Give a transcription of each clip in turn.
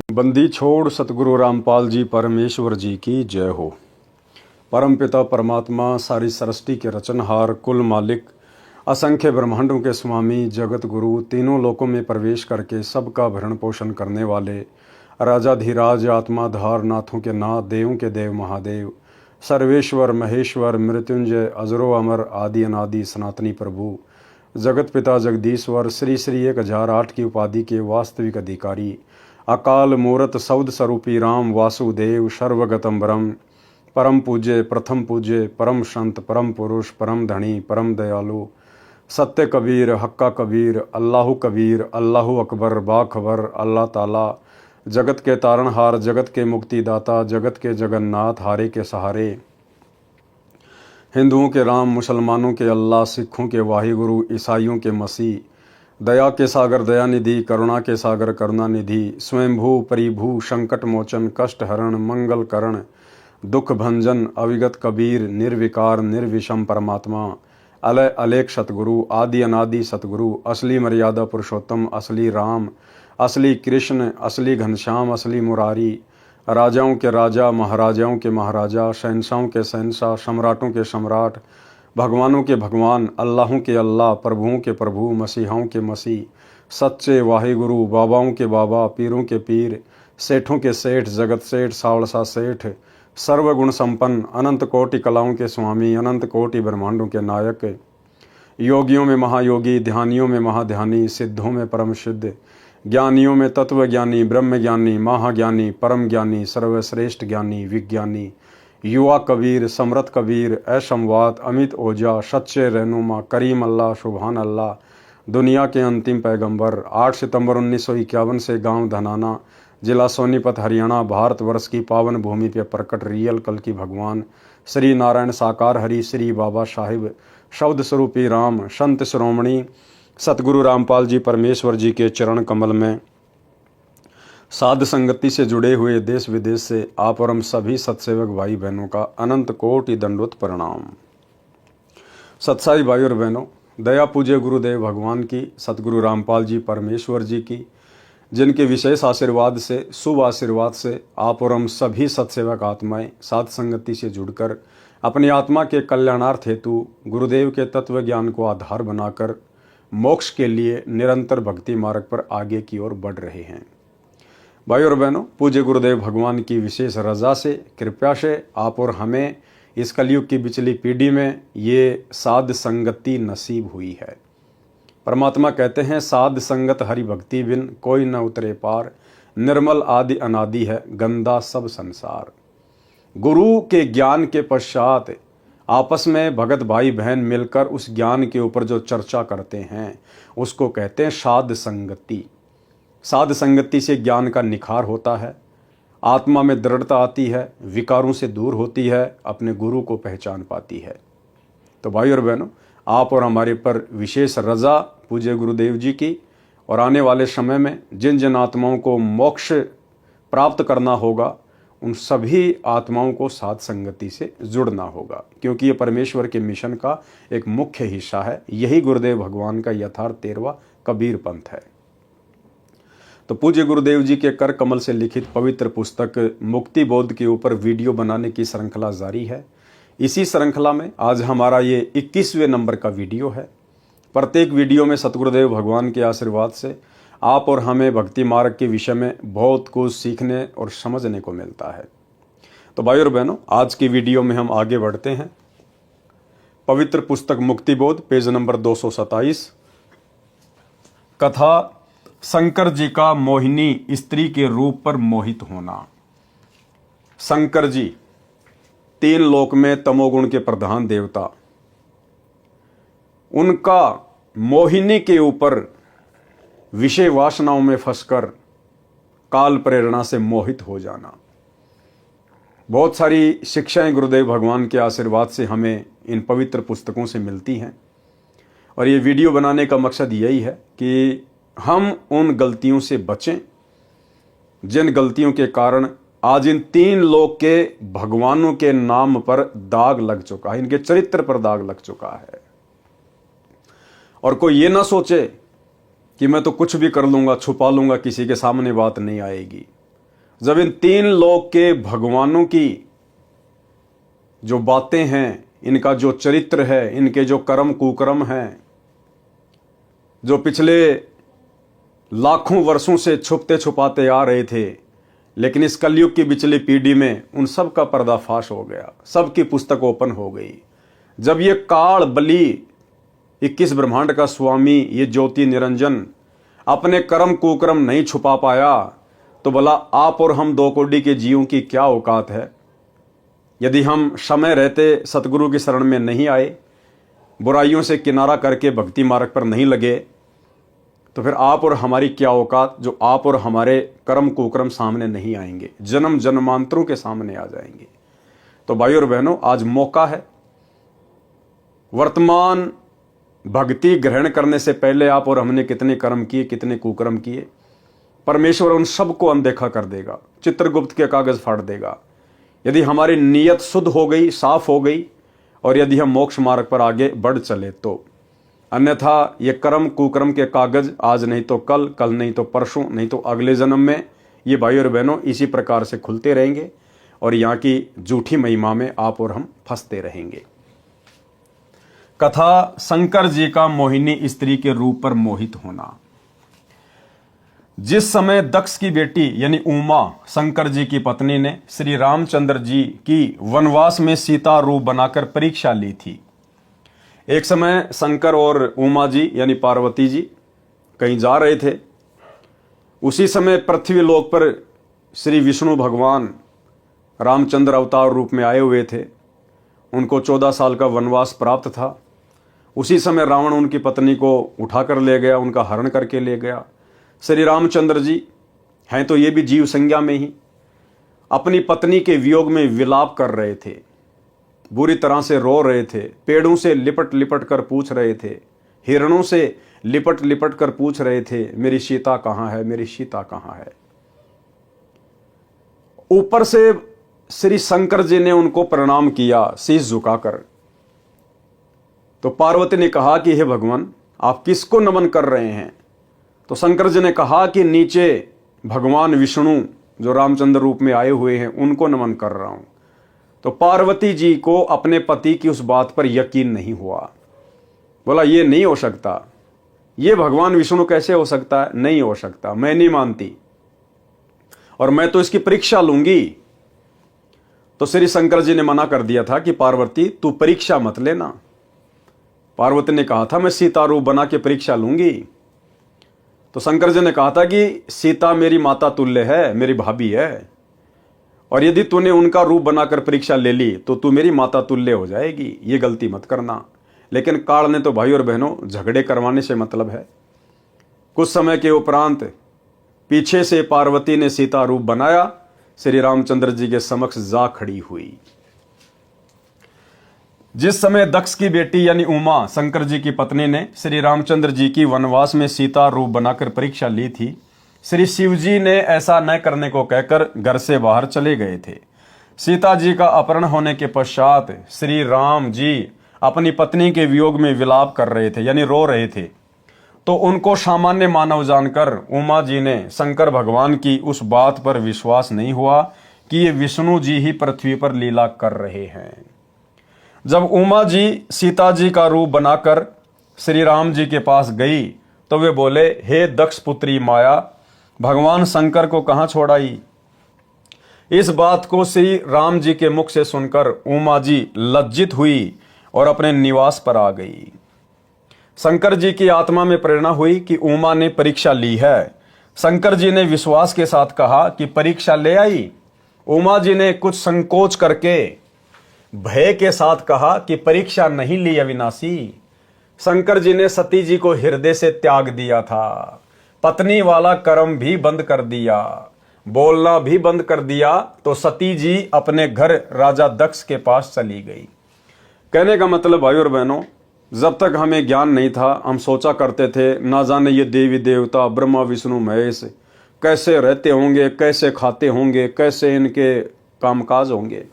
बंदी छोड़ सतगुरु रामपाल जी परमेश्वर जी की जय हो। परम पिता परमात्मा सारी सृष्टि के रचनहार, कुल मालिक, असंख्य ब्रह्मांडों के स्वामी, जगत गुरु, तीनों लोकों में प्रवेश करके सबका भरण पोषण करने वाले राजाधिराज, आत्माधार, नाथों के नाथ, देवों के देव महादेव, सर्वेश्वर महेश्वर, मृत्युंजय, अजरो अमर, आदि अनादि सनातनी प्रभु, जगत पिता जगदीश्वर, श्री श्री 1008 की उपाधि के वास्तविक अधिकारी, अकाल मूरत सौद स्वरूपी राम वासुदेव, सर्वगतम ब्रह्म, परम पूज्य, प्रथम पूज्य, परम संत, परम पुरुष, परम धनी, परम दयालु, सत्य कबीर, हक्का कबीर, अल्लाह कबीर, अल्लाह अकबर, बाखबर, अल्लाह ताला, जगत के तारणहार, जगत के मुक्तिदाता, जगत के जगन्नाथ, हारे के सहारे, हिंदुओं के राम, मुसलमानों के अल्लाह, सिखों के वाहिगुरु, ईसाइयों के मसीह, दया के सागर दयानिधि, करुणा के सागर करुणानिधि, स्वयंभू परिभू, संकट मोचन, कष्ट हरण, मंगल करण, दुख भंजन, अविगत कबीर, निर्विकार निर्विषम परमात्मा, अलय अलेख सतगुरु, आदि अनादि सतगुरु, असली मर्यादा पुरुषोत्तम, असली राम, असली कृष्ण, असली घनश्याम, असली मुरारी, राजाओं के राजा, महाराजाओं के महाराजा, शहंशाहों के शहंशाह, सम्राटों के सम्राट, भगवानों के भगवान, अल्लाहों के अल्लाह, प्रभुओं के प्रभु, मसीहाओं के मसीह, सच्चे वाहिगुरु, बाबाओं के बाबा, पीरों के पीर, सेठों के सेठ, जगत सेठ, सावड़सा सेठ, सर्वगुण संपन्न, अनंत कोटि कलाओं के स्वामी, अनंत कोटि ब्रह्मांडों के नायक, योगियों में महायोगी, ध्यानियों में महाध्यानी, सिद्धों में परम सिद्ध, ज्ञानियों में तत्व ज्ञानी, ब्रह्म ज्ञानी, महाज्ञानी, परम ज्ञानी, सर्वश्रेष्ठ ज्ञानी, विज्ञानी, युवा कबीर, समृत कबीर, ऐशमवात, अमित ओझा, सच्चे रहनुमा, करीम अल्लाह, सुबहान अल्लाह, दुनिया के अंतिम पैगंबर, 8 सितंबर 1951 से गांव धनाना, जिला सोनीपत, हरियाणा, भारतवर्ष की पावन भूमि पर प्रकट रियल कल की भगवान श्री नारायण साकार हरि, श्री बाबा साहिब, शब्द स्वरूपी राम, संत श्रोमणी सतगुरु रामपाल जी परमेश्वर जी के चरण कमल में साध संगति से जुड़े हुए देश विदेश से आप और हम सभी सत्सेवक भाई बहनों का अनंत कोटि दंडवत प्रणाम। सत्साई भाई और बहनों, दया पूज्य गुरुदेव भगवान की, सतगुरु रामपाल जी परमेश्वर जी की, जिनके विशेष आशीर्वाद से, शुभ आशीर्वाद से आप और हम सभी सत्सेवक आत्माएं साध संगति से जुड़कर अपनी आत्मा के कल्याणार्थ हेतु गुरुदेव के तत्व ज्ञान को आधार बनाकर मोक्ष के लिए निरंतर भक्ति मार्ग पर आगे की ओर बढ़ रहे हैं। भाई और बहनों, पूज्य गुरुदेव भगवान की विशेष रजा से, कृपा से आप और हमें इस कलयुग की बिचली पीढ़ी में ये साध संगति नसीब हुई है। परमात्मा कहते हैं, साध संगत हरि भक्ति बिन कोई न उतरे पार, निर्मल आदि अनादि है गंदा सब संसार। गुरु के ज्ञान के पश्चात आपस में भगत भाई बहन मिलकर उस ज्ञान के ऊपर जो चर्चा करते हैं उसको कहते हैं साध संगति। साध संगति से ज्ञान का निखार होता है, आत्मा में दृढ़ता आती है, विकारों से दूर होती है, अपने गुरु को पहचान पाती है। तो भाई और बहनों, आप और हमारे पर विशेष रजा पूज्य गुरुदेव जी की, और आने वाले समय में जिन जिन आत्माओं को मोक्ष प्राप्त करना होगा उन सभी आत्माओं को साध संगति से जुड़ना होगा, क्योंकि ये परमेश्वर के मिशन का एक मुख्य हिस्सा है। यही गुरुदेव भगवान का यथार्थ 13वां कबीर पंथ है। तो पूज्य गुरुदेव जी के कर कमल से लिखित पवित्र पुस्तक मुक्ति बोध के ऊपर वीडियो बनाने की श्रृंखला जारी है। इसी श्रृंखला में आज हमारा ये 21वें नंबर का वीडियो है। प्रत्येक वीडियो में सतगुरुदेव भगवान के आशीर्वाद से आप और हमें भक्ति मार्ग के विषय में बहुत कुछ सीखने और समझने को मिलता है। तो भाई और बहनों, आज की वीडियो में हम आगे बढ़ते हैं। पवित्र पुस्तक मुक्ति बोध, पेज नंबर 227, कथा शंकर जी का मोहिनी स्त्री के रूप पर मोहित होना। शंकर जी 3 लोक में तमोगुण के प्रधान देवता, उनका मोहिनी के ऊपर विषय वासनाओं में फंसकर काल प्रेरणा से मोहित हो जाना। बहुत सारी शिक्षाएं गुरुदेव भगवान के आशीर्वाद से हमें इन पवित्र पुस्तकों से मिलती हैं, और ये वीडियो बनाने का मकसद यही है कि हम उन गलतियों से बचें जिन गलतियों के कारण आज इन 3 लोक के भगवानों के नाम पर दाग लग चुका है, इनके चरित्र पर दाग लग चुका है। और कोई ये ना सोचे कि मैं तो कुछ भी कर लूंगा, छुपा लूंगा, किसी के सामने बात नहीं आएगी। जब इन तीन लोक के भगवानों की जो बातें हैं, इनका जो चरित्र है, इनके जो कर्म कुकर्म हैं, जो पिछले लाखों वर्षों से छुपते छुपाते आ रहे थे, लेकिन इस कलयुग की पिछली पीढ़ी में उन सब का पर्दाफाश हो गया, सबकी पुस्तक ओपन हो गई। जब ये काल बली 21 ब्रह्मांड का स्वामी, ये ज्योति निरंजन अपने कर्म कुकर्म नहीं छुपा पाया, तो भला आप और हम 2 कोटि के जीवों की क्या औकात है। यदि हम समय रहते सतगुरु की शरण में नहीं आए, बुराइयों से किनारा करके भक्ति मार्ग पर नहीं लगे, तो फिर आप और हमारी क्या औकात, जो आप और हमारे कर्म कुकर्म सामने नहीं आएंगे, जन्म जन्मांतरों के सामने आ जाएंगे। तो भाइयों और बहनों, आज मौका है। वर्तमान भक्ति ग्रहण करने से पहले आप और हमने कितने कर्म किए, कितने कुकर्म किए, परमेश्वर उन सबको अनदेखा कर देगा, चित्रगुप्त के कागज फाड़ देगा। यदि हमारी नीयत शुद्ध हो गई, साफ हो गई, और यदि हम मोक्ष मार्ग पर आगे बढ़ चले तो। अन्यथा ये कर्म कुकर्म के कागज आज नहीं तो कल, कल नहीं तो परसों, नहीं तो अगले जन्म में, ये भाई और बहनों इसी प्रकार से खुलते रहेंगे और यहाँ की झूठी महिमा में आप और हम फंसते रहेंगे। कथा शंकर जी का मोहिनी स्त्री के रूप पर मोहित होना। जिस समय दक्ष की बेटी यानी उमा शंकर जी की पत्नी ने श्री रामचंद्र जी की वनवास में सीता रूप बनाकर परीक्षा ली थी। एक समय शंकर और उमा जी यानी पार्वती जी कहीं जा रहे थे। उसी समय पृथ्वी लोक पर श्री विष्णु भगवान रामचंद्र अवतार रूप में आए हुए थे। उनको 14 साल का वनवास प्राप्त था। उसी समय रावण उनकी पत्नी को उठाकर ले गया, उनका हरण करके ले गया। श्री रामचंद्र जी हैं तो ये भी जीव संज्ञा में ही अपनी पत्नी के वियोग में विलाप कर रहे थे, बुरी तरह से रो रहे थे, पेड़ों से लिपट लिपट कर पूछ रहे थे, हिरणों से लिपट लिपट कर पूछ रहे थे, मेरी सीता कहाँ है, मेरी सीता कहाँ है। ऊपर से श्री शंकर जी ने उनको प्रणाम किया शीश झुकाकर। तो पार्वती ने कहा कि हे भगवान, आप किसको नमन कर रहे हैं। तो शंकर जी ने कहा कि नीचे भगवान विष्णु जो रामचंद्र रूप में आए हुए हैं उनको नमन कर रहा हूं। तो पार्वती जी को अपने पति की उस बात पर यकीन नहीं हुआ। बोला ये नहीं हो सकता, ये भगवान विष्णु कैसे हो सकता है, नहीं हो सकता, मैं नहीं मानती और मैं तो इसकी परीक्षा लूंगी। तो श्री शंकर जी ने मना कर दिया था कि पार्वती तू परीक्षा मत लेना। पार्वती ने कहा था मैं सीता रूप बना के परीक्षा लूंगी। तो शंकर जी ने कहा था कि सीता मेरी माता तुल्य है, मेरी भाभी है, और यदि तूने उनका रूप बनाकर परीक्षा ले ली तो तू मेरी माता तुल्य हो जाएगी, ये गलती मत करना। लेकिन काल ने तो भाई और बहनों झगड़े करवाने से मतलब है। कुछ समय के उपरांत पीछे से पार्वती ने सीता रूप बनाया, श्री रामचंद्र जी के समक्ष जा खड़ी हुई। जिस समय दक्ष की बेटी यानी उमा शंकर जी की पत्नी ने श्री रामचंद्र जी की वनवास में सीता रूप बनाकर परीक्षा ली थी, श्री शिव जी ने ऐसा न करने को कहकर घर से बाहर चले गए थे। सीता जी का अपहरण होने के पश्चात श्री राम जी अपनी पत्नी के वियोग में विलाप कर रहे थे यानी रो रहे थे। तो उनको सामान्य मानव जानकर उमा जी ने शंकर भगवान की उस बात पर विश्वास नहीं हुआ कि ये विष्णु जी ही पृथ्वी पर लीला कर रहे हैं। जब उमा जी सीता जी का रूप बनाकर श्री राम जी के पास गई तो वे बोले, हे दक्ष पुत्री माया, भगवान शंकर को कहाँ छोड़ाई। इस बात को श्री राम जी के मुख से सुनकर उमा जी लज्जित हुई और अपने निवास पर आ गई। शंकर जी की आत्मा में प्रेरणा हुई कि उमा ने परीक्षा ली है। शंकर जी ने विश्वास के साथ कहा कि परीक्षा ले आई। उमा जी ने कुछ संकोच करके भय के साथ कहा कि परीक्षा नहीं ली अविनाशी। शंकर जी ने सती जी को हृदय से त्याग दिया था, पत्नी वाला कर्म भी बंद कर दिया, बोलना भी बंद कर दिया। तो सती जी अपने घर राजा दक्ष के पास चली गई। कहने का मतलब भाई और बहनों, जब तक हमें ज्ञान नहीं था हम सोचा करते थे ना जाने ये देवी देवता ब्रह्मा विष्णु महेश कैसे रहते होंगे, कैसे खाते होंगे, कैसे इनके कामकाज होंगे।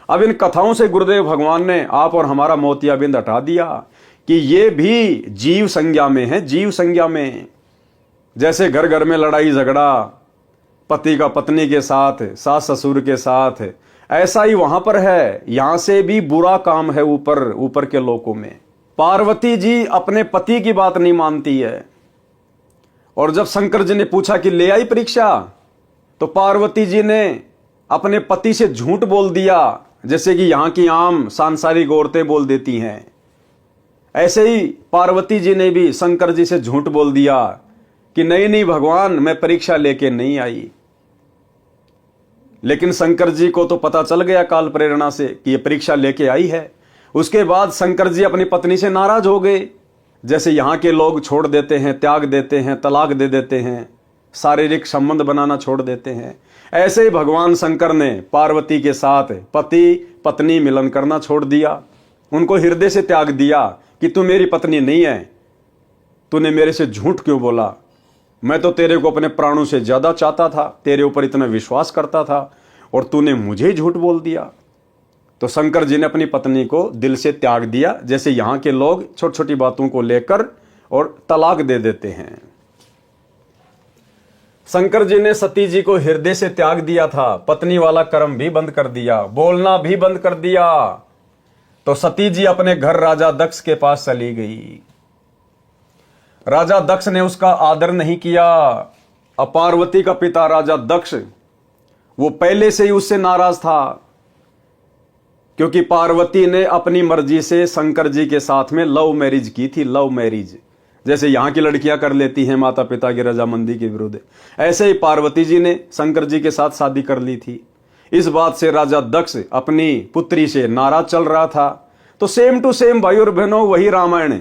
अब इन कथाओं से गुरुदेव भगवान ने आप और हमारा मोतियाबिंद हटा दिया कि ये भी जीव संज्ञा में है, जीव संज्ञा में। जैसे घर घर में लड़ाई झगड़ा, पति का पत्नी के साथ, सास ससुर के साथ, ऐसा ही वहां पर है। यहां से भी बुरा काम है ऊपर के लोकों में। पार्वती जी अपने पति की बात नहीं मानती है। और जब शंकर जी ने पूछा कि ले आई परीक्षा, तो पार्वती जी ने अपने पति से झूठ बोल दिया, जैसे कि यहां की आम सांसारिक औरतें बोल देती हैं। ऐसे ही पार्वती जी ने भी शंकर जी से झूठ बोल दिया कि नहीं भगवान, मैं परीक्षा लेके नहीं आई। लेकिन शंकर जी को तो पता चल गया काल प्रेरणा से कि ये परीक्षा लेके आई है। उसके बाद शंकर जी अपनी पत्नी से नाराज हो गए, जैसे यहां के लोग छोड़ देते हैं, त्याग देते हैं, तलाक दे देते हैं, शारीरिक संबंध बनाना छोड़ देते हैं। ऐसे ही भगवान शंकर ने पार्वती के साथ पति पत्नी मिलन करना छोड़ दिया। उनको हृदय से त्याग दिया कि तू मेरी पत्नी नहीं है, तूने मेरे से झूठ क्यों बोला? मैं तो तेरे को अपने प्राणों से ज्यादा चाहता था, तेरे ऊपर इतना विश्वास करता था, और तूने मुझे ही झूठ बोल दिया। तो शंकर जी ने अपनी पत्नी को दिल से त्याग दिया, जैसे यहां के लोग छोटी छोटी बातों को लेकर और तलाक दे देते हैं। शंकर जी ने सती जी को हृदय से त्याग दिया था, पत्नी वाला कर्म भी बंद कर दिया, बोलना भी बंद कर दिया। तो सती जी अपने घर राजा दक्ष के पास चली गई। राजा दक्ष ने उसका आदर नहीं किया। पार्वती का पिता राजा दक्ष, वो पहले से ही उससे नाराज था, क्योंकि पार्वती ने अपनी मर्जी से शंकर जी के साथ में लव मैरिज की थी। लव मैरिज जैसे यहां की लड़कियां कर लेती हैं माता पिता की रजामंदी के विरुद्ध, ऐसे ही पार्वती जी ने शंकर जी के साथ शादी कर ली थी। इस बात से राजा दक्ष अपनी पुत्री से नाराज चल रहा था। तो सेम टू सेम भाई और बहनों, वही रामायण,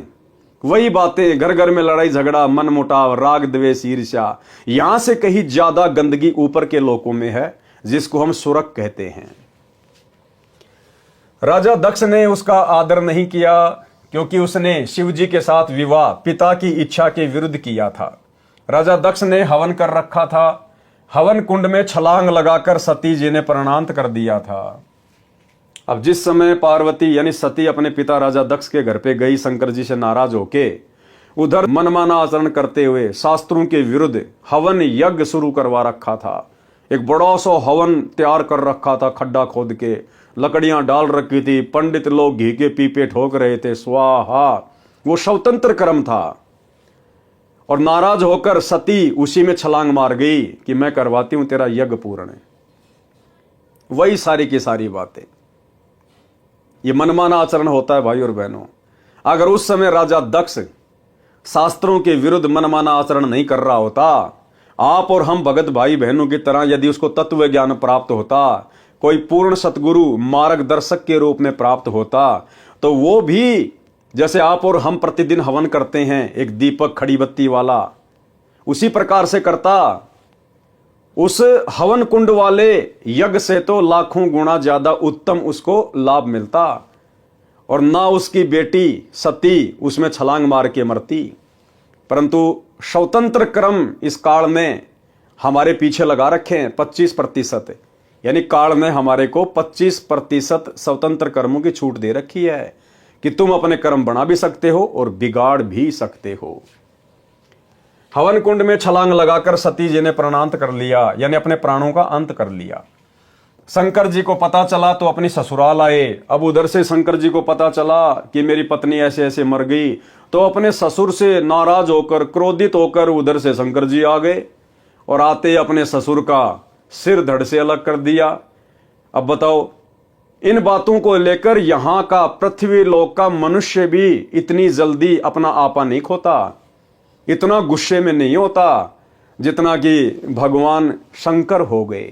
वही बातें, घर घर में लड़ाई झगड़ा, मनमुटाव, राग द्वेष, ईर्ष्या, यहां से कहीं ज्यादा गंदगी ऊपर के लोकों में है, जिसको हम सुरक कहते हैं। राजा दक्ष ने उसका आदर नहीं किया, क्योंकि उसने शिव जी के साथ विवाह पिता की इच्छा के विरुद्ध किया था। राजा दक्ष ने हवन कर रखा था, हवन कुंड में छलांग लगाकर सती जी ने प्राणांत कर दिया था। अब जिस समय पार्वती यानी सती अपने पिता राजा दक्ष के घर पे गई शंकर जी से नाराज होके, उधर मनमाना आचरण करते हुए शास्त्रों के विरुद्ध हवन यज्ञ शुरू करवा रखा था। एक बड़ा सा हवन तैयार कर रखा था, खड्डा खोद के लकड़ियां डाल रखी थी, पंडित लोग घी के पीपे ठोक रहे थे, स्वाहा। वो स्वतंत्र कर्म था। और नाराज होकर सती उसी में छलांग मार गई कि मैं करवाती हूं तेरा यज्ञ पूर्ण। वही सारी की सारी बातें, ये मनमाना आचरण होता है भाई और बहनों। अगर उस समय राजा दक्ष शास्त्रों के विरुद्ध मनमाना आचरण नहीं कर रहा होता, आप और हम भगत भाई बहनों की तरह यदि उसको तत्व ज्ञान प्राप्त होता, कोई पूर्ण सतगुरु मार्गदर्शक के रूप में प्राप्त होता, तो वो भी जैसे आप और हम प्रतिदिन हवन करते हैं एक दीपक खड़ी बत्ती वाला, उसी प्रकार से करता। उस हवन कुंड वाले यज्ञ से तो लाखों गुना ज्यादा उत्तम उसको लाभ मिलता, और ना उसकी बेटी सती उसमें छलांग मार के मरती। परंतु स्वतंत्र क्रम इस काल में हमारे पीछे लगा रखे हैं 25%, यानी काल ने हमारे को 25% स्वतंत्र कर्मों की छूट दे रखी है कि तुम अपने कर्म बना भी सकते हो और बिगाड़ भी सकते हो। हवन कुंड में छलांग लगाकर सती जी ने प्राणांत कर लिया, यानी अपने प्राणों का अंत कर लिया। शंकर जी को पता चला तो अपनी ससुराल आए। अब उधर से शंकर जी को पता चला कि मेरी पत्नी ऐसे ऐसे मर गई, तो अपने ससुर से नाराज होकर, क्रोधित होकर उधर से शंकर जी आ गए और आते अपने ससुर का सिर धड़ से अलग कर दिया। अब बताओ, इन बातों को लेकर यहां का पृथ्वी लोक का मनुष्य भी इतनी जल्दी अपना आपा नहीं खोता, इतना गुस्से में नहीं होता जितना कि भगवान शंकर हो गए।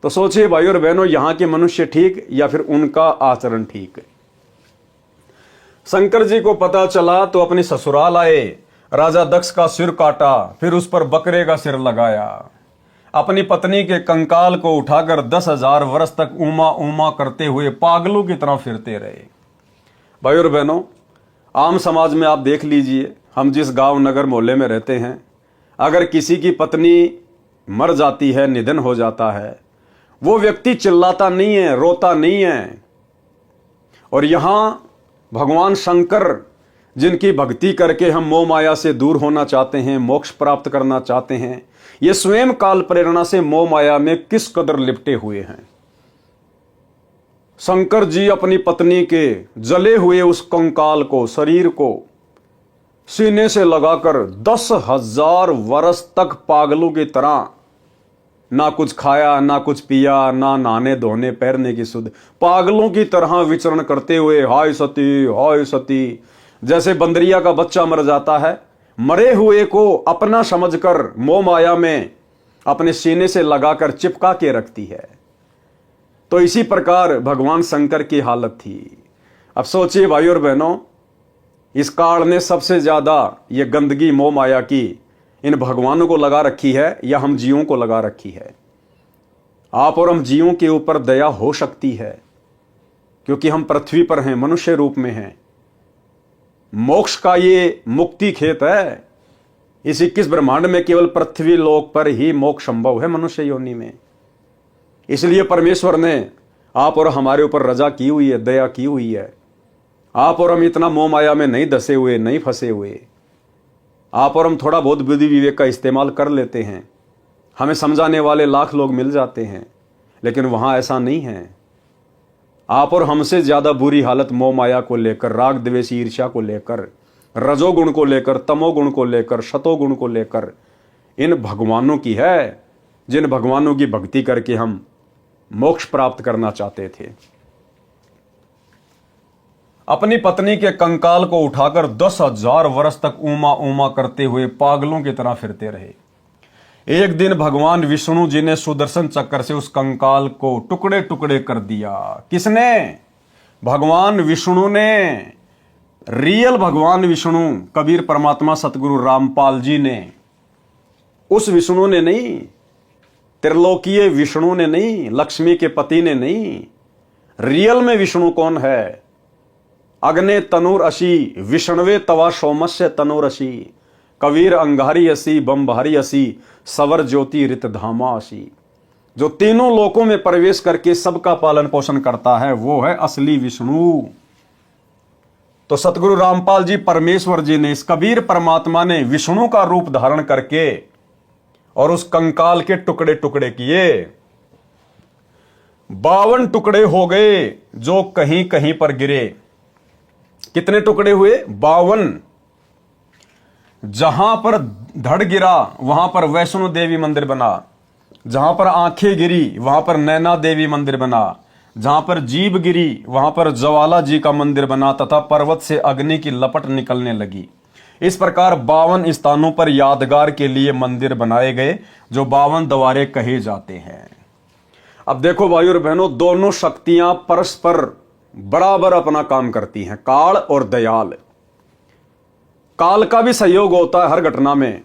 तो सोचिए भाई और बहनों, यहां के मनुष्य ठीक या फिर उनका आचरण ठीक? शंकर जी को पता चला तो अपने ससुराल आए, राजा दक्ष का सिर काटा, फिर उस पर बकरे का सिर लगाया, अपनी पत्नी के कंकाल को उठाकर 10,000 वर्ष तक उमा उमा करते हुए पागलों की तरह फिरते रहे। भाई और बहनों, आम समाज में आप देख लीजिए, हम जिस गांव नगर मोहल्ले में रहते हैं, अगर किसी की पत्नी मर जाती है, निधन हो जाता है, वो व्यक्ति चिल्लाता नहीं है, रोता नहीं है। और यहां भगवान शंकर जिनकी भक्ति करके हम मोह माया से दूर होना चाहते हैं, मोक्ष प्राप्त करना चाहते हैं, ये स्वयं काल प्रेरणा से मोह माया में किस कदर लिपटे हुए हैं। शंकर जी अपनी पत्नी के जले हुए उस कंकाल को, शरीर को सीने से लगाकर 10,000 वर्ष तक पागलों की तरह ना कुछ खाया, ना कुछ पिया, ना नहाने धोने पैरने की सुध, पागलों की तरह विचरण करते हुए हाय सती, जैसे बंदरिया का बच्चा मर जाता है, मरे हुए को अपना समझकर मोह माया में अपने सीने से लगाकर चिपका के रखती है। तो इसी प्रकार भगवान शंकर की हालत थी। अब सोचिए भाइयों और बहनों, इस काल ने सबसे ज्यादा ये गंदगी मोह माया की इन भगवानों को लगा रखी है या हम जीवों को लगा रखी है। आप और हम जीवों के ऊपर दया हो सकती है क्योंकि हम पृथ्वी पर हैं, मनुष्य रूप में हैं। मोक्ष का ये मुक्ति खेत है। इस 21 ब्रह्मांड में केवल पृथ्वी लोक पर ही मोक्ष संभव है, मनुष्य योनि में। इसलिए परमेश्वर ने आप और हमारे ऊपर रजा की हुई है, दया की हुई है। आप और हम इतना मोह माया में नहीं धसे हुए, नहीं फंसे हुए। आप और हम थोड़ा बहुत बुद्धि विवेक का इस्तेमाल कर लेते हैं, हमें समझाने वाले लाख लोग मिल जाते हैं, लेकिन वहां ऐसा नहीं है। आप और हमसे ज्यादा बुरी हालत मोह माया को लेकर, राग द्वेष ईर्ष्या को लेकर, रजोगुण को लेकर, तमोगुण को लेकर, शतोगुण को लेकर इन भगवानों की है, जिन भगवानों की भक्ति करके हम मोक्ष प्राप्त करना चाहते थे। अपनी पत्नी के कंकाल को उठाकर 10,000 वर्ष तक ऊमा ऊमा करते हुए पागलों की तरह फिरते रहे। एक दिन भगवान विष्णु जी ने सुदर्शन चक्र से उस कंकाल को टुकड़े टुकड़े कर दिया। किसने? भगवान विष्णु ने। रियल भगवान विष्णु, कबीर परमात्मा सतगुरु रामपाल जी ने। उस विष्णु ने नहीं, त्रिलोकीय विष्णु ने नहीं, लक्ष्मी के पति ने नहीं। रियल में विष्णु कौन है? अग्ने तनुर असी, विष्णवे तवा सोमस्य तनुर असी, कबीर अंगारी असी, बम्भारी असी, सवर ज्योति रित धामा असी। जो तीनों लोकों में प्रवेश करके सबका पालन पोषण करता है, वो है असली विष्णु। तो सतगुरु रामपाल जी परमेश्वर जी ने, इस कबीर परमात्मा ने विष्णु का रूप धारण करके और उस कंकाल के टुकड़े टुकड़े किए। 52 टुकड़े हो गए जो कहीं कहीं पर गिरे। कितने टुकड़े हुए? 52। जहां पर धड़ गिरा वहां पर वैष्णो देवी मंदिर बना, जहां पर आंखें गिरी वहां पर नैना देवी मंदिर बना, जहां पर जीभ गिरी वहां पर ज्वाला जी का मंदिर बना तथा पर्वत से अग्नि की लपट निकलने लगी। इस प्रकार 52 स्थानों पर यादगार के लिए मंदिर बनाए गए, जो 52 द्वारे कहे जाते हैं। अब देखो भाइयों और बहनों, दोनों शक्तियां परस्पर बराबर अपना काम करती हैं, काल और दयाल। काल का भी सहयोग होता है हर घटना में,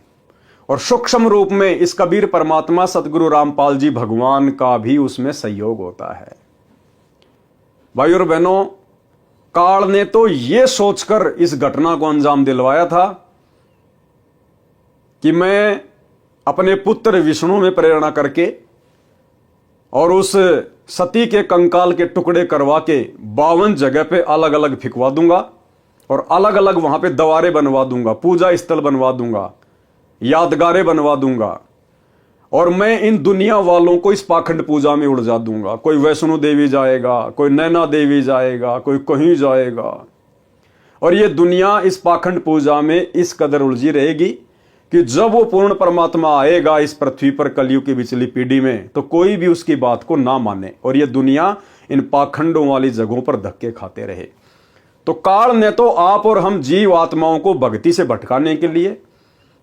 और सूक्ष्म रूप में इस कबीर परमात्मा सतगुरु रामपाल जी भगवान का भी उसमें सहयोग होता है। भाइयों और बहनों, काल ने तो यह सोचकर इस घटना को अंजाम दिलवाया था कि मैं अपने पुत्र विष्णु में प्रेरणा करके और उस सती के कंकाल के टुकड़े करवा के 52 जगह पे अलग अलग फिकवा दूंगा और अलग अलग वहां पे द्वारे बनवा दूंगा, पूजा स्थल बनवा दूंगा, यादगारें बनवा दूंगा, और मैं इन दुनिया वालों को इस पाखंड पूजा में उड़ जा दूंगा। कोई वैष्णो देवी जाएगा, कोई नैना देवी जाएगा, कोई कहीं जाएगा, और ये दुनिया इस पाखंड पूजा में इस कदर उलझी रहेगी कि जब वो पूर्ण परमात्मा आएगा इस पृथ्वी पर कलयुग की पिछली पीढ़ी में, तो कोई भी उसकी बात को ना माने और ये दुनिया इन पाखंडों वाली जगहों पर धक्के खाते रहे। तो काल ने तो आप और हम जीव आत्माओं को भक्ति से भटकाने के लिए,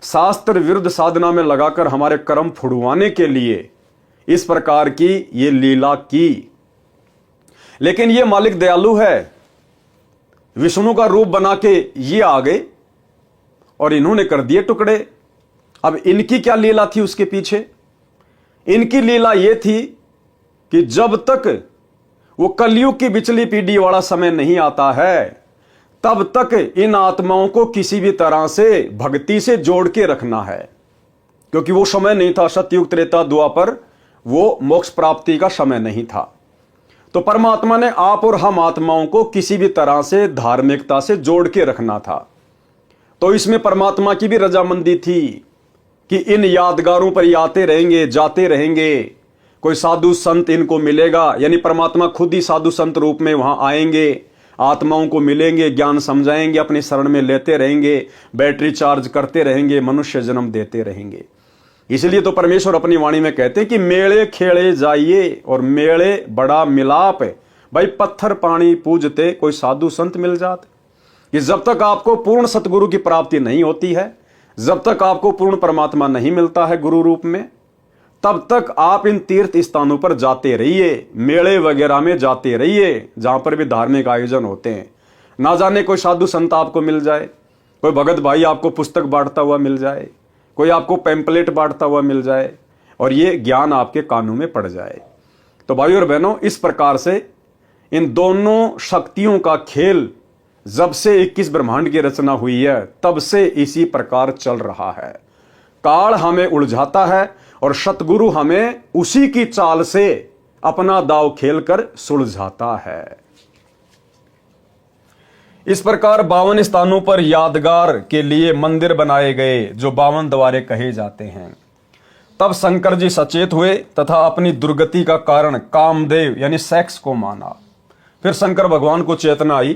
शास्त्र विरुद्ध साधना में लगाकर हमारे कर्म फुड़वाने के लिए इस प्रकार की ये लीला की। लेकिन ये मालिक दयालु है, विष्णु का रूप बना के ये आ गए और इन्होंने कर दिए टुकड़े। अब इनकी क्या लीला थी उसके पीछे? इनकी लीला यह थी कि जब तक वो कलयुग की बिचली पीढ़ी वाला समय नहीं आता है, तब तक इन आत्माओं को किसी भी तरह से भक्ति से जोड़ के रखना है, क्योंकि वो समय नहीं था सतयुग त्रेता द्वापर, वो मोक्ष प्राप्ति का समय नहीं था। तो परमात्मा ने आप और हम आत्माओं को किसी भी तरह से धार्मिकता से जोड़ के रखना था। तो इसमें परमात्मा की भी रजामंदी थी कि इन यादगारों पर ये आते रहेंगे, जाते रहेंगे, कोई साधु संत इनको मिलेगा, यानी परमात्मा खुद ही साधु संत रूप में वहां आएंगे, आत्माओं को मिलेंगे, ज्ञान समझाएंगे, अपनी शरण में लेते रहेंगे, बैटरी चार्ज करते रहेंगे, मनुष्य जन्म देते रहेंगे। इसलिए तो परमेश्वर अपनी वाणी में कहते हैं कि मेले खेले जाइए और मेले बड़ा मिलाप है। भाई पत्थर पानी पूजते कोई साधु संत मिल जाते, कि जब तक आपको पूर्ण सतगुरु की प्राप्ति नहीं होती है, जब तक आपको पूर्ण परमात्मा नहीं मिलता है गुरु रूप में, तब तक आप इन तीर्थ स्थानों पर जाते रहिए, मेले वगैरह में जाते रहिए, जहां पर भी धार्मिक आयोजन होते हैं। ना जाने कोई साधु संत आपको मिल जाए, कोई भगत भाई आपको पुस्तक बांटता हुआ मिल जाए, कोई आपको पैम्पलेट बांटता हुआ मिल जाए और ये ज्ञान आपके कानों में पड़ जाए। तो भाइयों और बहनों, इस प्रकार से इन दोनों शक्तियों का खेल जब से 21 ब्रह्मांड की रचना हुई है तब से इसी प्रकार चल रहा है। काल हमें उलझाता है और सतगुरु हमें उसी की चाल से अपना दाव खेलकर सुलझाता है। इस प्रकार 52 स्थानों पर यादगार के लिए मंदिर बनाए गए जो 52 द्वारे कहे जाते हैं। तब शंकर जी सचेत हुए तथा अपनी दुर्गति का कारण कामदेव यानी सेक्स को माना। फिर शंकर भगवान को चेतना आई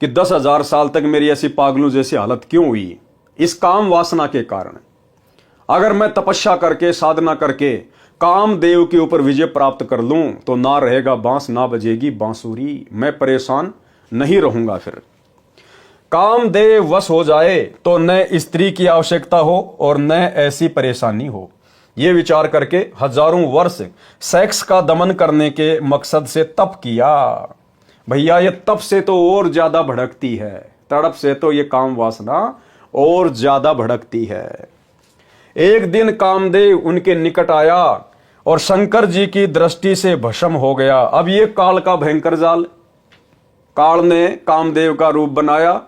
कि 10,000 साल तक मेरी ऐसी पागलों जैसी हालत क्यों हुई, इस काम वासना के कारण। अगर मैं तपस्या करके साधना करके कामदेव के ऊपर विजय प्राप्त कर लूं तो ना रहेगा बांस, ना बजेगी बांसुरी, मैं परेशान नहीं रहूंगा। फिर कामदेव वश हो जाए तो न स्त्री की आवश्यकता हो और न ऐसी परेशानी हो। यह विचार करके हजारों वर्ष सेक्स का दमन करने के मकसद से तप किया। भैया ये तप से तो और ज्यादा भड़कती है, तड़प से तो ये काम वासना और ज्यादा भड़कती है। एक दिन कामदेव उनके निकट आया और शंकर जी की दृष्टि से भस्म हो गया। अब ये काल का भयंकर जाल, काल ने कामदेव का रूप बनाया,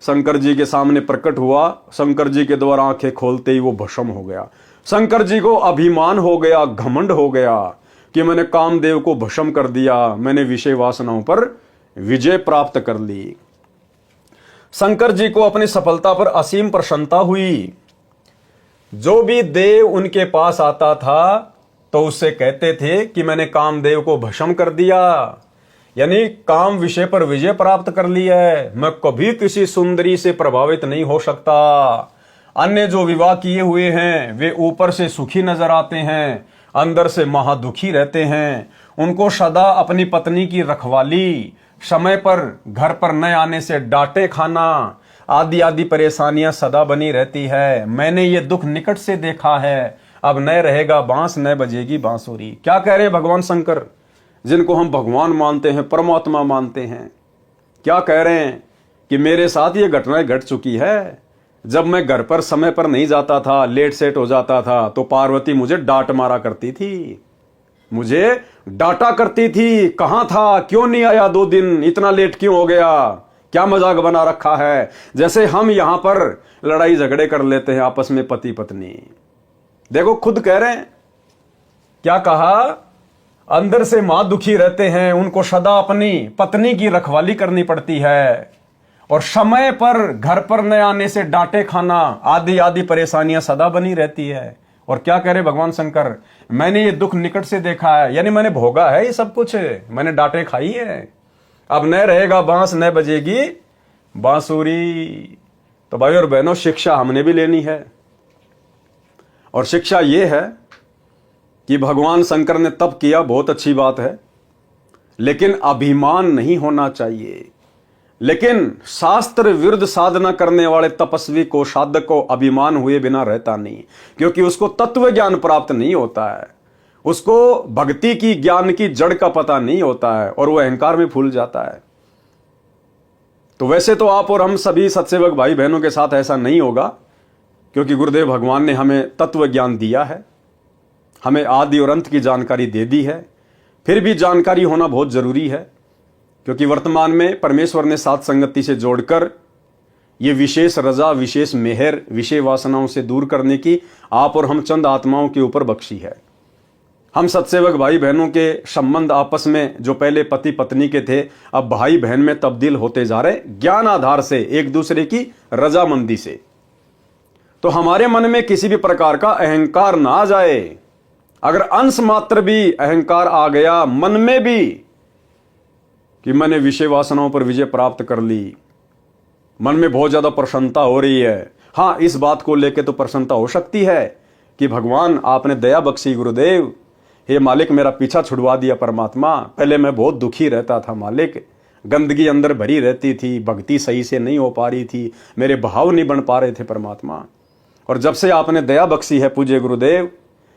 शंकर जी के सामने प्रकट हुआ, शंकर जी के द्वारा आंखें खोलते ही वो भस्म हो गया। शंकर जी को अभिमान हो गया, घमंड हो गया कि मैंने कामदेव को भस्म कर दिया, मैंने विषय वासनाओं पर विजय प्राप्त कर ली। शंकर जी को अपनी सफलता पर असीम प्रसन्नता हुई। जो भी देव उनके पास आता था तो उससे कहते थे कि मैंने कामदेव को भस्म कर दिया, यानी काम विषय पर विजय प्राप्त कर ली है, मैं कभी किसी सुंदरी से प्रभावित नहीं हो सकता। अन्य जो विवाह किए हुए हैं वे ऊपर से सुखी नजर आते हैं, अंदर से महादुखी रहते हैं। उनको सदा अपनी पत्नी की रखवाली, समय पर घर पर न आने से डांटे खाना आदि आदि परेशानियां सदा बनी रहती है। मैंने ये दुख निकट से देखा है। अब न रहेगा बांस, न बजेगी बांसुरी। क्या कह रहे हैं भगवान शंकर, जिनको हम भगवान मानते हैं, परमात्मा मानते हैं? क्या कह रहे हैं कि मेरे साथ ये घटनाएं घट चुकी है। जब मैं घर पर समय पर नहीं जाता था, लेट सेट हो जाता था, तो पार्वती मुझे डांट मारा करती थी, मुझे डांटा करती थी। कहां था, क्यों नहीं आया 2 दिन, इतना लेट क्यों हो गया, क्या मजाक बना रखा है। जैसे हम यहां पर लड़ाई झगड़े कर लेते हैं आपस में पति पत्नी। देखो खुद कह रहे हैं, क्या कहा, अंदर से मां दुखी रहते हैं, उनको सदा अपनी पत्नी की रखवाली करनी पड़ती है और समय पर घर पर न आने से डांटे खाना आदि आदि परेशानियां सदा बनी रहती है। और क्या कह रहे भगवान शंकर, मैंने ये दुख निकट से देखा है, यानी मैंने भोगा है ये सब कुछ, मैंने डांटे खाई है। अब न रहेगा बांस, न बजेगी बांसुरी। तो भाई और बहनों, शिक्षा हमने भी लेनी है और शिक्षा ये है कि भगवान शंकर ने तप किया, बहुत अच्छी बात है, लेकिन अभिमान नहीं होना चाहिए। लेकिन शास्त्र विरुद्ध साधना करने वाले तपस्वी को, साधक को अभिमान हुए बिना रहता नहीं, क्योंकि उसको तत्व ज्ञान प्राप्त नहीं होता है, उसको भक्ति की ज्ञान की जड़ का पता नहीं होता है और वो अहंकार में फूल जाता है। तो वैसे तो आप और हम सभी सत्सेवक भाई बहनों के साथ ऐसा नहीं होगा, क्योंकि गुरुदेव भगवान ने हमें तत्व ज्ञान दिया है, हमें आदि और अंत की जानकारी दे दी है। फिर भी जानकारी होना बहुत जरूरी है, क्योंकि वर्तमान में परमेश्वर ने साथ संगति से जोड़कर ये विशेष रजा, विशेष मेहर, विषय वासनाओं से दूर करने की आप और हम चंद आत्माओं के ऊपर बख्शी है। हम सत्सेवक भाई बहनों के संबंध आपस में जो पहले पति पत्नी के थे, अब भाई बहन में तब्दील होते जा रहे, ज्ञान आधार से, एक दूसरे की रजामंदी से। तो हमारे मन में किसी भी प्रकार का अहंकार ना आ जाए। अगर अंश मात्र भी अहंकार आ गया मन में भी कि मैंने विषय वासनाओं पर विजय प्राप्त कर ली, मन में बहुत ज्यादा प्रसन्नता हो रही है। हाँ, इस बात को लेकर तो प्रसन्नता हो सकती है कि भगवान आपने दया बख्शी, गुरुदेव, हे मालिक मेरा पीछा छुड़वा दिया परमात्मा। पहले मैं बहुत दुखी रहता था मालिक, गंदगी अंदर भरी रहती थी, भक्ति सही से नहीं हो पा रही थी, मेरे भाव नहीं बन पा रहे थे परमात्मा। और जब से आपने दया बख्शी है पूज्य गुरुदेव,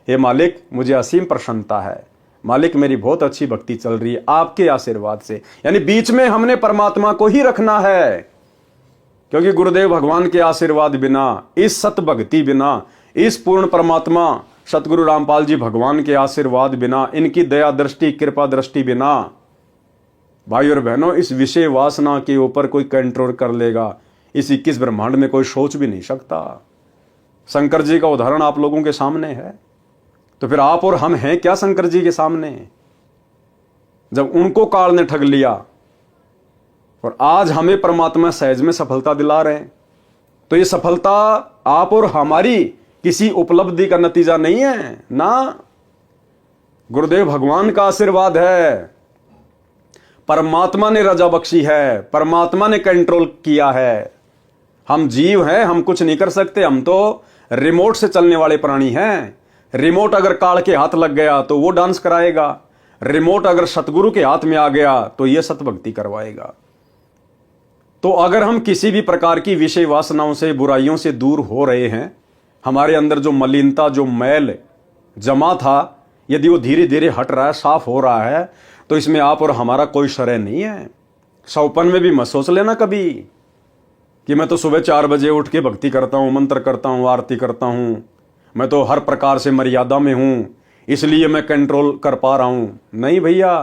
हे मालिक मुझे असीम प्रसन्नता है मालिक, मेरी बहुत अच्छी भक्ति चल रही है आपके आशीर्वाद से। यानी बीच में हमने परमात्मा को ही रखना है, क्योंकि गुरुदेव भगवान के आशीर्वाद बिना, इस सत भक्ति बिना, इस पूर्ण परमात्मा सतगुरु रामपाल जी भगवान के आशीर्वाद बिना, इनकी दया दृष्टि कृपा दृष्टि बिना, भाई और बहनों, इस विषय वासना के ऊपर कोई कंट्रोल कर लेगा, इस 21 ब्रह्मांड में कोई सोच भी नहीं सकता। शंकर जी का उदाहरण आप लोगों के सामने है, तो फिर आप और हम हैं क्या शंकर जी के सामने? जब उनको काल ने ठग लिया और आज हमें परमात्मा सहज में सफलता दिला रहे हैं, तो ये सफलता आप और हमारी किसी उपलब्धि का नतीजा नहीं है ना, गुरुदेव भगवान का आशीर्वाद है। परमात्मा ने रजा बख्शी है, परमात्मा ने कंट्रोल किया है। हम जीव हैं, हम कुछ नहीं कर सकते, हम तो रिमोट से चलने वाले प्राणी हैं। रिमोट अगर काल के हाथ लग गया तो वो डांस कराएगा, रिमोट अगर सतगुरु के हाथ में आ गया तो ये सतभक्ति करवाएगा। तो अगर हम किसी भी प्रकार की विषय वासनाओं से, बुराइयों से दूर हो रहे हैं, हमारे अंदर जो मलिनता, जो मैल जमा था, यदि वो धीरे धीरे हट रहा है, साफ हो रहा है, तो इसमें आप और हमारा कोई श्रेय नहीं है। सौपन में भी मत सोच लेना कभी कि मैं तो सुबह 4 बजे उठ के भक्ति करता हूं, मंत्र करता हूं, आरती करता हूं, मैं तो हर प्रकार से मर्यादा में हूं, इसलिए मैं कंट्रोल कर पा रहा हूं। नहीं भैया,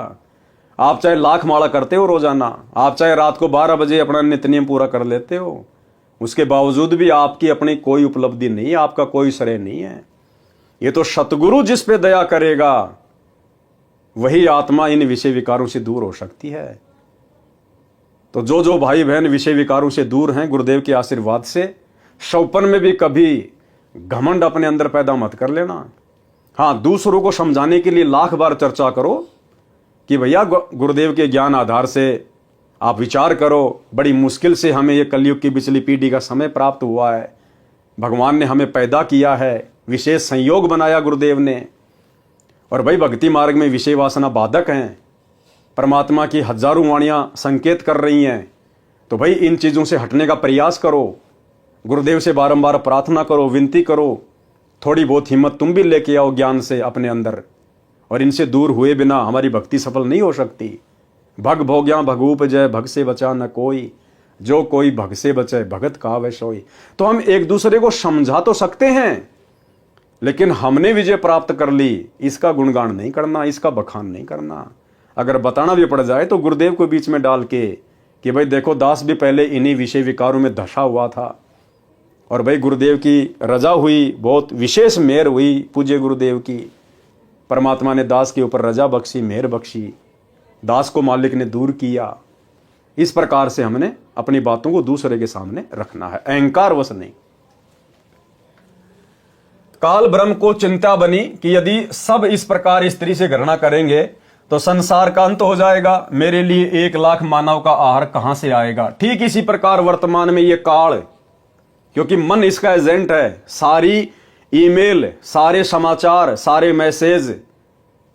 आप चाहे लाख माला करते हो रोजाना, आप चाहे रात को 12 बजे अपना नित्य नियम पूरा कर लेते हो, उसके बावजूद भी आपकी अपनी कोई उपलब्धि नहीं है, आपका कोई श्रेय नहीं है। ये तो सतगुरु जिस पे दया करेगा वही आत्मा इन विषय विकारों से दूर हो सकती है। तो जो जो भाई बहन विषय विकारों से दूर हैं, गुरुदेव के आशीर्वाद से, सौपन में भी कभी घमंड अपने अंदर पैदा मत कर लेना। हाँ, दूसरों को समझाने के लिए लाख बार चर्चा करो कि भैया गुरुदेव के ज्ञान आधार से आप विचार करो, बड़ी मुश्किल से हमें ये कलयुग की पिछली पीढ़ी का समय प्राप्त हुआ है, भगवान ने हमें पैदा किया है, विशेष संयोग बनाया गुरुदेव ने, और भाई भक्ति मार्ग में विषय वासना बाधक हैं, परमात्मा की हजारों वाणियां संकेत कर रही हैं। तो भाई इन चीज़ों से हटने का प्रयास करो, गुरुदेव से बारंबार प्रार्थना करो, विनती करो, थोड़ी बहुत हिम्मत तुम भी लेके आओ ज्ञान से अपने अंदर, और इनसे दूर हुए बिना हमारी भक्ति सफल नहीं हो सकती। भग भोग्या भगूप जय, भग से बचा न कोई, जो कोई भग से बचे भगत कहावे सोई। तो हम एक दूसरे को समझा तो सकते हैं, लेकिन हमने विजय प्राप्त कर ली, इसका गुणगान नहीं करना, इसका बखान नहीं करना। अगर बताना भी पड़ जाए तो गुरुदेव को बीच में डाल के कि भाई देखो, दास भी पहले इन्हीं विषय विकारों में धसा हुआ था, और भाई गुरुदेव की रजा हुई, बहुत विशेष मेहर हुई पूज्य गुरुदेव की, परमात्मा ने दास के ऊपर रजा बख्शी, मेहर बख्शी, दास को मालिक ने दूर किया। इस प्रकार से हमने अपनी बातों को दूसरे के सामने रखना है, अहंकार वश नहीं। काल ब्रह्म को चिंता बनी कि यदि सब इस प्रकार स्त्री से घृणा करेंगे तो संसार का अंत हो जाएगा, मेरे लिए 1 लाख मानव का आहार कहां से आएगा। ठीक इसी प्रकार वर्तमान में ये काल, क्योंकि मन इसका एजेंट है, सारी ईमेल, सारे समाचार, सारे मैसेज,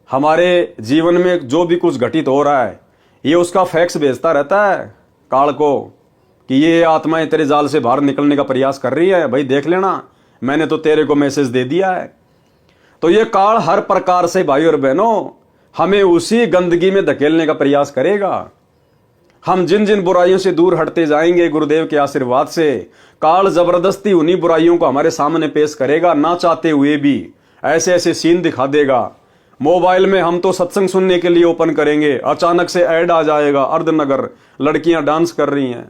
हमारे जीवन में जो भी कुछ घटित हो रहा है, ये उसका फैक्स भेजता रहता है काल को कि ये आत्माएं तेरे जाल से बाहर निकलने का प्रयास कर रही है, भाई देख लेना, मैंने तो तेरे को मैसेज दे दिया है। तो ये काल हर प्रकार से भाई और बहनों हमें उसी गंदगी में धकेलने का प्रयास करेगा। हम जिन जिन बुराइयों से दूर हटते जाएंगे गुरुदेव के आशीर्वाद से, काल जबरदस्ती उन्हीं बुराइयों को हमारे सामने पेश करेगा, ना चाहते हुए भी ऐसे ऐसे सीन दिखा देगा। मोबाइल में हम तो सत्संग सुनने के लिए ओपन करेंगे, अचानक से ऐड आ जाएगा, अर्धनगर लड़कियां डांस कर रही हैं।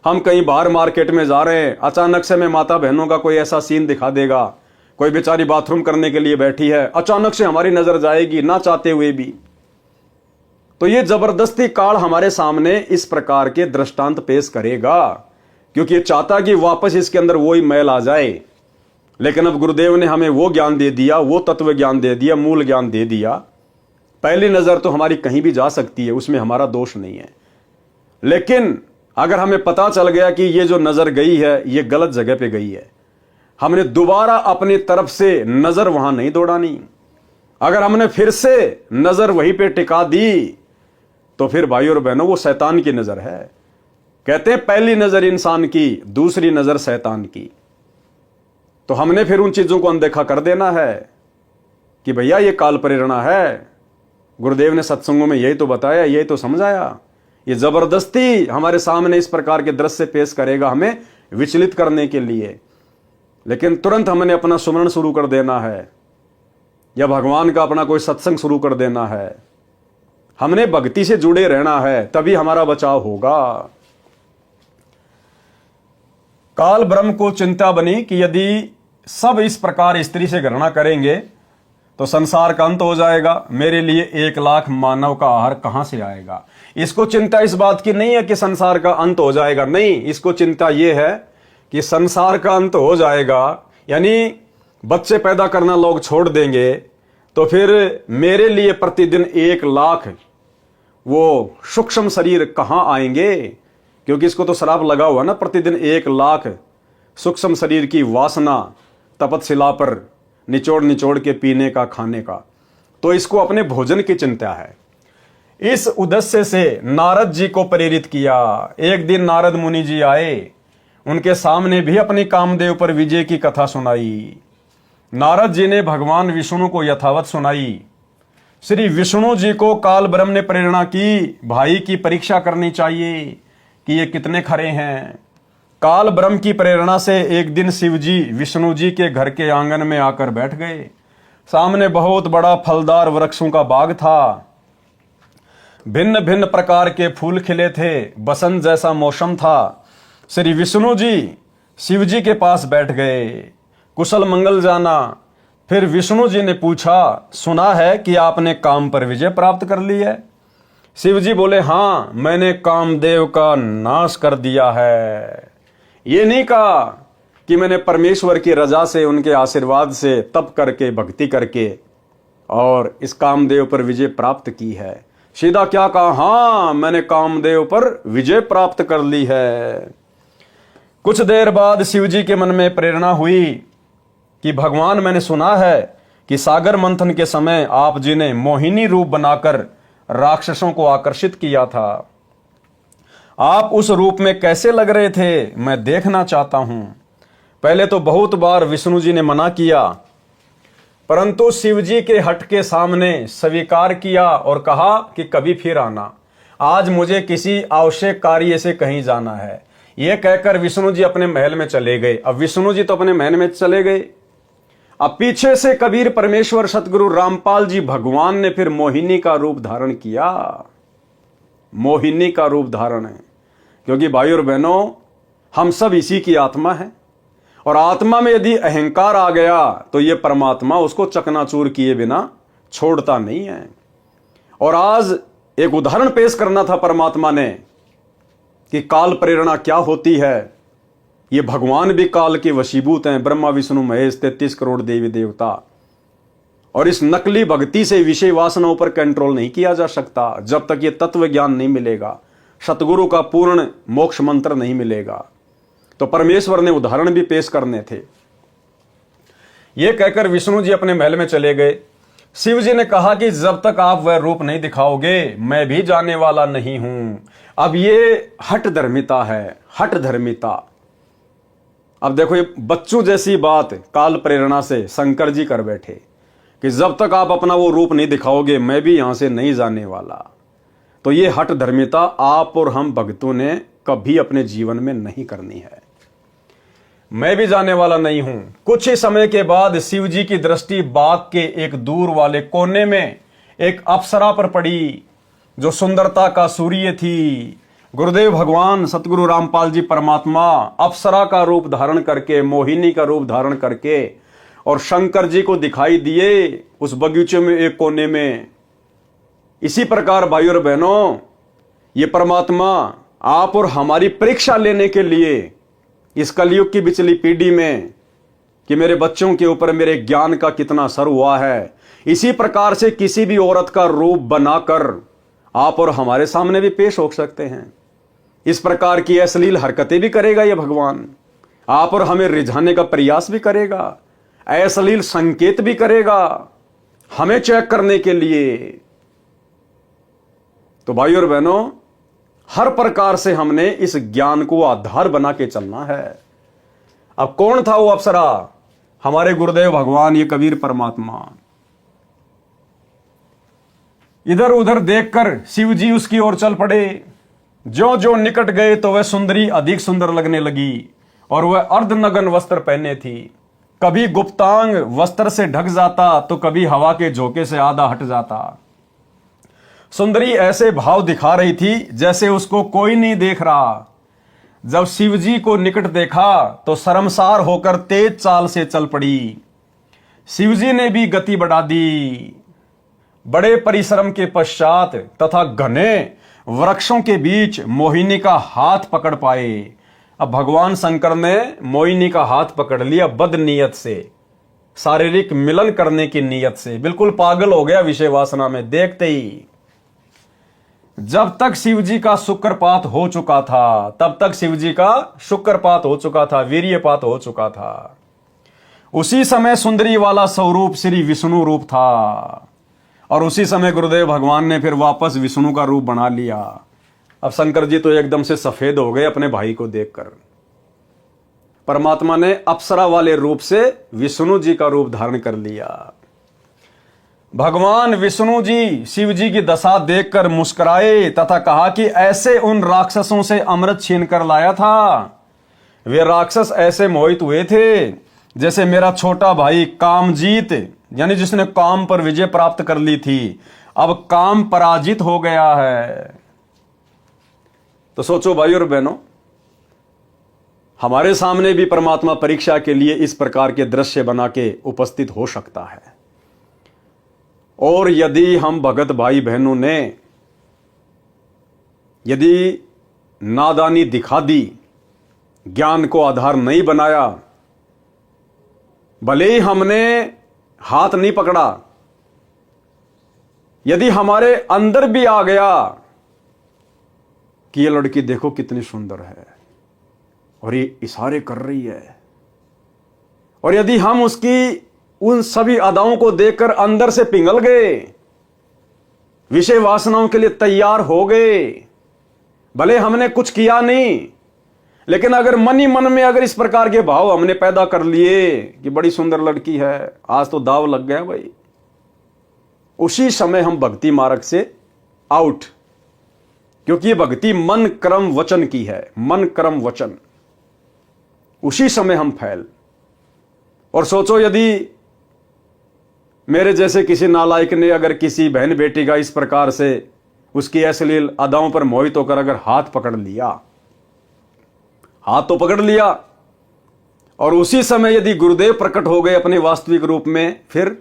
हम कहीं बाहर मार्केट में जा रहे हैं, अचानक से मैं माता बहनों का कोई ऐसा सीन दिखा देगा, कोई बेचारी बाथरूम करने के लिए बैठी है, अचानक से हमारी नजर जाएगी ना चाहते हुए भी। तो ये जबरदस्ती काल हमारे सामने इस प्रकार के दृष्टांत पेश करेगा, क्योंकि ये चाहता कि वापस इसके अंदर वही मैल आ जाए। लेकिन अब गुरुदेव ने हमें वो ज्ञान दे दिया, वो तत्व ज्ञान दे दिया, मूल ज्ञान दे दिया। पहली नजर तो हमारी कहीं भी जा सकती है, उसमें हमारा दोष नहीं है। लेकिन अगर हमें पता चल गया कि ये जो नजर गई है ये गलत जगह पे गई है, हमने दोबारा अपनी तरफ से नजर वहां नहीं दौड़ानी। अगर हमने फिर से नजर वहीं पे टिका दी तो फिर भाई और बहनों वो शैतान की नजर है। कहते हैं पहली नजर इंसान की, दूसरी नजर शैतान की। तो हमने फिर उन चीजों को अनदेखा कर देना है कि भैया ये काल प्रेरणा है। गुरुदेव ने सत्संगों में यही तो बताया, यही तो समझाया। ये जबरदस्ती हमारे सामने इस प्रकार के दृश्य पेश करेगा हमें विचलित करने के लिए। लेकिन तुरंत हमने अपना सुमरण शुरू कर देना है या भगवान का अपना कोई सत्संग शुरू कर देना है। हमने भक्ति से जुड़े रहना है, तभी हमारा बचाव होगा। काल ब्रह्म को चिंता बनी कि यदि सब इस प्रकार स्त्री से घृणा करेंगे तो संसार का अंत हो जाएगा। मेरे लिए 1 लाख मानव का आहार कहां से आएगा। इसको चिंता इस बात की नहीं है कि संसार का अंत हो जाएगा, नहीं, इसको चिंता यह है कि संसार का अंत हो जाएगा, यानी बच्चे पैदा करना लोग छोड़ देंगे, तो फिर मेरे लिए प्रतिदिन 1 लाख वो सूक्ष्म शरीर कहां आएंगे। क्योंकि इसको तो श्राप लगा हुआ ना, प्रतिदिन 1 लाख सूक्ष्म शरीर की वासना तपतशिला पर निचोड़ निचोड़ के पीने का, खाने का। तो इसको अपने भोजन की चिंता है। इस उद्देश्य से नारद जी को प्रेरित किया। एक दिन नारद मुनि जी आए, उनके सामने भी अपनी कामदेव पर विजय की कथा सुनाई। नारद जी ने भगवान विष्णु को यथावत सुनाई। श्री विष्णु जी को काल ब्रह्म ने प्रेरणा की, भाई की परीक्षा करनी चाहिए कि ये कितने खरे हैं। काल ब्रह्म की प्रेरणा से एक दिन शिव जी विष्णु जी के घर के आंगन में आकर बैठ गए। सामने बहुत बड़ा फलदार वृक्षों का बाग था। भिन्न भिन्न प्रकार के फूल खिले थे, बसंत जैसा मौसम था। श्री विष्णु जी शिव जी के पास बैठ गए, कुशल मंगल जाना। फिर विष्णु जी ने पूछा, सुना है कि आपने काम पर विजय प्राप्त कर ली है। शिव जी बोले, हाँ, मैंने कामदेव का नाश कर दिया है। ये नहीं कहा कि मैंने परमेश्वर की रजा से, उनके आशीर्वाद से तप करके, भक्ति करके और इस कामदेव पर विजय प्राप्त की है। सीधा क्या कहा, हाँ, मैंने कामदेव पर विजय प्राप्त कर ली है। कुछ देर बाद शिव जी के मन में प्रेरणा हुई कि भगवान, मैंने सुना है कि सागर मंथन के समय आप जी ने मोहिनी रूप बनाकर राक्षसों को आकर्षित किया था। आप उस रूप में कैसे लग रहे थे, मैं देखना चाहता हूं। पहले तो बहुत बार विष्णु जी ने मना किया, परंतु शिव जी के हट के सामने स्वीकार किया और कहा कि कभी फिर आना, आज मुझे किसी आवश्यक कार्य से कहीं जाना है। यह कहकर विष्णु जी अपने महल में चले गए। अब विष्णु जी तो अपने महल में चले गए, अब पीछे से कबीर परमेश्वर सतगुरु रामपाल जी भगवान ने फिर मोहिनी का रूप धारण किया। मोहिनी का रूप धारण है, क्योंकि भाई और बहनों, हम सब इसी की आत्मा है और आत्मा में यदि अहंकार आ गया तो ये परमात्मा उसको चकनाचूर किए बिना छोड़ता नहीं है। और आज एक उदाहरण पेश करना था परमात्मा ने कि काल प्रेरणा क्या होती है। ये भगवान भी काल के वशीभूत हैं, ब्रह्मा विष्णु महेश 33 करोड़ देवी देवता। और इस नकली भक्ति से विषय वासनाओं पर कंट्रोल नहीं किया जा सकता जब तक ये तत्व ज्ञान नहीं मिलेगा, सतगुरु का पूर्ण मोक्ष मंत्र नहीं मिलेगा। तो परमेश्वर ने उदाहरण भी पेश करने थे। ये कहकर विष्णु जी अपने महल में चले गए। शिव जी ने कहा कि जब तक आप वह रूप नहीं दिखाओगे मैं भी जाने वाला नहीं हूं। अब ये हठ धर्मिता है, हठ धर्मिता। अब देखो, ये बच्चों जैसी बात काल प्रेरणा से शंकर जी कर बैठे कि जब तक आप अपना वो रूप नहीं दिखाओगे मैं भी यहां से नहीं जाने वाला। तो ये हठ धर्मिता आप और हम भक्तों ने कभी अपने जीवन में नहीं करनी है। मैं भी जाने वाला नहीं हूं। कुछ ही समय के बाद शिव जी की दृष्टि बाग के एक दूर वाले कोने में एक अप्सरा पर पड़ी जो सुंदरता का सूर्य थी। गुरुदेव भगवान सतगुरु रामपाल जी परमात्मा अप्सरा का रूप धारण करके, मोहिनी का रूप धारण करके और शंकर जी को दिखाई दिए उस बगीचे में एक कोने में। इसी प्रकार भाइयों और बहनों, ये परमात्मा आप और हमारी परीक्षा लेने के लिए इस कलयुग की बिचली पीढ़ी में कि मेरे बच्चों के ऊपर मेरे ज्ञान का कितना असर हुआ है, इसी प्रकार से किसी भी औरत का रूप बनाकर आप और हमारे सामने भी पेश हो सकते हैं। इस प्रकार की अश्लील हरकतें भी करेगा ये भगवान, आप और हमें रिझाने का प्रयास भी करेगा, अश्लील संकेत भी करेगा हमें चेक करने के लिए। तो भाइयों और बहनों, हर प्रकार से हमने इस ज्ञान को आधार बना के चलना है। अब कौन था वो अप्सरा? हमारे गुरुदेव भगवान, ये कबीर परमात्मा। इधर उधर देखकर शिव जी उसकी ओर चल पड़े। जो जो निकट गए तो वह सुंदरी अधिक सुंदर लगने लगी और वह अर्धनग्न वस्त्र पहने थी। कभी गुप्तांग वस्त्र से ढक जाता तो कभी हवा के झोंके से आधा हट जाता। सुंदरी ऐसे भाव दिखा रही थी जैसे उसको कोई नहीं देख रहा। जब शिवजी को निकट देखा तो शर्मसार होकर तेज चाल से चल पड़ी। शिवजी ने भी गति बढ़ा दी। बड़े परिश्रम के पश्चात तथा घने वृक्षों के बीच मोहिनी का हाथ पकड़ पाए। अब भगवान शंकर ने मोहिनी का हाथ पकड़ लिया बद नीयत से, शारीरिक मिलन करने की नीयत से। बिल्कुल पागल हो गया विषय वासना में देखते ही। जब तक शिवजी का शुक्रपात हो चुका था, तब तक शिवजी का शुक्रपात हो चुका था, वीर्यपात हो चुका था। उसी समय सुंदरी वाला स्वरूप श्री विष्णु रूप था और उसी समय गुरुदेव भगवान ने फिर वापस विष्णु का रूप बना लिया। अब शंकर जी तो एकदम से सफेद हो गए अपने भाई को देखकर। परमात्मा ने अप्सरा वाले रूप से विष्णु जी का रूप धारण कर लिया। भगवान विष्णु जी शिव जी की दशा देखकर मुस्कुराए तथा कहा कि ऐसे उन राक्षसों से अमृत छीन कर लाया था। वे राक्षस ऐसे मोहित हुए थे जैसे मेरा छोटा भाई कामजीत, यानी जिसने काम पर विजय प्राप्त कर ली थी, अब काम पराजित हो गया है। तो सोचो भाई और बहनों, हमारे सामने भी परमात्मा परीक्षा के लिए इस प्रकार के दृश्य बना के उपस्थित हो सकता है। और यदि हम भगत भाई बहनों ने यदि नादानी दिखा दी, ज्ञान को आधार नहीं बनाया, भले ही हमने हाथ नहीं पकड़ा, यदि हमारे अंदर भी आ गया कि ये लड़की देखो कितनी सुंदर है और ये इशारे कर रही है, और यदि हम उसकी उन सभी अदाओं को देखकर अंदर से पिघल गए, विषय वासनाओं के लिए तैयार हो गए, भले हमने कुछ किया नहीं, लेकिन अगर मन ही मन में अगर इस प्रकार के भाव हमने पैदा कर लिए कि बड़ी सुंदर लड़की है, आज तो दाव लग गया भाई, उसी समय हम भक्ति मार्ग से आउट। क्योंकि ये भक्ति मन कर्म वचन की है, मन कर्म वचन, उसी समय हम फैल। और सोचो यदि मेरे जैसे किसी नालायक ने अगर किसी बहन बेटी का इस प्रकार से उसकी अश्लील अदाओं पर मोहित होकर अगर हाथ पकड़ लिया, हाथ तो पकड़ लिया, और उसी समय यदि गुरुदेव प्रकट हो गए अपने वास्तविक रूप में, फिर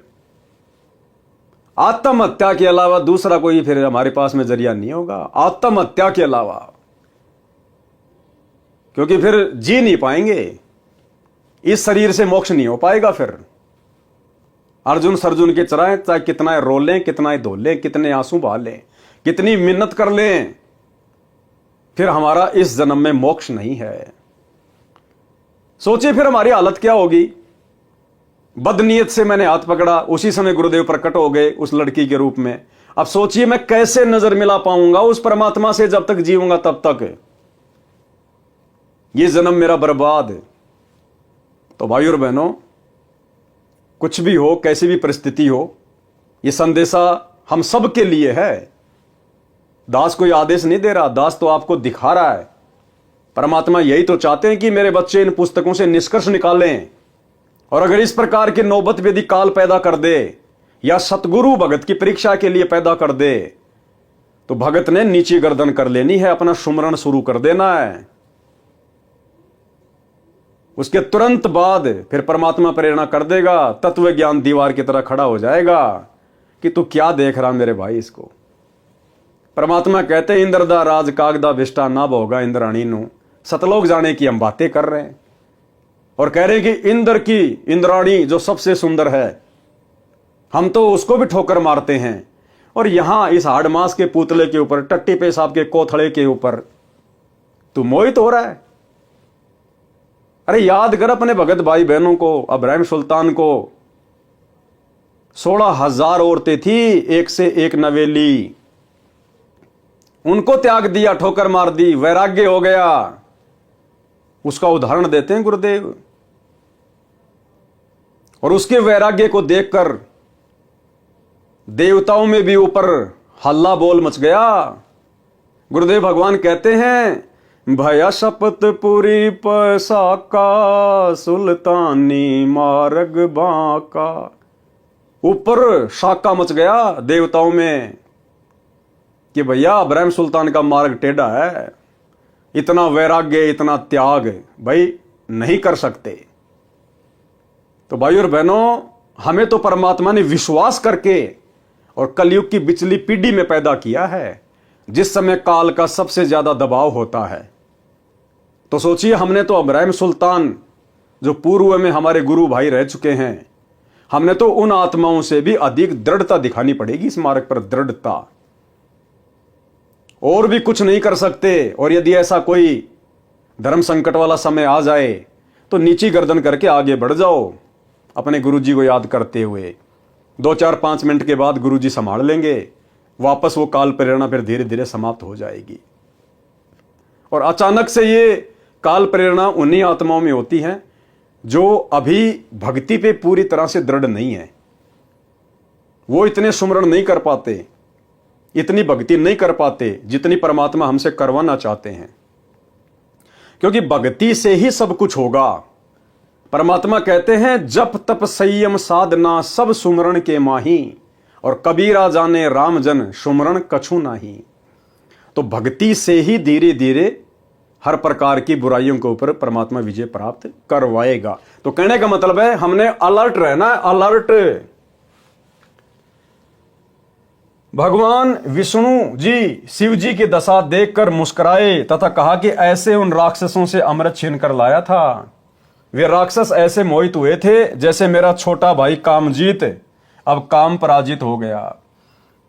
आत्महत्या के अलावा दूसरा कोई फिर हमारे पास में जरिया नहीं होगा, आत्महत्या के अलावा। क्योंकि फिर जी नहीं पाएंगे, इस शरीर से मोक्ष नहीं हो पाएगा। फिर अर्जुन सर्जुन के चराए, चाहे कितना रोलें, कितना धोलें, कितने आंसू बहालें, कितनी मिन्नत कर लें, फिर हमारा इस जन्म में मोक्ष नहीं है। सोचिए फिर हमारी हालत क्या होगी। बदनीयत से मैंने हाथ पकड़ा, उसी समय गुरुदेव प्रकट हो गए उस लड़की के रूप में। अब सोचिए मैं कैसे नजर मिला पाऊंगा उस परमात्मा से जब तक जीऊंगा तब तक। ये जन्म मेरा बर्बाद। तो भाइयों और बहनों, कुछ भी हो, कैसी भी परिस्थिति हो, ये संदेशा हम सब के लिए है। दास कोई आदेश नहीं दे रहा, दास तो आपको दिखा रहा है। परमात्मा यही तो चाहते हैं कि मेरे बच्चे इन पुस्तकों से निष्कर्ष निकालें, और अगर इस प्रकार की नौबत यदि काल पैदा कर दे या सतगुरु भगत की परीक्षा के लिए पैदा कर दे, तो भगत ने नीची गर्दन कर लेनी है, अपना सुमरण शुरू कर देना है। उसके तुरंत बाद फिर परमात्मा प्रेरणा कर देगा, तत्व ज्ञान दीवार की तरह खड़ा हो जाएगा कि तू क्या देख रहा मेरे भाई इसको। परमात्मा कहते इंद्र दा राज कागदा विष्टा ना भोगा इंद्राणी नु, सतलोक जाने की हम बातें कर रहे हैं और कह रहे हैं कि इंद्र की इंद्राणी जो सबसे सुंदर है, हम तो उसको भी ठोकर मारते हैं। और यहां इस हाड़ मास के पुतले के ऊपर, टट्टी पेशाब के कोथड़े के ऊपर तू मोहित हो रहा है। अरे याद कर अपने भगत भाई बहनों को, इब्राहिम सुल्तान को 16,000 औरतें थी, एक से एक नवेली, उनको त्याग दिया, ठोकर मार दी, वैराग्य हो गया। उसका उदाहरण देते हैं गुरुदेव। और उसके वैराग्य को देखकर देवताओं में भी ऊपर हल्ला बोल मच गया। गुरुदेव भगवान कहते हैं भया शपथ पूरी पसाका सुल्तानी मार्ग बाका। ऊपर शाका मच गया देवताओं में कि भैया इब्राहिम सुल्तान का मार्ग टेढ़ा है, इतना वैराग्य, इतना त्याग भाई नहीं कर सकते। तो भाई और बहनों, हमें तो परमात्मा ने विश्वास करके और कलयुग की बिचली पीढ़ी में पैदा किया है, जिस समय काल का सबसे ज्यादा दबाव होता है। तो सोचिए, हमने तो इब्राहिम सुल्तान जो पूर्व में हमारे गुरु भाई रह चुके हैं, हमने तो उन आत्माओं से भी अधिक दृढ़ता दिखानी पड़ेगी इस मार्ग पर, दृढ़ता। और भी कुछ नहीं कर सकते। और यदि ऐसा कोई धर्म संकट वाला समय आ जाए तो नीची गर्दन करके आगे बढ़ जाओ, अपने गुरुजी को याद करते हुए। 2-4-5 मिनट के बाद गुरुजी संभाल लेंगे, वापस वो काल प्रेरणा फिर धीरे धीरे समाप्त हो जाएगी। और अचानक से ये काल प्रेरणा उन्हीं आत्माओं में होती है जो अभी भक्ति पे पूरी तरह से दृढ़ नहीं है। वो इतने सुमरण नहीं कर पाते, इतनी भक्ति नहीं कर पाते जितनी परमात्मा हमसे करवाना चाहते हैं, क्योंकि भक्ति से ही सब कुछ होगा। परमात्मा कहते हैं जप तप संयम साधना सब सुमरण के माही, और कबीरा जाने राम जन सुमरण कछु नाही। तो भक्ति से ही धीरे धीरे हर प्रकार की बुराइयों के ऊपर परमात्मा विजय प्राप्त करवाएगा। तो कहने का मतलब है हमने अलर्ट रहना है, अलर्ट। भगवान विष्णु जी शिव जी की दशा देखकर मुस्कुराए तथा कहा कि ऐसे उन राक्षसों से अमृत छीन कर लाया था। वे राक्षस ऐसे मोहित हुए थे जैसे मेरा छोटा भाई कामजीत अब काम पराजित हो गया।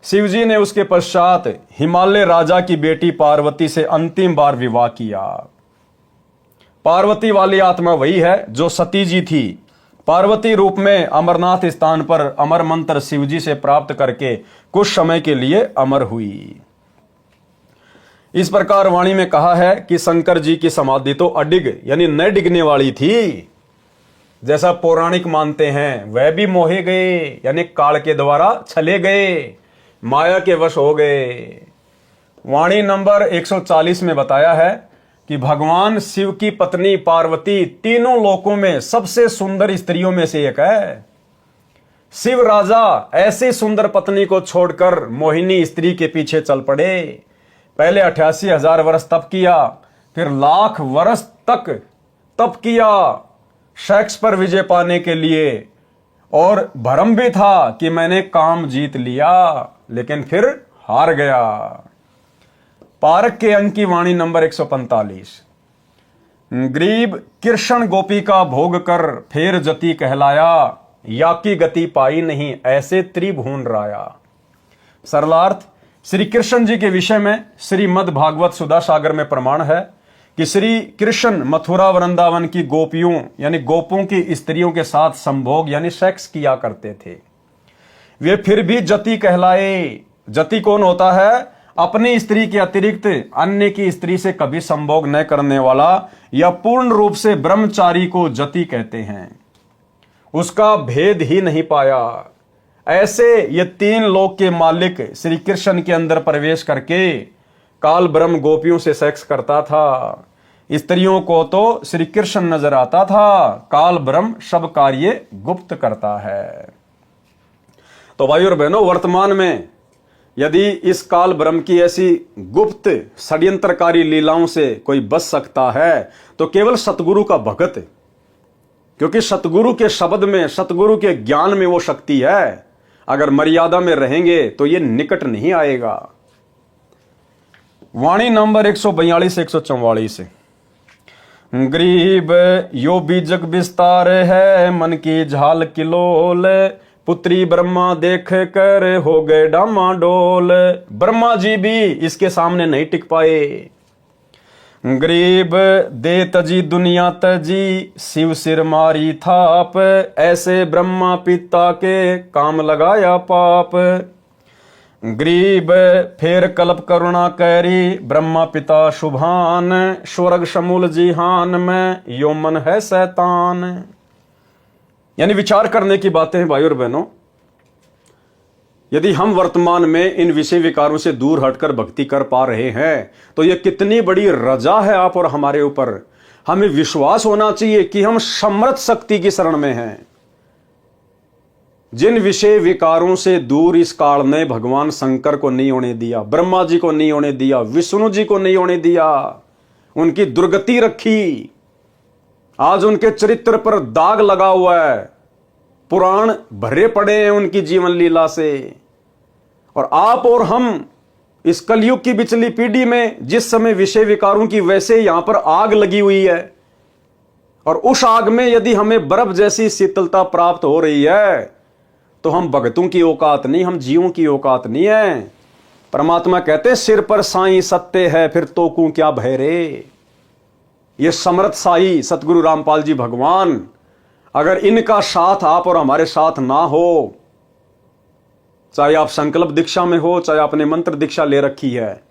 शिव जी ने उसके पश्चात हिमालय राजा की बेटी पार्वती से अंतिम बार विवाह किया। पार्वती वाली आत्मा वही है जो सती जी थी। पार्वती रूप में अमरनाथ स्थान पर अमर मंत्र शिव जी से प्राप्त करके कुछ समय के लिए अमर हुई। इस प्रकार वाणी में कहा है कि शंकर जी की समाधि तो अडिग यानी न डिगने वाली थी, जैसा पौराणिक मानते हैं। वह भी मोहे गए यानी काल के द्वारा छले गए, माया के वश हो गए। वाणी नंबर 140 में बताया है कि भगवान शिव की पत्नी पार्वती तीनों लोकों में सबसे सुंदर स्त्रियों में से एक है। शिव राजा ऐसी सुंदर पत्नी को छोड़कर मोहिनी स्त्री के पीछे चल पड़े। पहले 88,000 वर्ष तप किया, फिर लाख वर्ष तक तप किया सेक्स पर विजय पाने के लिए, और भ्रम भी था कि मैंने काम जीत लिया, लेकिन फिर हार गया। पारक के अंक की वाणी नंबर 145। गरीब कृष्ण गोपी का भोग कर फेर जति कहलाया, या की गति पाई नहीं ऐसे त्रिभुवन राया। सरलार्थ, श्री कृष्ण जी के विषय में श्रीमद् भागवत सुधा सागर में प्रमाण है कि श्री कृष्ण मथुरा वृंदावन की गोपियों यानी गोपों की स्त्रियों के साथ संभोग यानी सेक्स किया करते थे। वे फिर भी जति कहलाए। जति कौन होता है? अपनी स्त्री के अतिरिक्त अन्य की स्त्री से कभी संभोग न करने वाला या पूर्ण रूप से ब्रह्मचारी को जति कहते हैं। उसका भेद ही नहीं पाया। ऐसे ये 3 लोक के मालिक श्री कृष्ण के अंदर प्रवेश करके काल ब्रह्म गोपियों से सेक्स करता था। स्त्रियों को तो श्री कृष्ण नजर आता था, काल ब्रह्म सब कार्य गुप्त करता है। तो भाई और बहनों, वर्तमान में यदि इस काल ब्रह्म की ऐसी गुप्त षड्यंत्रकारी लीलाओं से कोई बच सकता है तो केवल सतगुरु का भगत क्योंकि सतगुरु के शब्द में, सतगुरु के ज्ञान में वो शक्ति है। अगर मर्यादा में रहेंगे तो ये निकट नहीं आएगा। वाणी नंबर 142 144। गरीब यो बीजक विस्तार है, मन की झाल किलोल, पुत्री ब्रह्मा देख कर हो गए डामाडोल। ब्रह्मा जी भी इसके सामने नहीं टिक पाए। गरीब दे तजी दुनिया तजी, शिव सिर मारी थाप, ऐसे ब्रह्मा पिता के काम लगाया पाप। गरीब फेर कल्प करुणा कैरी, ब्रह्मा पिता शुभान, स्वर्ग शमूल जिहान में यो मन है शैतान। यानी विचार करने की बातें हैं भाई और बहनों। यदि हम वर्तमान में इन विषय विकारों से दूर हटकर भक्ति कर पा रहे हैं तो यह कितनी बड़ी रजा है आप और हमारे ऊपर। हमें विश्वास होना चाहिए कि हम समर्थ शक्ति की शरण में हैं। जिन विषय विकारों से दूर इस काल ने भगवान शंकर को नहीं होने दिया, ब्रह्मा जी को नहीं होने दिया, विष्णु जी को नहीं होने दिया, उनकी दुर्गति रखी। आज उनके चरित्र पर दाग लगा हुआ है, पुराण भरे पड़े हैं उनकी जीवन लीला से। और आप और हम इस कलयुग की बिचली पीढ़ी में जिस समय विषय विकारों की वैसे यहां पर आग लगी हुई है, और उस आग में यदि हमें बर्फ जैसी शीतलता प्राप्त हो रही है तो हम भगतों की औकात नहीं, हम जीवों की औकात नहीं है। परमात्मा कहते सिर पर साईं सत्य है, फिर तोकू क्या भय रे। ये समर्थ साई सतगुरु रामपाल जी भगवान, अगर इनका साथ आप और हमारे साथ ना हो, चाहे आप संकल्प दीक्षा में हो, चाहे आपने मंत्र दीक्षा ले रखी है,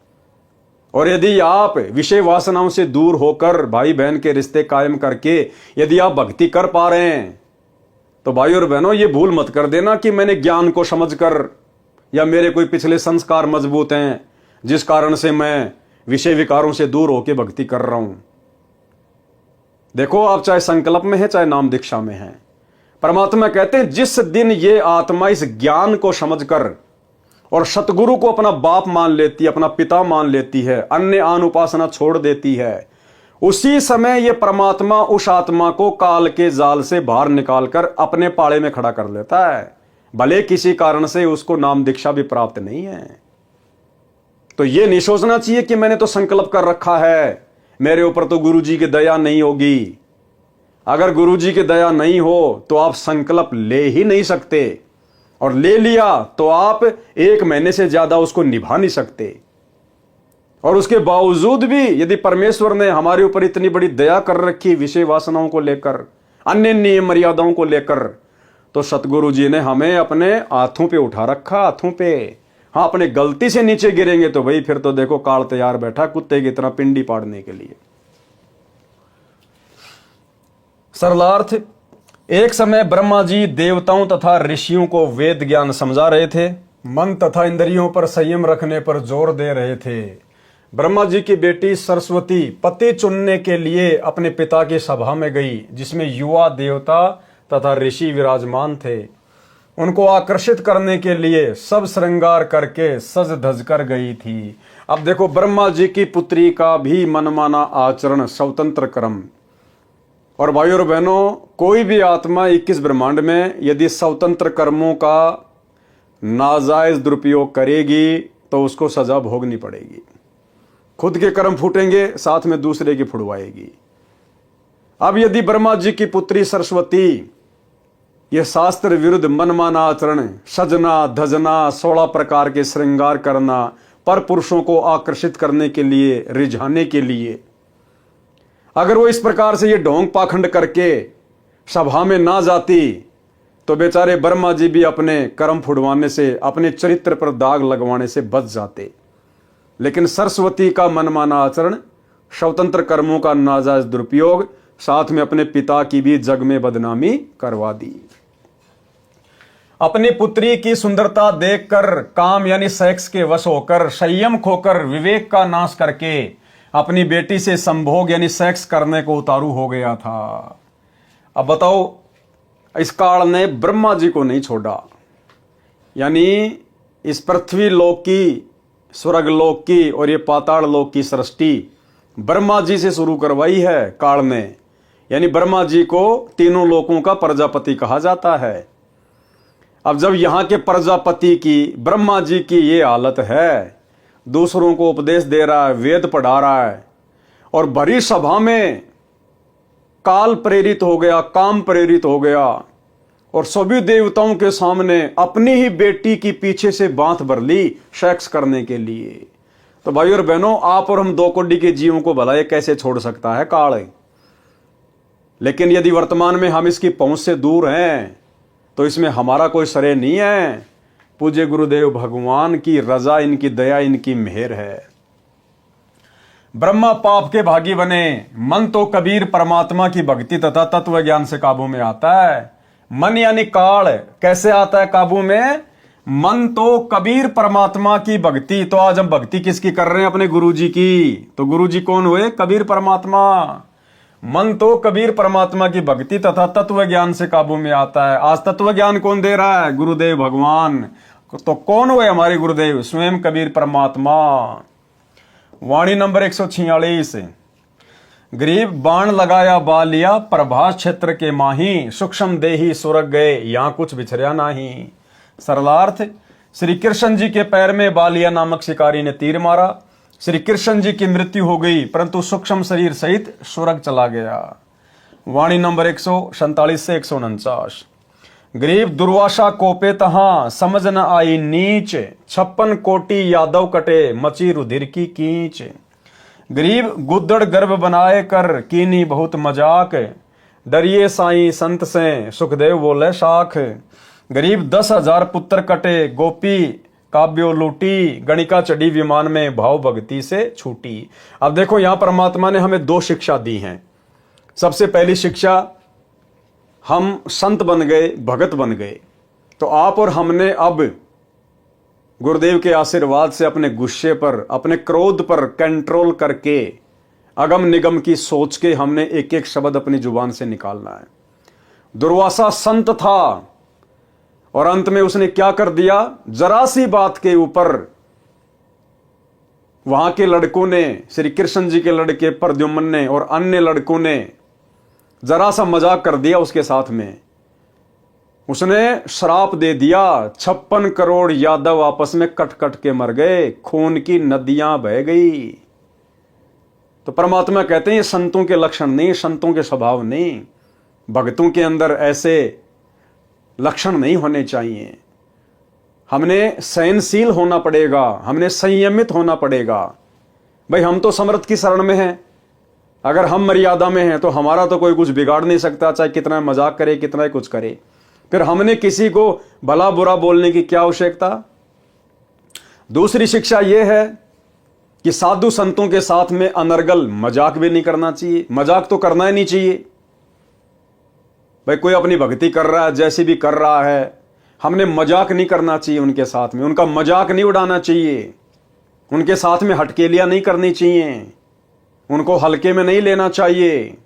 और यदि आप विषय वासनाओं से दूर होकर भाई बहन के रिश्ते कायम करके यदि आप भक्ति कर पा रहे हैं, तो भाई और बहनों ये भूल मत कर देना कि मैंने ज्ञान को समझकर या मेरे कोई पिछले संस्कार मजबूत हैं जिस कारण से मैं विषय विकारों से दूर होकर भक्ति कर रहा हूं। देखो, आप चाहे संकल्प में है चाहे नाम दीक्षा में है, परमात्मा कहते हैं जिस दिन ये आत्मा इस ज्ञान को समझकर और सतगुरु को अपना बाप मान लेती है, अपना पिता मान लेती है, अन्य आन उपासना छोड़ देती है, उसी समय ये परमात्मा उस आत्मा को काल के जाल से बाहर निकालकर अपने पाड़े में खड़ा कर लेता है, भले किसी कारण से उसको नाम दीक्षा भी प्राप्त नहीं है। तो ये नहीं सोचना चाहिए कि मैंने तो संकल्प कर रखा है, मेरे ऊपर तो गुरु जी की दया नहीं होगी। अगर गुरु जी की दया नहीं हो तो आप संकल्प ले ही नहीं सकते, और ले लिया तो आप 1 महीने से ज्यादा उसको निभा नहीं सकते। और उसके बावजूद भी यदि परमेश्वर ने हमारे ऊपर इतनी बड़ी दया कर रखी विषय वासनाओं को लेकर, अन्य नियम मर्यादाओं को लेकर, तो सतगुरु जी ने हमें अपने हाथों पे उठा रखा, हाथों पे। हाँ, अपने गलती से नीचे गिरेंगे तो भाई फिर तो देखो काल तैयार बैठा कुत्ते की तरह पिंडी पाड़ने के लिए। सरलार्थ, एक समय ब्रह्मा जी देवताओं तथा ऋषियों को वेद ज्ञान समझा रहे थे, मन तथा इंद्रियों पर संयम रखने पर जोर दे रहे थे। ब्रह्मा जी की बेटी सरस्वती पति चुनने के लिए अपने पिता की सभा में गई, जिसमें युवा देवता तथा ऋषि विराजमान थे। उनको आकर्षित करने के लिए सब श्रृंगार करके सज धज कर गई थी। अब देखो, ब्रह्मा जी की पुत्री का भी मनमाना आचरण, स्वतंत्र कर्म। और भाई और बहनों, कोई भी आत्मा 21 ब्रह्मांड में यदि स्वतंत्र कर्मों का नाजायज दुरुपयोग करेगी तो उसको सजा भोगनी पड़ेगी। खुद के कर्म फूटेंगे, साथ में दूसरे की फुड़वाएगी। अब यदि ब्रह्मा जी की पुत्री सरस्वती यह शास्त्र विरुद्ध मनमाना आचरण, सजना धजना, 16 प्रकार के श्रृंगार करना, पर पुरुषों को आकर्षित करने के लिए, रिझाने के लिए, अगर वो इस प्रकार से ये ढोंग पाखंड करके सभा में ना जाती तो बेचारे ब्रह्मा जी भी अपने कर्म फुड़वाने से, अपने चरित्र पर दाग लगवाने से बच जाते। लेकिन सरस्वती का मनमाना आचरण, स्वतंत्र कर्मों का नाजायज दुरुपयोग, साथ में अपने पिता की भी जग में बदनामी करवा दी। अपनी पुत्री की सुंदरता देखकर काम यानी सेक्स के वश होकर, संयम खोकर, विवेक का नाश करके अपनी बेटी से संभोग यानी सेक्स करने को उतारू हो गया था। अब बताओ, इस काल ने ब्रह्मा जी को नहीं छोड़ा, यानी इस पृथ्वी लोक की, स्वर्ग लोक की और ये पाताल लोक की सृष्टि ब्रह्मा जी से शुरू करवाई है काल ने। यानी ब्रह्मा जी को तीनों लोकों का प्रजापति कहा जाता है। अब जब यहां के प्रजापति की, ब्रह्मा जी की ये हालत है, दूसरों को उपदेश दे रहा है, वेद पढ़ा रहा है, और भरी सभा में काल प्रेरित हो गया, काम प्रेरित हो गया, और सभी देवताओं के सामने अपनी ही बेटी की पीछे से बांध भर ली सेक्स करने के लिए। तो भाई और बहनों, आप और हम 2 कोटि के जीवों को भला ये कैसे छोड़ सकता है काल। लेकिन यदि वर्तमान में हम इसकी पहुंच से दूर हैं तो इसमें हमारा कोई श्रेय नहीं है। पूज्य गुरुदेव भगवान की रजा, इनकी दया, इनकी मेहर है। ब्रह्मा पाप के भागी बने, मन तो कबीर परमात्मा की भक्ति तथा तत्व ज्ञान से काबू में आता है। मन यानी काल कैसे आता है काबू में? मन तो कबीर परमात्मा की भक्ति। तो आज हम भक्ति किसकी कर रहे हैं? अपने गुरुजी की। तो गुरुजी कौन हुए? कबीर परमात्मा। मन तो कबीर परमात्मा की भक्ति तथा तत्व ज्ञान से काबू में आता है। आज तत्व ज्ञान कौन दे रहा है? गुरुदेव भगवान। तो कौन हुए हमारे गुरुदेव? स्वयं कबीर परमात्मा। वाणी नंबर 146। गरीब बाण लगाया बा लिया, प्रभास क्षेत्र के माही, सूक्ष्म देही सुरग गए, यहां कुछ बिछरिया नाही। सरलार्थ, श्री कृष्ण जी के पैर में बालिया नामक शिकारी ने तीर मारा। श्री कृष्ण जी की मृत्यु हो गई, परंतु सूक्ष्म शरीर सहित स्वर्ग चला गया। वाणी नंबर 147 से 149। गरीब दुर्वासा कोपे तहां, समझ न आई नीच, 56 कोटि यादव कटे, मची रुधिर की कींच। गरीब गुद्दड़ गर्भ बनाए कर, कीनी बहुत मजाक, डरिए साईं संत से, सुखदेव बोले शाख। गरीब 10,000 पुत्र कटे, गोपी काव्यो लूटी, गणिका चढ़ी विमान में, भाव भक्ति से छूटी। अब देखो यहां परमात्मा ने हमें 2 शिक्षा दी हैं। सबसे पहली शिक्षा, हम संत बन गए, भगत बन गए। तो आप और हमने अब गुरुदेव के आशीर्वाद से अपने गुस्से पर, अपने क्रोध पर कंट्रोल करके अगम निगम की सोच के हमने एक एक शब्द अपनी जुबान से निकालना है। दुर्वासा संत था और अंत में उसने क्या कर दिया? जरा सी बात के ऊपर वहां के लड़कों ने, श्री कृष्ण जी के लड़के प्रद्युम्न ने और अन्य लड़कों ने जरा सा मजाक कर दिया उसके साथ में। उसने श्राप दे दिया, 56 करोड़ यादव आपस में कट कट के मर गए, खून की नदियां बह गई। तो परमात्मा कहते हैं ये संतों के लक्षण नहीं, संतों के स्वभाव नहीं, भक्तों के अंदर ऐसे लक्षण नहीं होने चाहिए। हमने सहनशील होना पड़ेगा, हमने संयमित होना पड़ेगा। भाई हम तो समर्थ की शरण में हैं, अगर हम मर्यादा में हैं तो हमारा तो कोई कुछ बिगाड़ नहीं सकता, चाहे कितना मजाक करे, कितना कुछ करे। फिर हमने किसी को भला बुरा बोलने की क्या आवश्यकता? दूसरी शिक्षा यह है कि साधु संतों के साथ में अनर्गल मजाक भी नहीं करना चाहिए। मजाक तो करना ही नहीं चाहिए। भाई कोई अपनी भक्ति कर रहा है, जैसी भी कर रहा है, हमने मजाक नहीं करना चाहिए उनके साथ में, उनका मजाक नहीं उड़ाना चाहिए, उनके साथ में हटकेलियां नहीं करनी चाहिए, उनको हल्के में नहीं लेना चाहिए।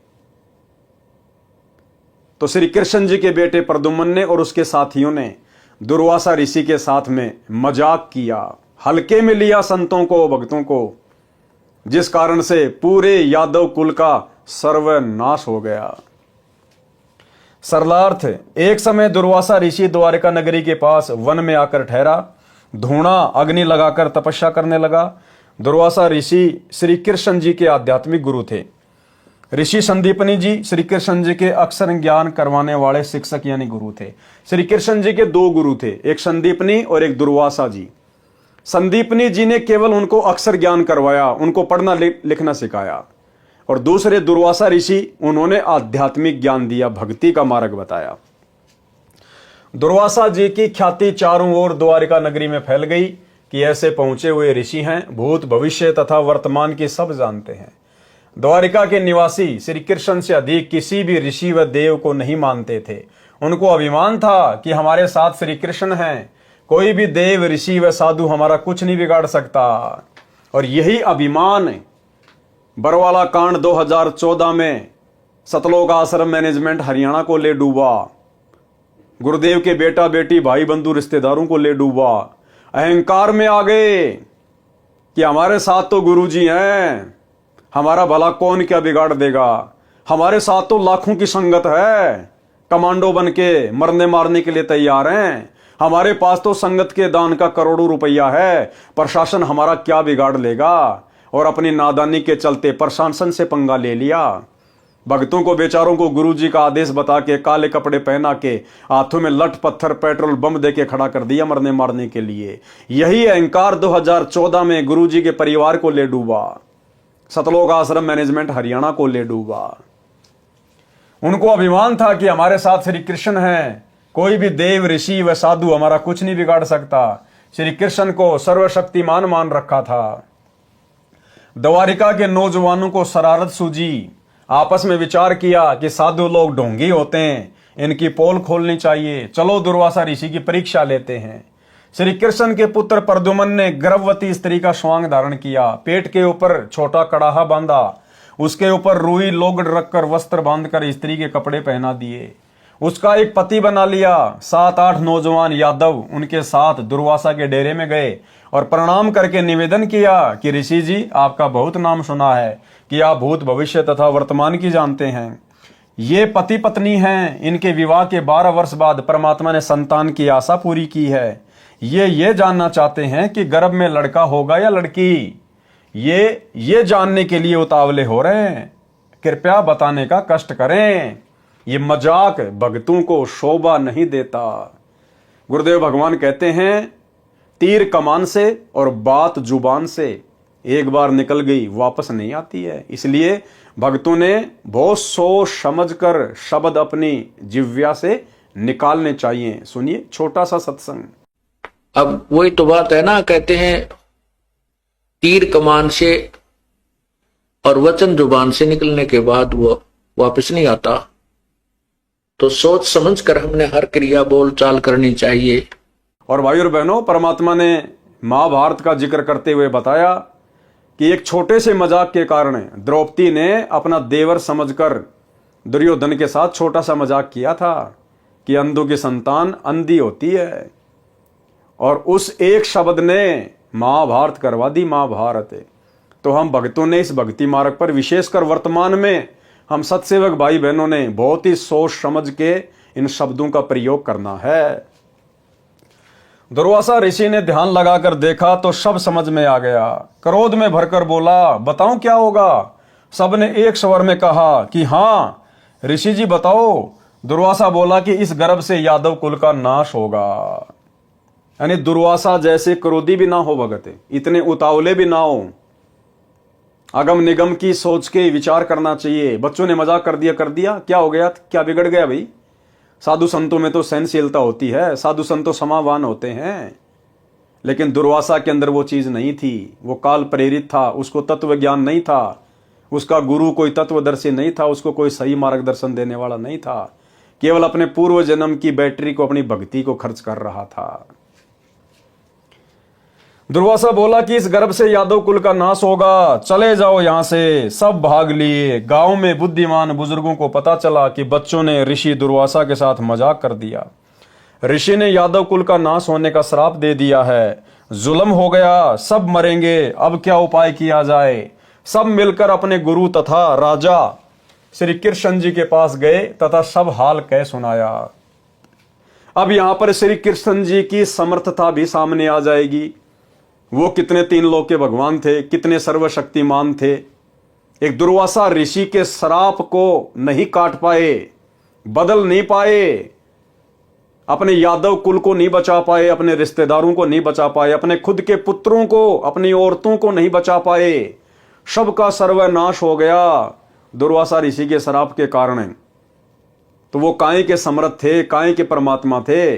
तो श्री कृष्ण जी के बेटे प्रद्युम्न ने और उसके साथियों ने दुर्वासा ऋषि के साथ में मजाक किया, हल्के में लिया संतों को, भक्तों को, जिस कारण से पूरे यादव कुल का सर्वनाश हो गया। सरलार्थ, एक समय दुर्वासा ऋषि द्वारका नगरी के पास वन में आकर ठहरा, धूणा अग्नि लगाकर तपस्या करने लगा। दुर्वासा ऋषि श्री कृष्ण जी के आध्यात्मिक गुरु थे। ऋषि संदीपनी जी श्री कृष्ण जी के अक्षर ज्ञान करवाने वाले शिक्षक यानी गुरु थे। श्री कृष्ण जी के 2 गुरु थे, एक संदीपनी और एक दुर्वासा जी। संदीपनी जी ने केवल उनको अक्षर ज्ञान करवाया, उनको पढ़ना लिखना सिखाया, और दूसरे दुर्वासा ऋषि, उन्होंने आध्यात्मिक ज्ञान दिया, भक्ति का मार्ग बताया। दुर्वासा जी की ख्याति चारों ओर द्वारिका नगरी में फैल गई कि ऐसे पहुंचे हुए ऋषि हैं, भूत भविष्य तथा वर्तमान की सब जानते हैं। द्वारिका के निवासी श्री कृष्ण से अधिक किसी भी ऋषि व देव को नहीं मानते थे। उनको अभिमान था कि हमारे साथ श्री कृष्ण हैं, कोई भी देव ऋषि व साधु हमारा कुछ नहीं बिगाड़ सकता। और यही अभिमान बरवाला कांड 2014 में सतलोक आश्रम मैनेजमेंट हरियाणा को ले डूबा, गुरुदेव के बेटा बेटी भाई बंधु रिश्तेदारों को ले डूबा। अहंकार में आ गए कि हमारे साथ तो गुरुजी हैं, हमारा भला कौन क्या बिगाड़ देगा। हमारे साथ तो लाखों की संगत है, कमांडो बन के मरने मारने के लिए तैयार हैं। हमारे पास तो संगत के दान का करोड़ों रुपया है, प्रशासन हमारा क्या बिगाड़ लेगा। और अपनी नादानी के चलते प्रशासन से पंगा ले लिया। भक्तों को बेचारों को गुरुजी का आदेश बता के काले कपड़े पहना के हाथों में लठ पत्थर पेट्रोल बम दे के खड़ा कर दिया मरने मारने के लिए। यही अहंकार 2014 में गुरुजी के परिवार को ले डूबा, सतलोक आश्रम मैनेजमेंट हरियाणा को ले डूबा। उनको अभिमान था कि हमारे साथ श्री कृष्ण हैं, कोई भी देव ऋषि व साधु हमारा कुछ नहीं बिगाड़ सकता। श्री कृष्ण को सर्वशक्तिमान मान रखा था। द्वारिका के नौजवानों को शरारत सूझी, आपस में विचार किया कि साधु लोग ढोंगी होते हैं, इनकी पोल खोलनी चाहिए, चलो दुर्वासा ऋषि की परीक्षा लेते हैं। श्री कृष्ण के पुत्र प्रद्युम्न ने गर्भवती स्त्री का स्वांग धारण किया, पेट के ऊपर छोटा कड़ाहा बांधा, उसके ऊपर रुई लोगड़ रखकर वस्त्र बांधकर स्त्री के कपड़े पहना दिए, उसका एक पति बना लिया। 7-8 नौजवान यादव उनके साथ दुर्वासा के डेरे में गए और प्रणाम करके निवेदन किया कि ऋषि जी, आपका बहुत नाम सुना है कि आप भूत भविष्य तथा वर्तमान की जानते हैं। ये पति पत्नी हैं, इनके विवाह के 12 वर्ष बाद परमात्मा ने संतान की आशा पूरी की है। ये जानना चाहते हैं कि गर्भ में लड़का होगा या लड़की। ये जानने के लिए उतावले हो रहे हैं, कृपया बताने का कष्ट करें। ये मजाक भक्तों को शोभा नहीं देता। गुरुदेव भगवान कहते हैं, तीर कमान से और बात जुबान से एक बार निकल गई वापस नहीं आती है। इसलिए भक्तों ने बहुत सोच समझकर शब्द अपनी जिह्वा से निकालने चाहिए। सुनिए छोटा सा सत्संग। अब वही तो बात है ना, कहते हैं तीर कमान से और वचन जुबान से निकलने के बाद वो वापस नहीं आता। तो सोच समझकर हमने हर क्रिया बोल चाल करनी चाहिए। और भाई और बहनों, परमात्मा ने महाभारत का जिक्र करते हुए बताया कि एक छोटे से मजाक के कारण द्रौपदी ने अपना देवर समझकर दुर्योधन के साथ छोटा सा मजाक किया था कि अंधों की संतान अंधी होती है, और उस एक शब्द ने महाभारत करवा दी महाभारत। तो हम भक्तों ने इस भक्ति मार्ग पर, विशेषकर वर्तमान में हम सत्सेवक भाई बहनों ने बहुत ही सोच समझ के इन शब्दों का प्रयोग करना है। दुर्वासा ऋषि ने ध्यान लगाकर देखा तो सब समझ में आ गया। क्रोध में भरकर बोला, बताऊं क्या होगा। सबने एक स्वर में कहा कि हाँ ऋषि जी बताओ। दुर्वासा बोला कि इस गर्भ से यादव कुल का नाश होगा। यानी दुर्वासा जैसे क्रोधी भी ना हो भगत, इतने उतावले भी ना हो, अगम निगम की सोच के विचार करना चाहिए। बच्चों ने मजाक कर दिया, क्या हो गया, क्या बिगड़ गया भाई। साधु संतों में तो सहनशीलता होती है, साधु संत तो समावान होते हैं, लेकिन दुर्वासा के अंदर वो चीज नहीं थी। वो काल प्रेरित था, उसको तत्व ज्ञान नहीं था, उसका गुरु कोई तत्वदर्शी नहीं था, उसको कोई सही मार्गदर्शन देने वाला नहीं था, केवल अपने पूर्व जन्म की बैटरी को, अपनी भक्ति को खर्च कर रहा था। दुर्वासा बोला कि इस गर्भ से यादव कुल का नाश होगा, चले जाओ यहां से। सब भाग लिए। गांव में बुद्धिमान बुजुर्गों को पता चला कि बच्चों ने ऋषि दुर्वासा के साथ मजाक कर दिया। ऋषि ने यादव कुल का नाश होने का श्राप दे दिया है, जुल्म हो गया, सब मरेंगे, अब क्या उपाय किया जाए। सब मिलकर अपने गुरु तथा राजा श्री कृष्ण जी के पास गए तथा सब हाल कह सुनाया। अब यहां पर श्री कृष्ण जी की समर्थता भी सामने आ जाएगी। वो कितने 3 लोक के भगवान थे, कितने सर्वशक्तिमान थे। एक दुर्वासा ऋषि के श्राप को नहीं काट पाए, बदल नहीं पाए, अपने यादव कुल को नहीं बचा पाए, अपने रिश्तेदारों को नहीं बचा पाए, अपने खुद के पुत्रों को, अपनी औरतों को नहीं बचा पाए। सबका सर्वनाश हो गया दुर्वासा ऋषि के श्राप के कारण। तो वो काहे के समर्थ थे, काहे के परमात्मा थे,